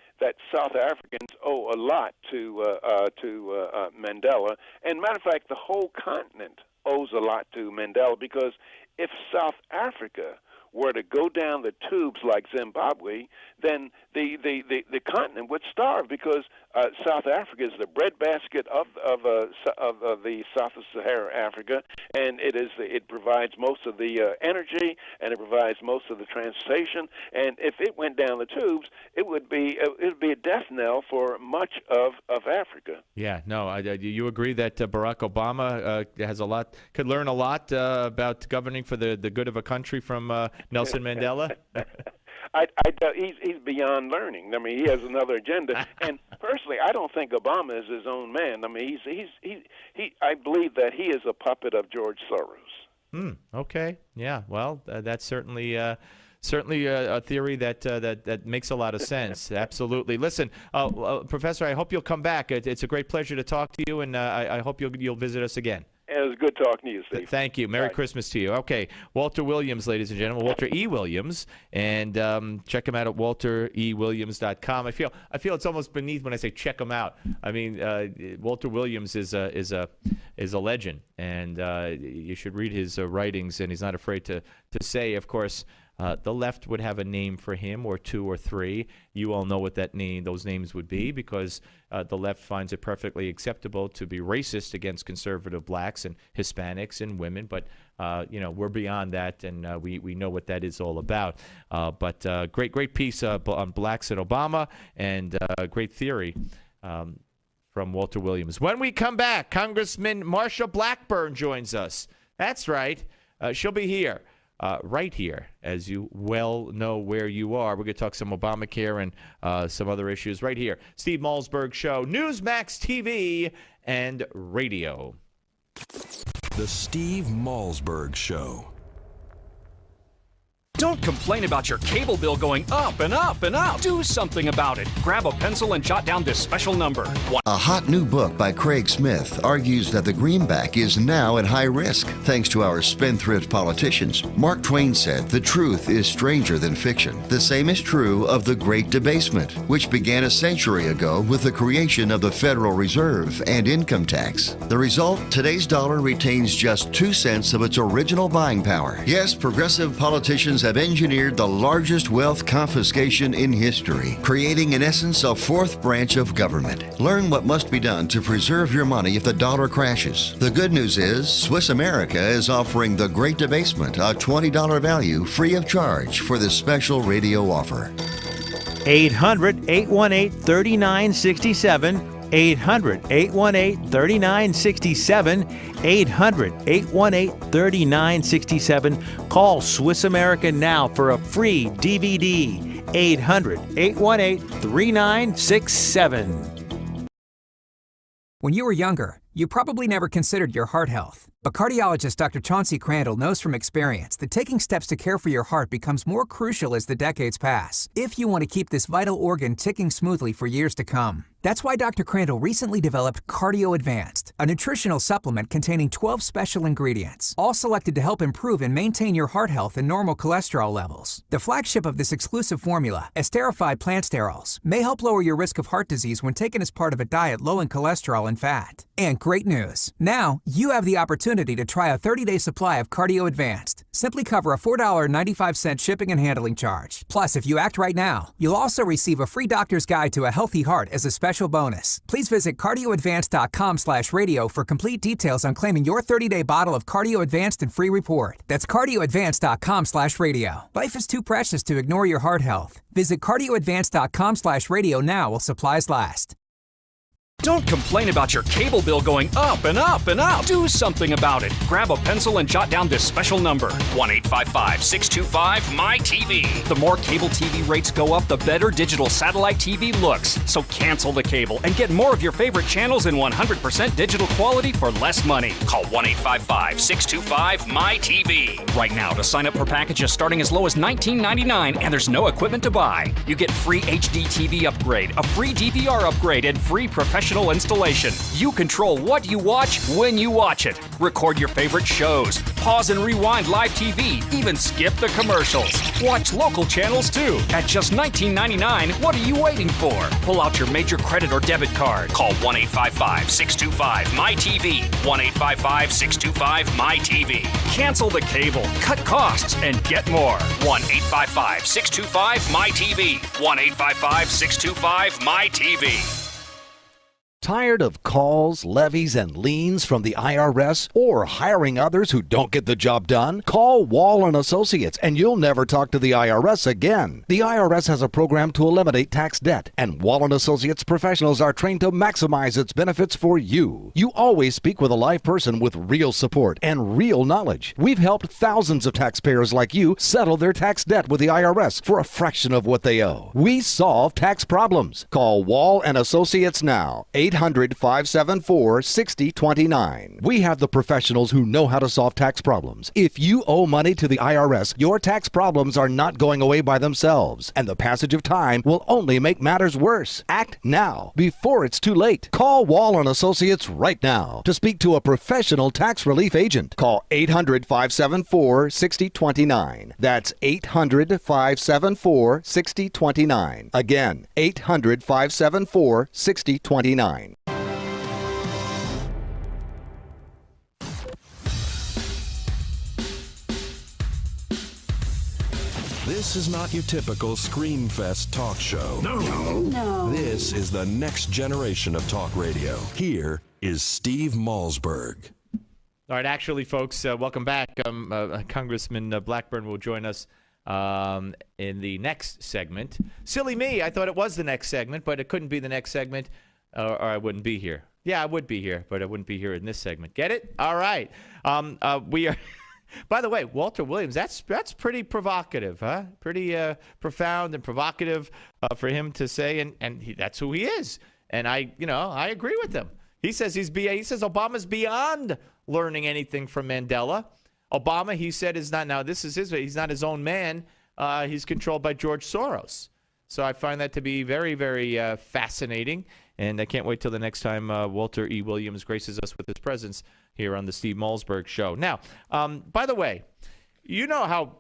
South Africans owe a lot to Mandela. And matter of fact, the whole continent owes a lot to Mandela, because if South Africa were to go down the tubes like Zimbabwe, then the continent would starve, because South Africa is the breadbasket of the South of Sahara Africa, and it provides most of the energy, and it provides most of the transportation. And if it went down the tubes, it would be a death knell for much of Africa. Yeah, no, you agree that Barack Obama could learn a lot about governing for the good of a country from Nelson Mandela? He's beyond learning. I mean, he has another agenda. And personally, I don't think Obama is his own man. I mean, I believe that he is a puppet of George Soros. Okay. Yeah. Well, that's certainly a theory that makes a lot of sense. Absolutely. Listen, Professor, I hope you'll come back. It's a great pleasure to talk to you, and I hope you'll visit us again. It was good talking to you, Steve. Thank you. Merry Christmas to you. Okay, Walter Williams, ladies and gentlemen, Walter E. Williams, and check him out at walterewilliams.com. I feel it's almost beneath when I say check him out. I mean, Walter Williams is a legend, and you should read his writings. And he's not afraid to say, of course, the left would have a name for him, or two or three. You all know what those names would be, because the left finds it perfectly acceptable to be racist against conservative blacks and Hispanics and women. But we're beyond that, and we know what that is all about. But great piece on blacks and Obama, and great theory from Walter Williams. When we come back, Congressman Marsha Blackburn joins us. That's right. She'll be here. Right here, as you well know where you are. We're going to talk some Obamacare and some other issues right here. Steve Malzberg Show, Newsmax TV and radio. The Steve Malzberg Show. Don't complain about your cable bill going up and up and up. Do something about it. Grab a pencil and jot down this special number. A hot new book by Craig Smith argues that the greenback is now at high risk. Thanks to our spendthrift politicians, Mark Twain said the truth is stranger than fiction. The same is true of the Great Debasement, which began a century ago with the creation of the Federal Reserve and income tax. The result, today's dollar retains just 2 cents of its original buying power. Yes, progressive politicians have engineered the largest wealth confiscation in history, creating in essence a fourth branch of government. Learn what must be done to preserve your money if the dollar crashes. The good news is Swiss America is offering the Great Debasement, a $20 value free of charge for this special radio offer. 800-818-3967. 800-818-3967. 800-818-3967. Call Swiss America now for a free DVD. 800-818-3967. When you were younger, you probably never considered your heart health. But cardiologist Dr. Chauncey Crandall knows from experience that taking steps to care for your heart becomes more crucial as the decades pass, if you want to keep this vital organ ticking smoothly for years to come. That's why Dr. Crandall recently developed Cardio Advanced, a nutritional supplement containing 12 special ingredients, all selected to help improve and maintain your heart health and normal cholesterol levels. The flagship of this exclusive formula, esterified plant sterols, may help lower your risk of heart disease when taken as part of a diet low in cholesterol and fat. And great news, now you have the opportunity to try a 30-day supply of Cardio Advanced. Simply cover a $4.95 shipping and handling charge. Plus, if you act right now, you'll also receive a free doctor's guide to a healthy heart as a special bonus. Please visit cardioadvanced.com/radio for complete details on claiming your 30-day bottle of Cardio Advanced and free report. That's cardioadvanced.com/radio. Life is too precious to ignore your heart health. Visit cardioadvanced.com/radio now while supplies last. Don't complain about your cable bill going up and up and up. Do something about it. Grab a pencil and jot down this special number. 1-855-625-MY-TV. The more cable TV rates go up, the better digital satellite TV looks. So cancel the cable and get more of your favorite channels in 100% digital quality for less money. Call 1-855-625-MY-TV. Right now to sign up for packages starting as low as $19.99, and there's no equipment to buy. You get free HD TV upgrade, a free DVR upgrade, and free professional professional installation. You control what you watch when you watch it. Record your favorite shows. Pause and rewind live TV. Even skip the commercials. Watch local channels too. At just $19.99, what are you waiting for? Pull out your major credit or debit card. Call 1-855-625-MyTV. 1-855-625-MyTV. Cancel the cable, cut costs, and get more. 1-855-625-MyTV. 1-855-625-MyTV. Tired of calls, levies, and liens from the IRS or hiring others who don't get the job done? Call Wall & Associates and you'll never talk to the IRS again. The IRS has a program to eliminate tax debt, and Wall & Associates professionals are trained to maximize its benefits for you. You always speak with a live person with real support and real knowledge. We've helped thousands of taxpayers like you settle their tax debt with the IRS for a fraction of what they owe. We solve tax problems. Call Wall & Associates now. 800-574-6029. We have the professionals who know how to solve tax problems. If you owe money to the IRS, your tax problems are not going away by themselves, and the passage of time will only make matters worse. Act now, before it's too late. Call Wall & Associates right now to speak to a professional tax relief agent. Call 800-574-6029. That's 800-574-6029. Again, 800-574-6029. This is not your typical Screamfest talk show. No. This is the next generation of talk radio. Here is Steve Malzberg. All right, actually, folks, welcome back. Congressman Blackburn will join us in the next segment. Silly me, I thought it was the next segment, but it couldn't be the next segment, or I wouldn't be here. Yeah, I would be here, but I wouldn't be here in this segment. Get it? All right. We are. By the way, Walter Williams, that's pretty provocative, huh? Pretty profound and provocative for him to say, and that's who he is. And I agree with him. He says he says Obama's beyond learning anything from Mandela. Obama, he said, is not, now this is he's not his own man. He's controlled by George Soros. So I find that to be very, very fascinating. And I can't wait till the next time Walter E. Williams graces us with his presence here on the Steve Malzberg Show. Now, by the way, you know how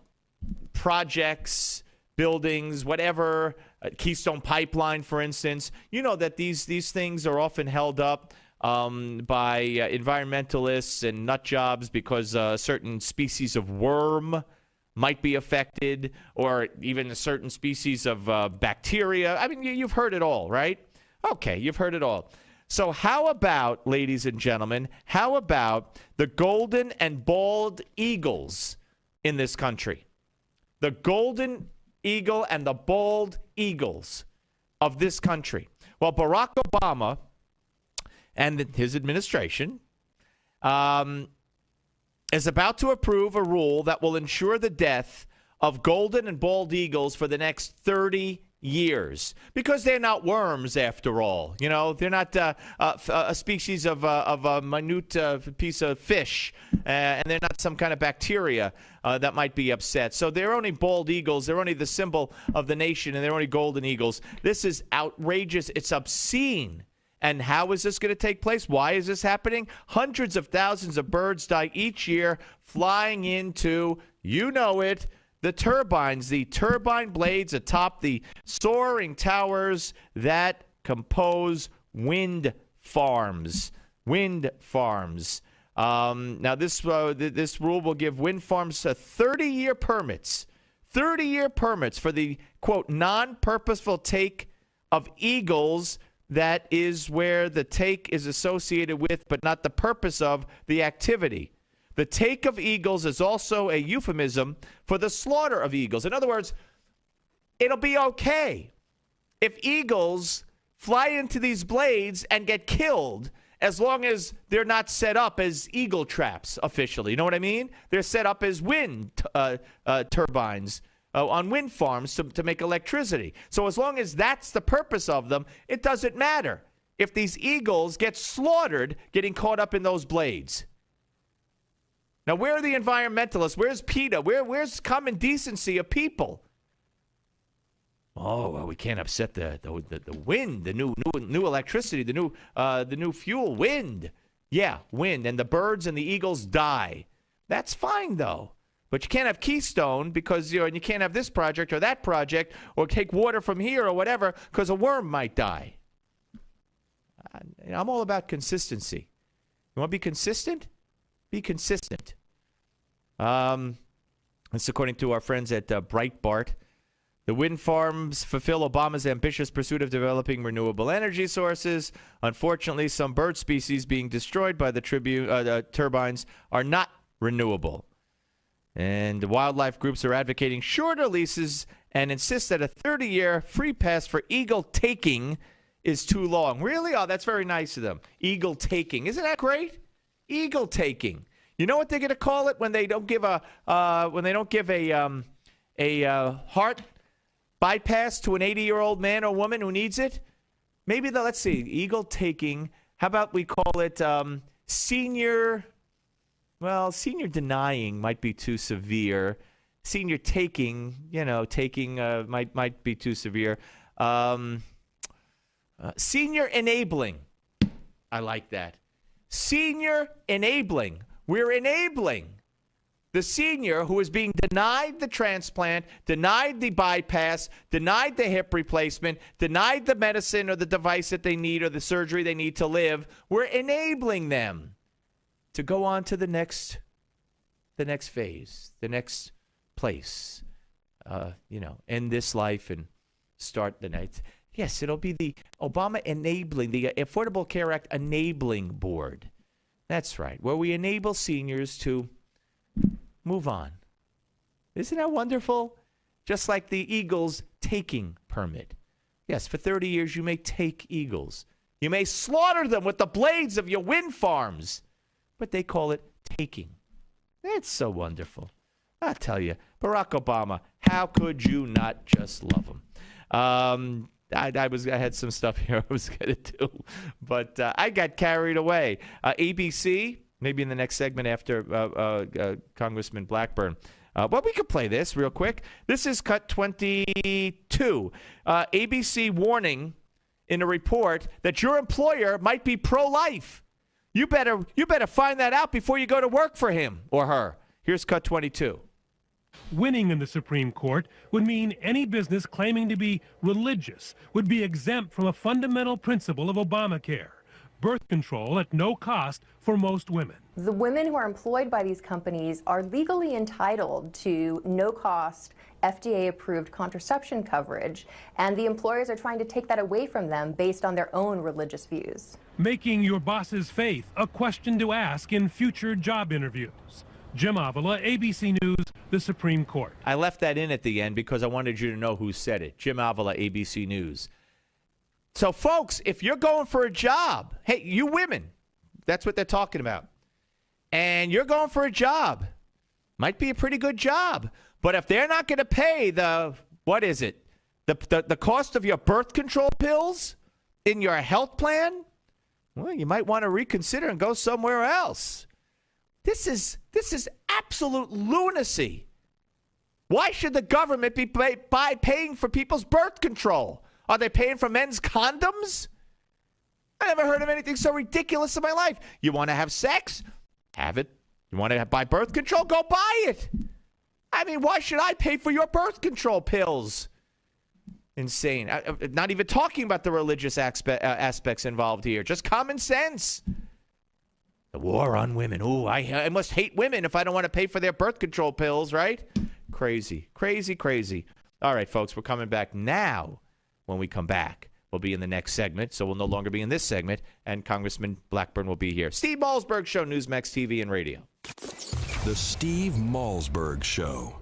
projects, buildings, whatever, Keystone Pipeline, for instance, you know that these things are often held up by environmentalists and nut jobs because a certain species of worm might be affected, or even a certain species of bacteria. I mean, you've heard it all, right? Okay, you've heard it all. So how about, ladies and gentlemen, how about the golden and bald eagles in this country? The golden eagle and the bald eagles of this country. Well, Barack Obama and his administration is about to approve a rule that will ensure the death of golden and bald eagles for the next 30 years, because they're not worms after all. You know, they're not a species of a minute piece of fish, and they're not some kind of bacteria that might be upset. So they're only bald eagles. They're only the symbol of the nation, and they're only golden eagles. This is outrageous. It's obscene. And how is this going to take place? Why is this happening? Hundreds of thousands of birds die each year flying into, you know it, the turbines, the turbine blades atop the soaring towers that compose wind farms. Wind farms. Now, this rule will give wind farms 30-year permits. 30-year permits for the, quote, non-purposeful take of eagles. That is where the take is associated with, but not the purpose of, the activity. The take of eagles is also a euphemism for the slaughter of eagles. In other words, it'll be okay if eagles fly into these blades and get killed, as long as they're not set up as eagle traps officially. You know what I mean? They're set up as wind turbines on wind farms to make electricity. So as long as that's the purpose of them, it doesn't matter if these eagles get slaughtered getting caught up in those blades. Now, where are the environmentalists? Where's PETA? Where's common decency of people? Oh, well, we can't upset the wind, the new electricity, the new fuel, wind. Yeah, wind, and the birds and the eagles die. That's fine though. But you can't have Keystone because and you can't have this project or that project or take water from here or whatever because a worm might die. I'm all about consistency. You want to be consistent? Be consistent. That's according to our friends at Breitbart. The wind farms fulfill Obama's ambitious pursuit of developing renewable energy sources. Unfortunately, some bird species being destroyed by the turbines are not renewable. And wildlife groups are advocating shorter leases and insist that a 30-year free pass for eagle taking is too long. Really? Oh, that's very nice of them. Eagle taking. Isn't that great? Eagle taking. You know what they're going to call it when they don't give a heart bypass to an 80-year-old man or woman who needs it? Maybe let's see, eagle taking. How about we call it senior? Well, senior denying might be too severe. Senior taking, might be too severe. Senior enabling. I like that. Senior enabling. We're enabling the senior who is being denied the transplant, denied the bypass, denied the hip replacement, denied the medicine or the device that they need or the surgery they need to live. We're enabling them to go on to the next phase, the next place, end this life and start the next. Yes, it'll be the Obama enabling, the Affordable Care Act enabling board. That's right, where we enable seniors to move on. Isn't that wonderful? Just like the Eagles taking permit. Yes, for 30 years you may take eagles. You may slaughter them with the blades of your wind farms. But they call it taking. It's so wonderful. I tell you, Barack Obama, how could you not just love him? I had some stuff here I was going to do, but I got carried away. ABC, maybe in the next segment after Congressman Blackburn. Well, we could play this real quick. This is cut 22. ABC warning in a report that your employer might be pro-life. You better find that out before you go to work for him or her. Here's cut 22. Winning in the Supreme Court would mean any business claiming to be religious would be exempt from a fundamental principle of Obamacare: birth control at no cost for most women. The women who are employed by these companies are legally entitled to no-cost, FDA-approved contraception coverage, and the employers are trying to take that away from them based on their own religious views. Making your boss's faith a question to ask in future job interviews. Jim Avila, ABC News, the Supreme Court. I left that in at the end because I wanted you to know who said it. Jim Avila, ABC News. So, folks, if you're going for a job, hey, you women, that's what they're talking about. And you're going for a job. Might be a pretty good job. But if they're not going to pay the cost of your birth control pills in your health plan, well, you might want to reconsider and go somewhere else. This is absolute lunacy. Why should the government be paying for people's birth control? Are they paying for men's condoms? I never heard of anything so ridiculous in my life. You want to have sex? Have it. You want to buy birth control? Go buy it. I mean, why should I pay for your birth control pills? Insane. Not even talking about the religious aspects involved here. Just common sense. The war on women. Ooh, I must hate women if I don't want to pay for their birth control pills, right? Crazy, crazy, crazy. All right, folks, we're coming back now. When we come back, we'll be in the next segment, so we'll no longer be in this segment, and Congressman Blackburn will be here. Steve Malzberg Show, Newsmax TV and radio. The Steve Malzberg Show.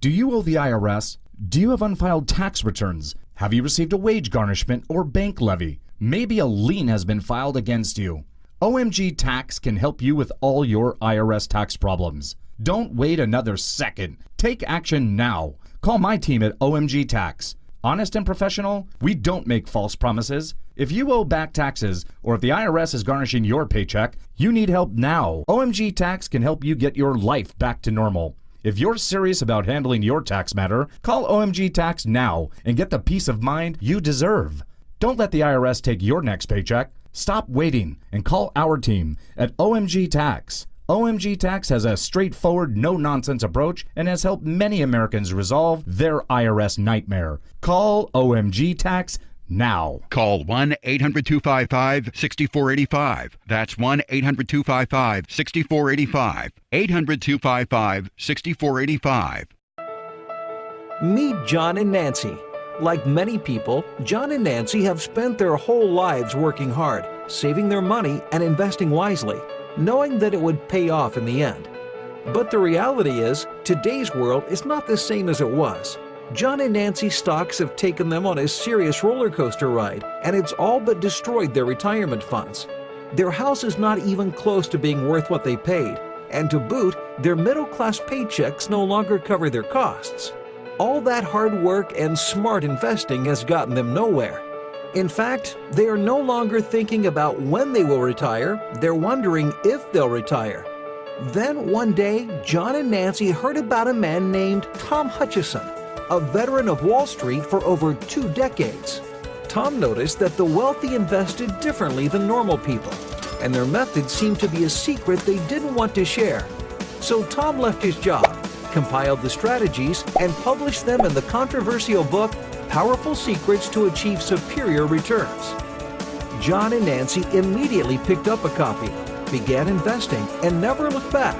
Do you owe the IRS? Do you have unfiled tax returns? Have you received a wage garnishment or bank levy? Maybe a lien has been filed against you. OMG Tax can help you with all your IRS tax problems. Don't wait another second. Take action now. Call my team at OMG Tax. Honest and professional, we don't make false promises. If you owe back taxes, or if the IRS is garnishing your paycheck, you need help now. OMG Tax can help you get your life back to normal. If you're serious about handling your tax matter, call OMG Tax now and get the peace of mind you deserve. Don't let the IRS take your next paycheck. Stop waiting and call our team at OMG Tax. OMG Tax has a straightforward, no-nonsense approach and has helped many Americans resolve their IRS nightmare. Call OMG Tax now. Call 1-800-255-6485. That's 1-800-255-6485. 800-255-6485. Meet John and Nancy. Like many people, John and Nancy have spent their whole lives working hard, saving their money and investing wisely, knowing that it would pay off in the end. But the reality is, today's world is not the same as it was. John and Nancy's stocks have taken them on a serious roller coaster ride, and it's all but destroyed their retirement funds. Their house is not even close to being worth what they paid, and to boot, their middle-class paychecks no longer cover their costs. All that hard work and smart investing has gotten them nowhere. In fact, they are no longer thinking about when they will retire, they're wondering if they'll retire. Then one day, John and Nancy heard about a man named Tom Hutchison, a veteran of Wall Street for over 2 decades. Tom noticed that the wealthy invested differently than normal people, and their methods seemed to be a secret they didn't want to share. So Tom left his job, compiled the strategies, and published them in the controversial book, Powerful Secrets to Achieve Superior Returns. John and Nancy immediately picked up a copy, began investing, and never looked back.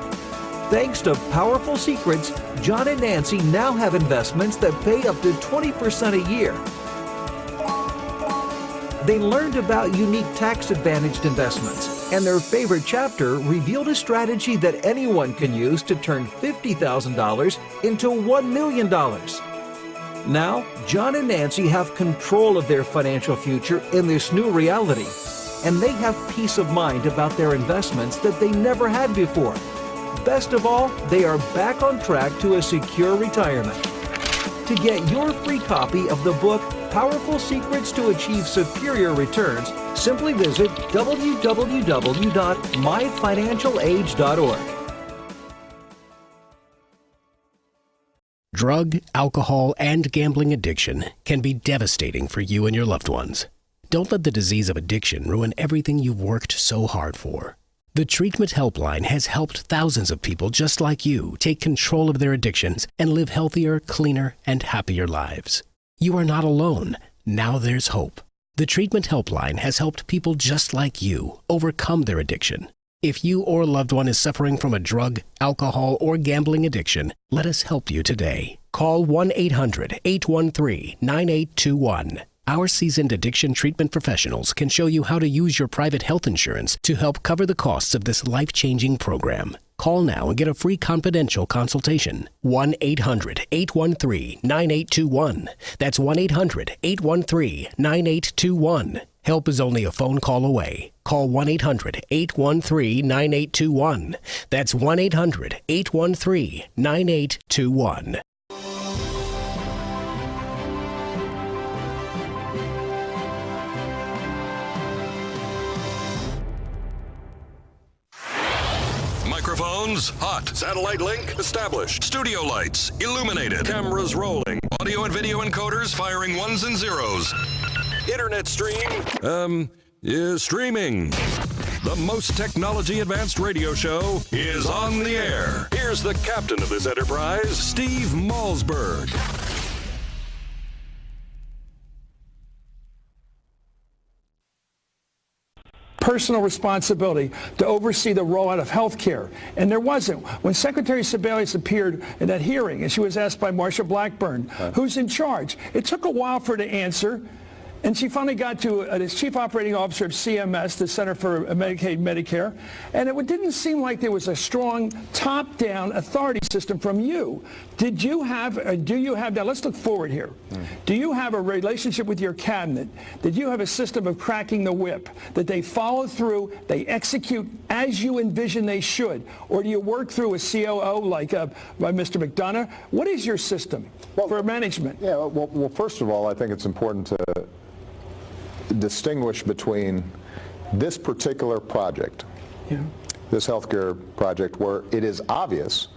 Thanks to Powerful Secrets, John and Nancy now have investments that pay up to 20% a year. They learned about unique tax-advantaged investments, and their favorite chapter revealed a strategy that anyone can use to turn $50,000 into $1 million. Now, John and Nancy have control of their financial future in this new reality, and they have peace of mind about their investments that they never had before. Best of all, they are back on track to a secure retirement. To get your free copy of the book, Powerful Secrets to Achieve Superior Returns, simply visit www.myfinancialage.org. Drug, alcohol, and gambling addiction can be devastating for you and your loved ones. Don't let the disease of addiction ruin everything you've worked so hard for. The Treatment Helpline has helped thousands of people just like you take control of their addictions and live healthier, cleaner, and happier lives. You are not alone. Now there's hope. The Treatment Helpline has helped people just like you overcome their addiction. If you or a loved one is suffering from a drug, alcohol, or gambling addiction, let us help you today. Call 1-800-813-9821. Our seasoned addiction treatment professionals can show you how to use your private health insurance to help cover the costs of this life-changing program. Call now and get a free confidential consultation. 1-800-813-9821. That's 1-800-813-9821. Help is only a phone call away. Call 1-800-813-9821. That's 1-800-813-9821. Microphones hot. Satellite link established. Studio lights illuminated. Cameras rolling. Audio and video encoders firing ones and zeros. Internet stream. Streaming. The most technology advanced radio show is on the air. Here's the captain of this enterprise, Steve Malzberg. Personal responsibility to oversee the rollout of health care. And there wasn't. When Secretary Sebelius appeared in that hearing and she was asked by Marsha Blackburn, who's in charge? It took a while for her to answer. And she finally got to the chief operating officer of CMS, the Center for Medicaid and Medicare, and it didn't seem like there was a strong top-down authority system from you. Did you have, or do you have, now let's look forward here. Do you have a relationship with your cabinet? Did you have a system of cracking the whip, that they follow through, they execute as you envision they should? Or do you work through a COO like by Mr. McDonough? What is your system for management? Yeah, well, first of all, I think it's important to distinguish between this particular project, this healthcare project, where it is obvious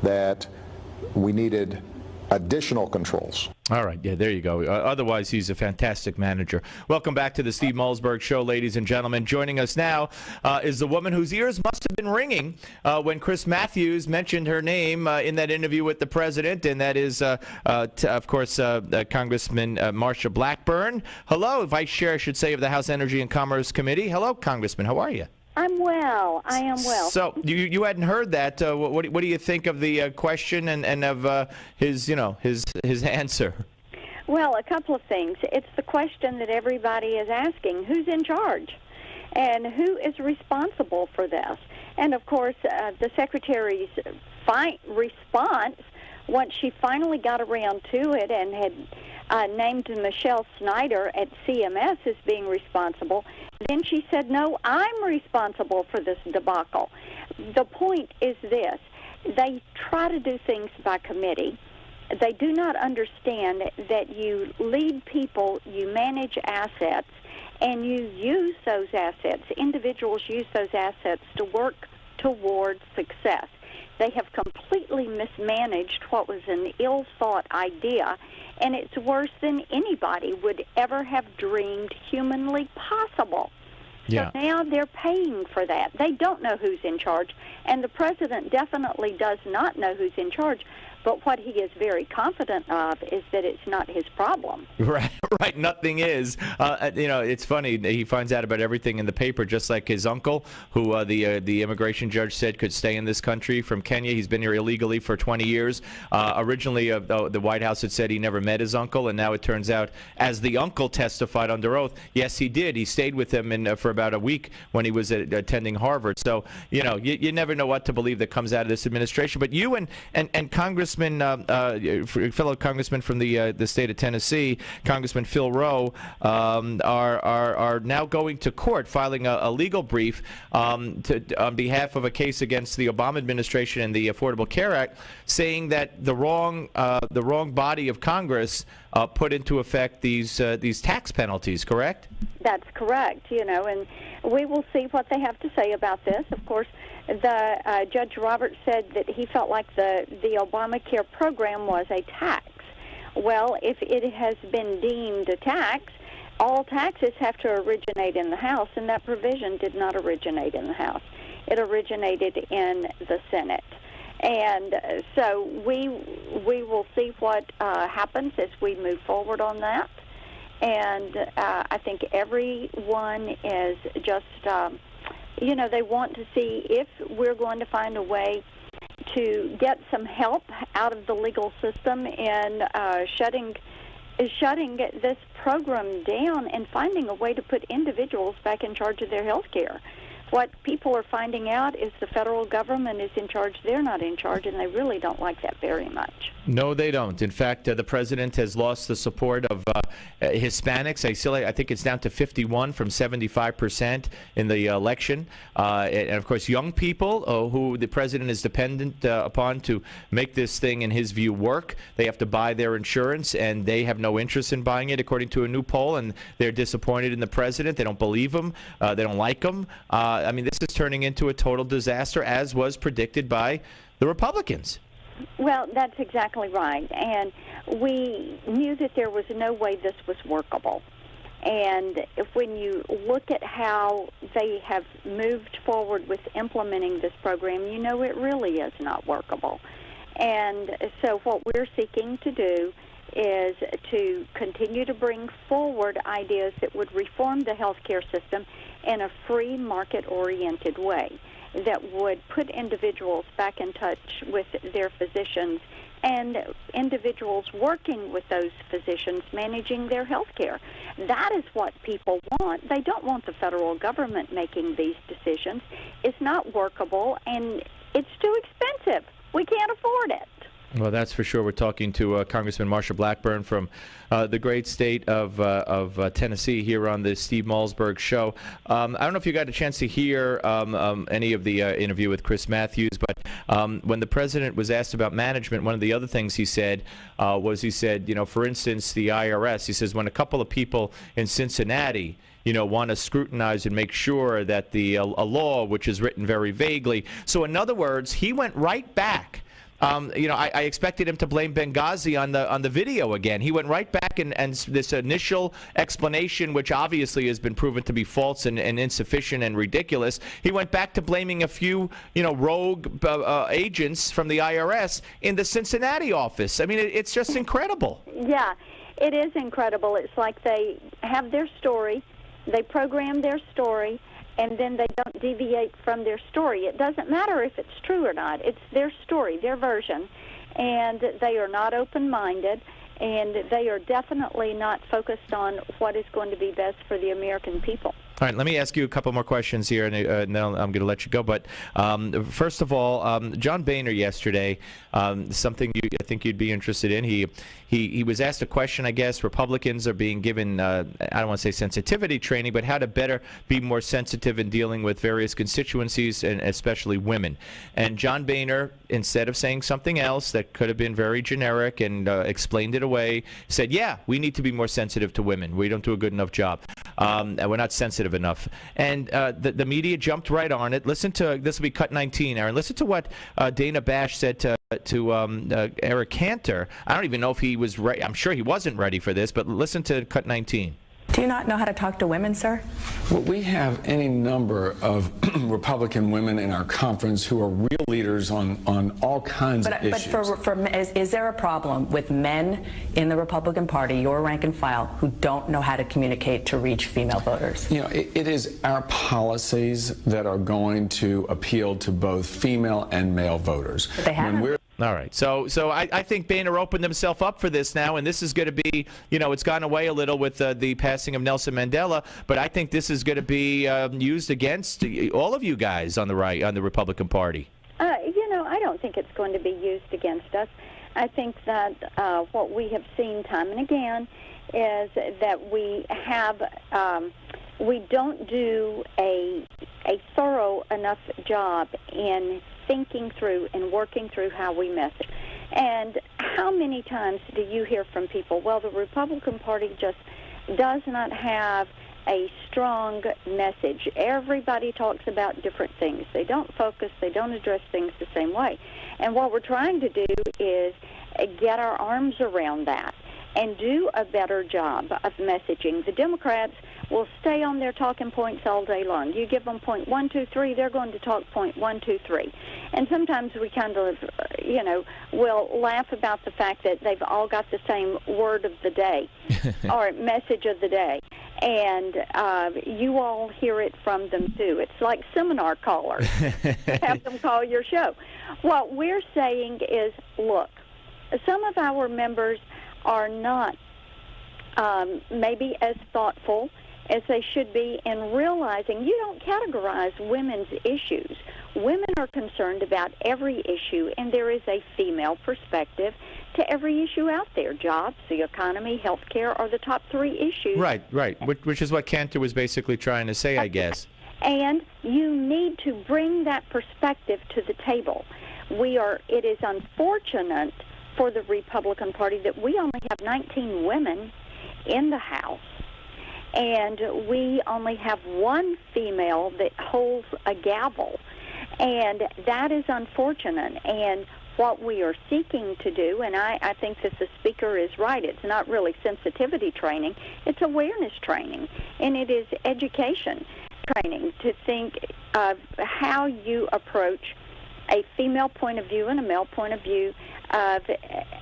that we needed additional controls. All right. Yeah, there you go. Otherwise, he's a fantastic manager. Welcome back to the Steve Malzberg Show, ladies and gentlemen. Joining us now is the woman whose ears must have been ringing when Chris Matthews mentioned her name in that interview with the president, and that is, of course, Congressman Marsha Blackburn. Hello, Vice Chair, I should say, of the House Energy and Commerce Committee. Hello, Congressman. How are you? I'm well. I am well. So you hadn't heard that. What do you think of the question and of his answer? Well, a couple of things. It's the question that everybody is asking: who's in charge, and who is responsible for this? And of course, the Secretary's response, once she finally got around to it and had named Michelle Snyder at CMS as being responsible, then she said, no, I'm responsible for this debacle. The point is this. They try to do things by committee. They do not understand that you lead people, you manage assets, and you use those assets. Individuals use those assets to work toward success. They have completely mismanaged what was an ill-thought idea, and it's worse than anybody would ever have dreamed humanly possible. Yeah. So now they're paying for that. They don't know who's in charge, and the president definitely does not know who's in charge. But what he is very confident of is that it's not his problem. Right. Nothing is. It's funny. He finds out about everything in the paper, just like his uncle, who the immigration judge said could stay in this country from Kenya. He's been here illegally for 20 years. Originally, the White House had said he never met his uncle, and now it turns out, as the uncle testified under oath, yes, he did. He stayed with him for about a week when he was attending Harvard. So, you never know what to believe that comes out of this administration. But you and Congressman, fellow congressman from the state of Tennessee, Congressman Phil Rowe, are now going to court, filing a legal brief on behalf of a case against the Obama administration and the Affordable Care Act, saying that the wrong body of Congress put into effect these tax penalties. Correct? That's correct. And we will see what they have to say about this. Of course, the Judge Roberts said that he felt like the Obamacare program was a tax. Well, if it has been deemed a tax, all taxes have to originate in the House, and that provision did not originate in the House. It originated in the Senate. And so we will see what happens as we move forward on that. And I think everyone is just, they want to see if we're going to find a way to get some help out of the legal system in shutting this program down and finding a way to put individuals back in charge of their health care. What people are finding out is the federal government is in charge. They're not in charge, and they really don't like that very much. No, they don't. In fact, the president has lost the support of Hispanics. I think it's down to 51 from 75% in the election. And, of course, young people who the president is dependent upon to make this thing, in his view, work. They have to buy their insurance, and they have no interest in buying it, according to a new poll, and they're disappointed in the president. They don't believe him. They don't like him. This is turning into a total disaster, as was predicted by the Republicans. Well, that's exactly right. And we knew that there was no way this was workable. And when you look at how they have moved forward with implementing this program, you know it really is not workable. And so what we're seeking to do is to continue to bring forward ideas that would reform the healthcare system in a free market-oriented way that would put individuals back in touch with their physicians and individuals working with those physicians managing their health care. That is what people want. They don't want the federal government making these decisions. It's not workable, and it's too expensive. We can't afford it. Well, that's for sure. We're talking to Congressman Marsha Blackburn from the great state of Tennessee here on the Steve Malzberg Show. I don't know if you got a chance to hear any of the interview with Chris Matthews, but when the president was asked about management, one of the other things he said was, for instance, the IRS, he says, when a couple of people in Cincinnati want to scrutinize and make sure that a law which is written very vaguely. So in other words, he went right back I expected him to blame Benghazi on the video again. He went right back and this initial explanation, which obviously has been proven to be false and insufficient and ridiculous. He went back to blaming a few, rogue agents from the IRS in the Cincinnati office. I mean, it's just incredible. Yeah, it is incredible. It's like they have their story, they program their story, and then they don't deviate from their story. It doesn't matter if it's true or not. It's their story, their version, and they are not open-minded, and they are definitely not focused on what is going to be best for the American people. All right, let me ask you a couple more questions here, and then I'm going to let you go. But first of all, John Boehner yesterday, something I think you'd be interested in. He was asked a question. I guess Republicans are being given, I don't want to say sensitivity training, but how to better be more sensitive in dealing with various constituencies, and especially women. And John Boehner, instead of saying something else that could have been very generic and explained it away, said, yeah, we need to be more sensitive to women. We don't do a good enough job. We're not sensitive enough. And the media jumped right on it. Listen to, this will be cut 19, Aaron. Listen to what Dana Bash said to Eric Cantor. I don't even know if he was ready. I'm sure he wasn't ready for this, but listen to cut 19. Do you not know how to talk to women, sir? Well, we have any number of Republican women in our conference who are real leaders on all kinds of issues. But is there a problem with men in the Republican Party, your rank and file, who don't know how to communicate to reach female voters? It is our policies that are going to appeal to both female and male voters. But they haven't. All right. So I think Boehner opened himself up for this now, and this is going to be, it's gone away a little with the passing of Nelson Mandela, but I think this is going to be used against all of you guys on the right, on the Republican Party. I don't think it's going to be used against us. I think that what we have seen time and again is that we don't do a thorough enough job in thinking through and working through how we message. And how many times do you hear from people, well, the Republican Party just does not have a strong message. Everybody talks about different things. They don't focus, they don't address things the same way. And what we're trying to do is get our arms around that and do a better job of messaging. The Democrats will stay on their talking points all day long. You give them point 1, 2, 3, they're going to talk point 1, 2, 3. And sometimes we kind of, will laugh about the fact that they've all got the same word of the day or message of the day. And you all hear it from them, too. It's like seminar callers. Have them call your show. What we're saying is, look, some of our members are not maybe as thoughtful as they should be in realizing you don't categorize women's issues. Women are concerned about every issue, and there is a female perspective to every issue out there. Jobs, the economy, health care are the top 3 issues. Right. Which is what Cantor was basically trying to say, I guess. And you need to bring that perspective to the table. It is unfortunate for the Republican Party that we only have 19 women in the House, and we only have 1 female that holds a gavel, and that is unfortunate. And what we are seeking to do, and I think that the speaker is right, it's not really sensitivity training, it's awareness training, and it is education training to think of how you approach a female point of view and a male point of view of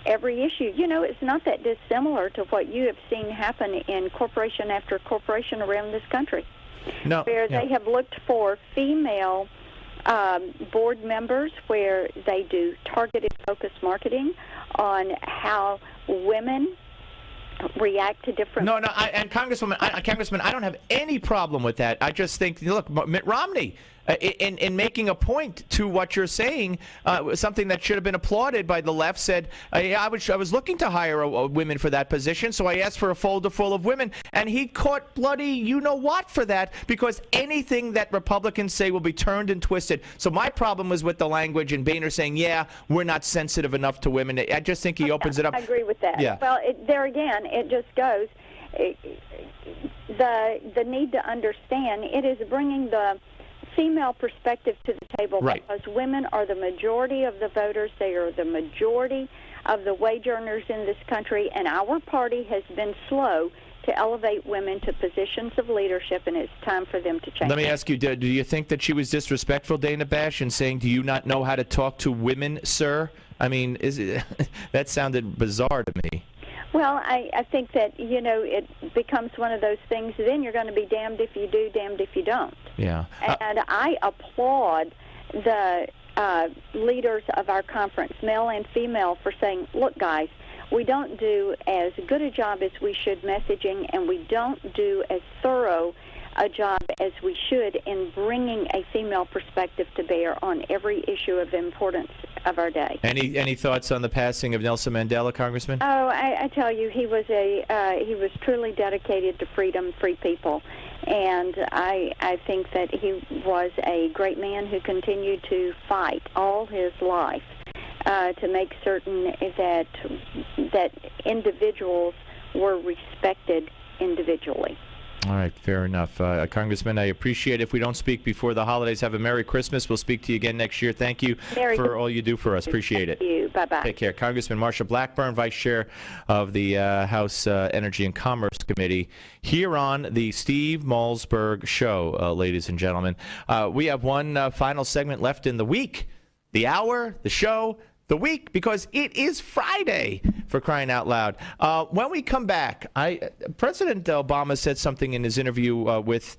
every issue. It's not that dissimilar to what you have seen happen in corporation after corporation around this country, where they have looked for female board members, where they do targeted focus marketing on how women react to different... Congressman, I don't have any problem with that. I just think, look, Mitt Romney, in making a point to what you're saying, something that should have been applauded by the left, said, I was looking to hire women for that position, so I asked for a folder full of women, and he caught bloody you-know-what for that, because anything that Republicans say will be turned and twisted. So my problem was with the language, and Boehner saying, yeah, we're not sensitive enough to women. I just think he opens it up. I agree with that. Yeah. Well, there again, it just goes, the need to understand, it is bringing the female perspective to the table, right, because women are the majority of the voters. They are the majority of the wage earners in this country, and our party has been slow to elevate women to positions of leadership, and it's time for them to change. Let me ask you, do you think that she was disrespectful, Dana Bash, in saying, do you not know how to talk to women, sir? I mean, that sounded bizarre to me. Well, I think that, you know, it becomes one of those things, then you're going to be damned if you do, damned if you don't. Yeah. And I applaud the leaders of our conference, male and female, for saying, look, guys, we don't do as good a job as we should messaging, and we don't do as thorough a job as we should in bringing a female perspective to bear on every issue of importance of our day. Any thoughts on the passing of Nelson Mandela, Congressman? Oh, I tell you, he was truly dedicated to freedom, free people, and I think that he was a great man who continued to fight all his life to make certain that individuals were respected individually. All right, fair enough. Congressman, I appreciate it. If we don't speak before the holidays, have a Merry Christmas. We'll speak to you again next year. Thank you for all you do for us. Appreciate it. Thank you. Bye-bye. Take care. Congressman Marsha Blackburn, Vice Chair of the House Energy and Commerce Committee, here on the Steve Malzberg Show, ladies and gentlemen. We have one final segment left in the week, the hour, the show, the week, because it is Friday, for crying out loud. When we come back, President Obama said something in his interview with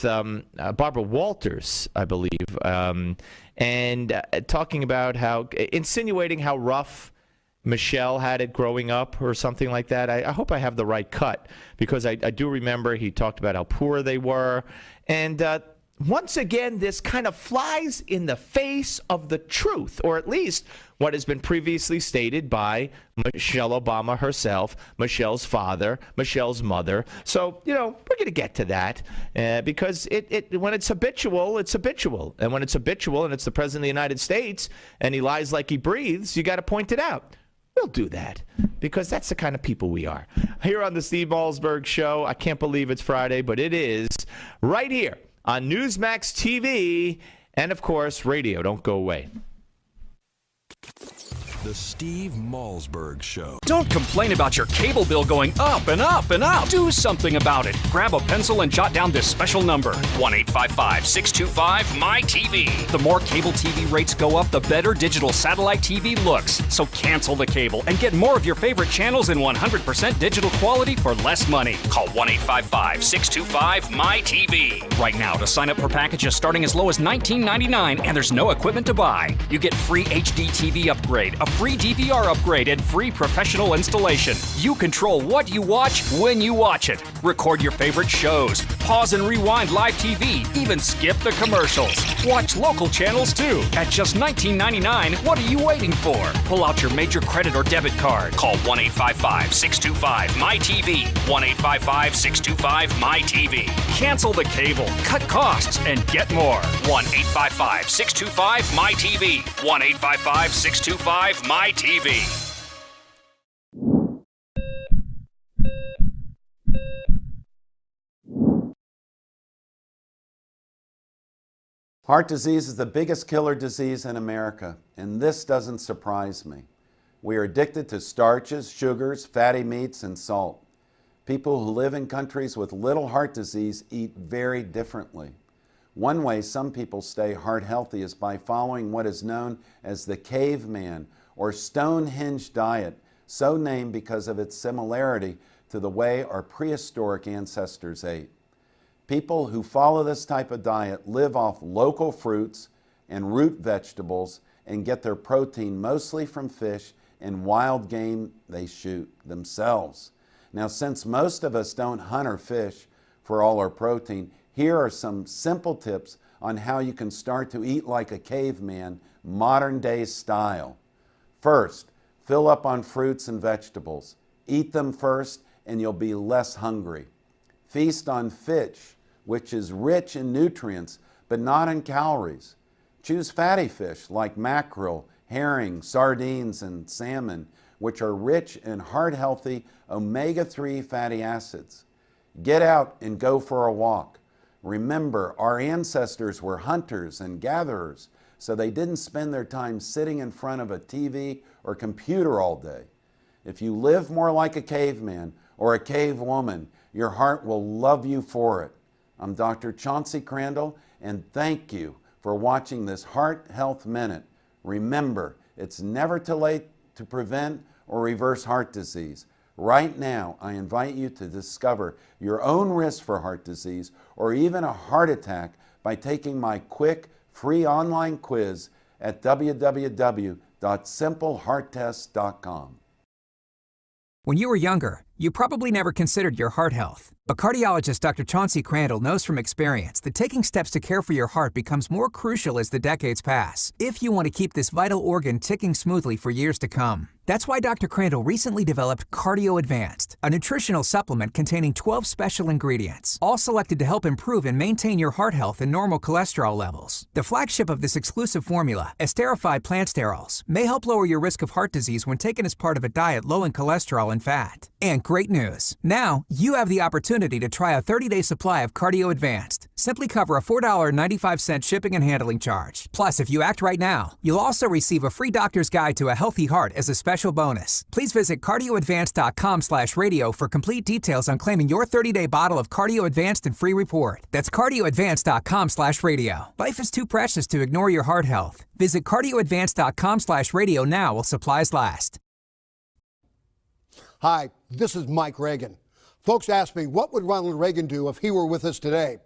Barbara Walters, I believe, and talking about insinuating how rough Michelle had it growing up or something like that. I hope I have the right cut, because I do remember he talked about how poor they were. And once again, this kind of flies in the face of the truth, or at least what has been previously stated by Michelle Obama herself, Michelle's father, Michelle's mother. So, you know, we're going to get to that because when it's habitual, it's habitual. And when it's habitual and it's the President of the United States and he lies like he breathes, you got to point it out. We'll do that because that's the kind of people we are. Here on the Steve Malzberg Show, I can't believe it's Friday, but it is, right here on Newsmax TV and, of course, radio. Don't go away. The Steve Malzberg Show. Don't complain about your cable bill going up and up and up. Do something about it. Grab a pencil and jot down this special number, 1-855-625-MY-TV. The more cable TV rates go up, the better digital satellite TV looks. So cancel the cable and get more of your favorite channels in 100% digital quality for less money. Call 1-855-625-MY-TV. Right now to sign up for packages starting as low as $19.99, and there's no equipment to buy. You get free HD TV upgrade, a free DVR upgrade, and free professional installation. You control what you watch when you watch it. Record your favorite shows. Pause and rewind live TV. Even skip the commercials. Watch local channels too. At just $19.99, what are you waiting for? Pull out your major credit or debit card. Call 1-855-625-MY-TV. 1-855-625-MY-TV. Cancel the cable, cut costs, and get more. 1-855-625-MY-TV. 1-855-625-MY-TV. Heart disease is the biggest killer disease in America, and this doesn't surprise me. We are addicted to starches, sugars, fatty meats, and salt. People who live in countries with little heart disease eat very differently. One way some people stay heart healthy is by following what is known as the caveman or Stonehenge diet, so named because of its similarity to the way our prehistoric ancestors ate. People who follow this type of diet live off local fruits and root vegetables and get their protein mostly from fish and wild game they shoot themselves. Now, since most of us don't hunt or fish for all our protein, here are some simple tips on how you can start to eat like a caveman, modern day style. First, fill up on fruits and vegetables. Eat them first and you'll be less hungry. Feast on fish, which is rich in nutrients but not in calories. Choose fatty fish like mackerel, herring, sardines, and salmon, which are rich in heart-healthy omega-3 fatty acids. Get out and go for a walk. Remember, our ancestors were hunters and gatherers, so they didn't spend their time sitting in front of a TV or computer all day. If you live more like a caveman or a cave woman, your heart will love you for it. I'm Dr. Chauncey Crandall, and thank you for watching this Heart Health Minute. Remember, it's never too late to prevent or reverse heart disease. Right now, I invite you to discover your own risk for heart disease or even a heart attack by taking my quick, free online quiz at www.simplehearttest.com. When you were younger, you probably never considered your heart health. But cardiologist Dr. Chauncey Crandall knows from experience that taking steps to care for your heart becomes more crucial as the decades pass, if you want to keep this vital organ ticking smoothly for years to come. That's why Dr. Crandall recently developed Cardio Advanced, a nutritional supplement containing 12 special ingredients, all selected to help improve and maintain your heart health and normal cholesterol levels. The flagship of this exclusive formula, esterified plant sterols, may help lower your risk of heart disease when taken as part of a diet low in cholesterol and fat. And great news, now you have the opportunity to try a 30-day supply of Cardio Advanced. Simply cover a $4.95 shipping and handling charge. Plus, if you act right now, you'll also receive a free doctor's guide to a healthy heart as a special bonus. Please visit cardioadvanced.com/radio for complete details on claiming your 30-day bottle of Cardio Advanced and free report. That's cardioadvanced.com/radio. Life is too precious to ignore your heart health. Visit cardioadvanced.com/radio now while supplies last. Hi, this is Mike Reagan. Folks ask me, what would Ronald Reagan do if he were with us today?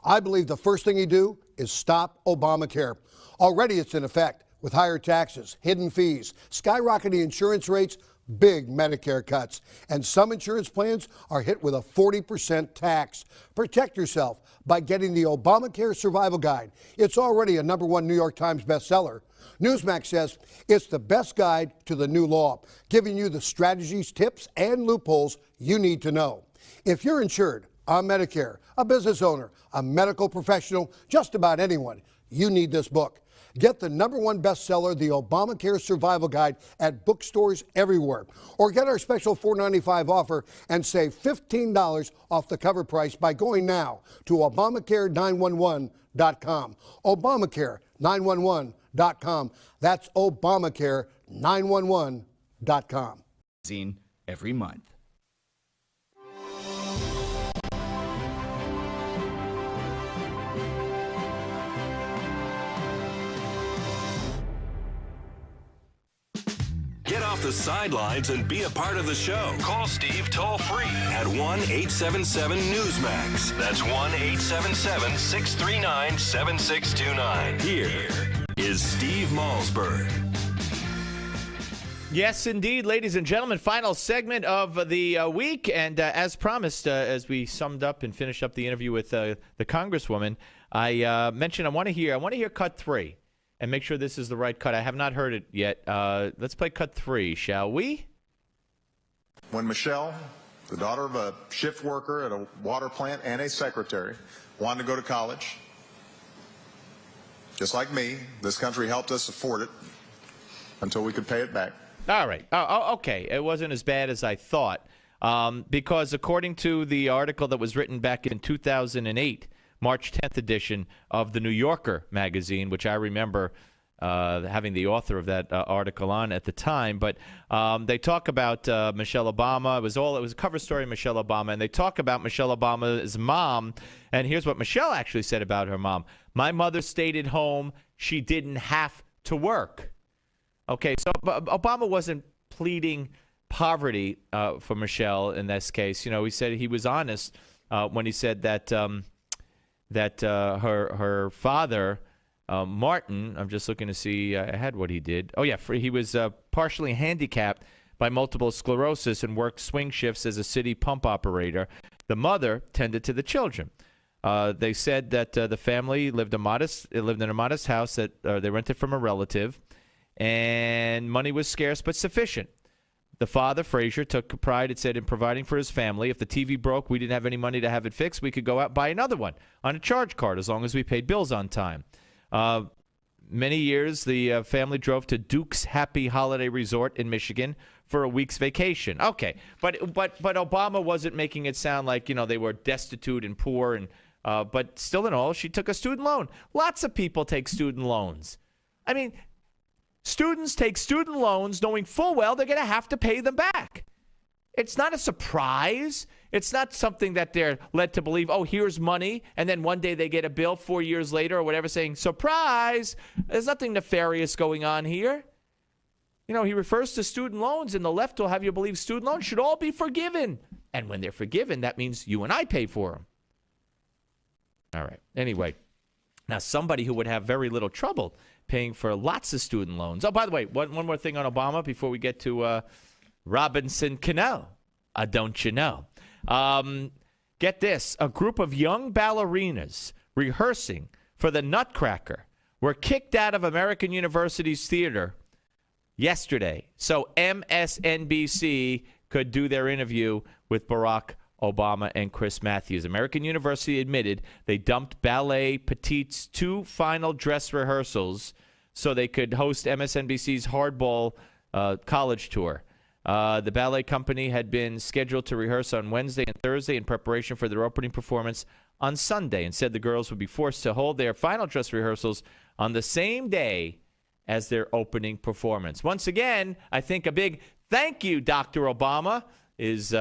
I believe the first thing he'd do is stop Obamacare. Already it's in effect with higher taxes, hidden fees, skyrocketing insurance rates, big Medicare cuts, and some insurance plans are hit with a 40% tax. Protect yourself by getting the Obamacare Survival Guide. It's already a #1 New York Times bestseller. Newsmax says it's the best guide to the new law, giving you the strategies, tips, and loopholes you need to know. If you're insured on Medicare, a business owner, a medical professional, just about anyone, you need this book. Get the #1 bestseller, The Obamacare Survival Guide, at bookstores everywhere. Or get our special $4.95 offer and save $15 off the cover price by going now to Obamacare911.com. Obamacare911.com. That's Obamacare911.com. Every month. Get off the sidelines and be a part of the show. Call Steve toll-free at 1-877-NEWSMAX. That's 1-877-639-7629. Here is Steve Malzberg. Yes, indeed, ladies and gentlemen, final segment of the week. And as promised, as we summed up and finished up the interview with the Congresswoman, I mentioned I want to hear cut 3. And make sure this is the right cut. I have not heard it yet. Let's play cut 3, shall we? When Michelle, the daughter of a shift worker at a water plant and a secretary, wanted to go to college, just like me, this country helped us afford it until we could pay it back. All right. Oh, okay. It wasn't as bad as I thought. Because according to the article that was written back in 2008, March 10th edition of the New Yorker magazine, which I remember having the author of that article on at the time. But they talk about Michelle Obama. It was a cover story of Michelle Obama, and they talk about Michelle Obama's mom. And here's what Michelle actually said about her mom. My mother stayed at home. She didn't have to work. Okay, so Obama wasn't pleading poverty for Michelle in this case. You know, he said he was honest when he said that her father, Martin, I'm just looking to see, I had what he did. Oh, yeah, he was partially handicapped by multiple sclerosis and worked swing shifts as a city pump operator. The mother tended to the children. They said that the family lived in a modest house that they rented from a relative, and money was scarce but sufficient. The father, Frazier, took pride, it said, in providing for his family. If the TV broke, we didn't have any money to have it fixed. We could go out and buy another one on a charge card as long as we paid bills on time. Many years, the family drove to Duke's Happy Holiday Resort in Michigan for a week's vacation. Okay, but Obama wasn't making it sound like, you know, they were destitute and poor and But still in all, she took a student loan. Lots of people take student loans. I mean, students take student loans knowing full well they're going to have to pay them back. It's not a surprise. It's not something that they're led to believe, oh, here's money, and then one day they get a bill 4 years later or whatever saying, surprise. There's nothing nefarious going on here. You know, he refers to student loans, and the left will have you believe student loans should all be forgiven. And when they're forgiven, that means you and I pay for them. All right. Anyway, now somebody who would have very little trouble paying for lots of student loans. Oh, by the way, one more thing on Obama before we get to Robinson Cano. Don't you know? Get this. A group of young ballerinas rehearsing for the Nutcracker were kicked out of American University's theater yesterday, so MSNBC could do their interview with Barack Obama and Chris Matthews. American University admitted they dumped Ballet Petite's 2 final dress rehearsals so they could host MSNBC's Hardball college tour. The ballet company had been scheduled to rehearse on Wednesday and Thursday in preparation for their opening performance on Sunday, and said the girls would be forced to hold their final dress rehearsals on the same day as their opening performance. Once again, I think a big thank you, Dr. Obama, is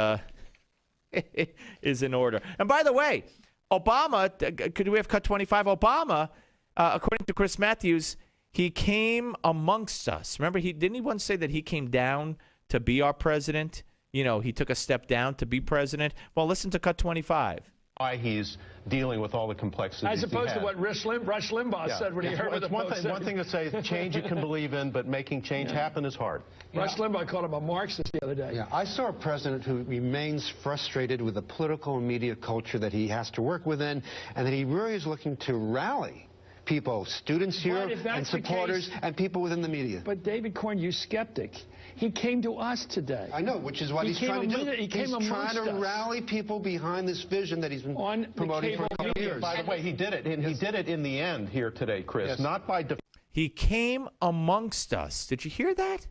in order. And by the way, Obama, could we have cut 25? Obama, according to Chris Matthews, he came amongst us. Remember, didn't he once say that he came down to be our president? You know, he took a step down to be president. Well, listen to cut 25. Why he's dealing with all the complexities. As opposed to what Rush Limbaugh said when he heard what the folks said. One thing to say, change you can believe in, but making change happen is hard. Rush Limbaugh called him a Marxist the other day. Yeah, I saw a president who remains frustrated with the political and media culture that he has to work within, and that he really is looking to rally people, students here, and supporters, and people within the media. But David Corn, you skeptic. He came to us today. I know, which is what he's trying to do. He's trying to rally people behind this vision that he's been promoting for a couple of years. By the way, he did it, and he did it in the end here today, Chris. Yes. Not by He came amongst us. Did you hear that?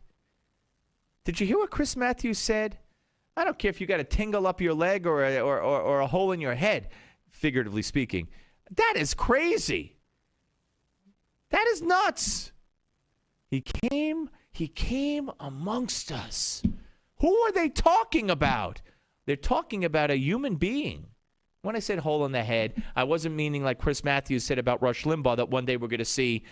Did you hear what Chris Matthews said? I don't care if you got a tingle up your leg or a hole in your head, figuratively speaking. That is crazy. That is nuts. He came amongst us. Who are they talking about? They're talking about a human being. When I said hole in the head, I wasn't meaning like Chris Matthews said about Rush Limbaugh, that one day we're going to see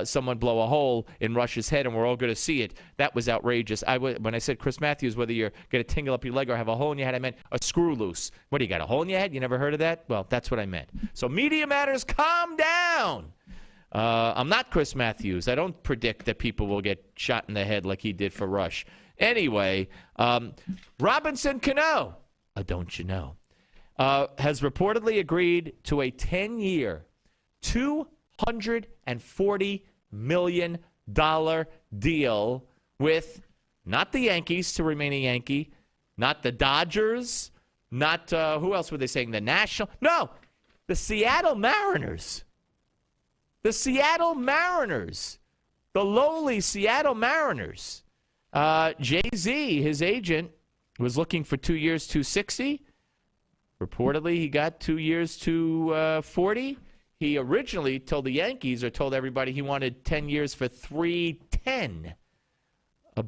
someone blow a hole in Rush's head and we're all going to see it. That was outrageous. When I said Chris Matthews, whether you're going to tingle up your leg or have a hole in your head, I meant a screw loose. What, do you got a hole in your head? You never heard of that? Well, that's what I meant. So Media Matters, calm down. I'm not Chris Matthews. I don't predict that people will get shot in the head like he did for Rush. Anyway, Robinson Cano, don't you know, has reportedly agreed to a 10-year, $240 million deal with not the Yankees to remain a Yankee, not the Dodgers, not, who else were they saying, the National? No, the Seattle Mariners. The Seattle Mariners, the lowly Seattle Mariners. Jay-Z, his agent, was looking for 2 years, $260. Reportedly, he got 2 years, $240. He originally told the Yankees, or told everybody, he wanted 10 years for $310.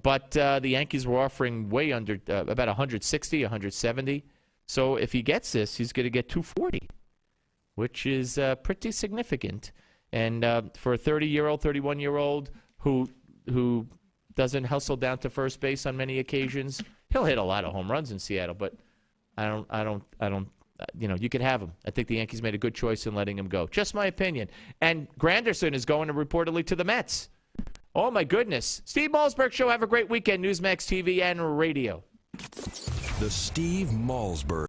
But the Yankees were offering way under, about $160, $170. So if he gets this, he's going to get $240, which is pretty significant. And for a 30-year-old, 31-year-old who doesn't hustle down to first base on many occasions, he'll hit a lot of home runs in Seattle. But I don't. You know, you could have him. I think the Yankees made a good choice in letting him go. Just my opinion. And Granderson is going to reportedly to the Mets. Oh my goodness! Steve Malzberg Show. Have a great weekend. Newsmax TV and radio. The Steve Malzberg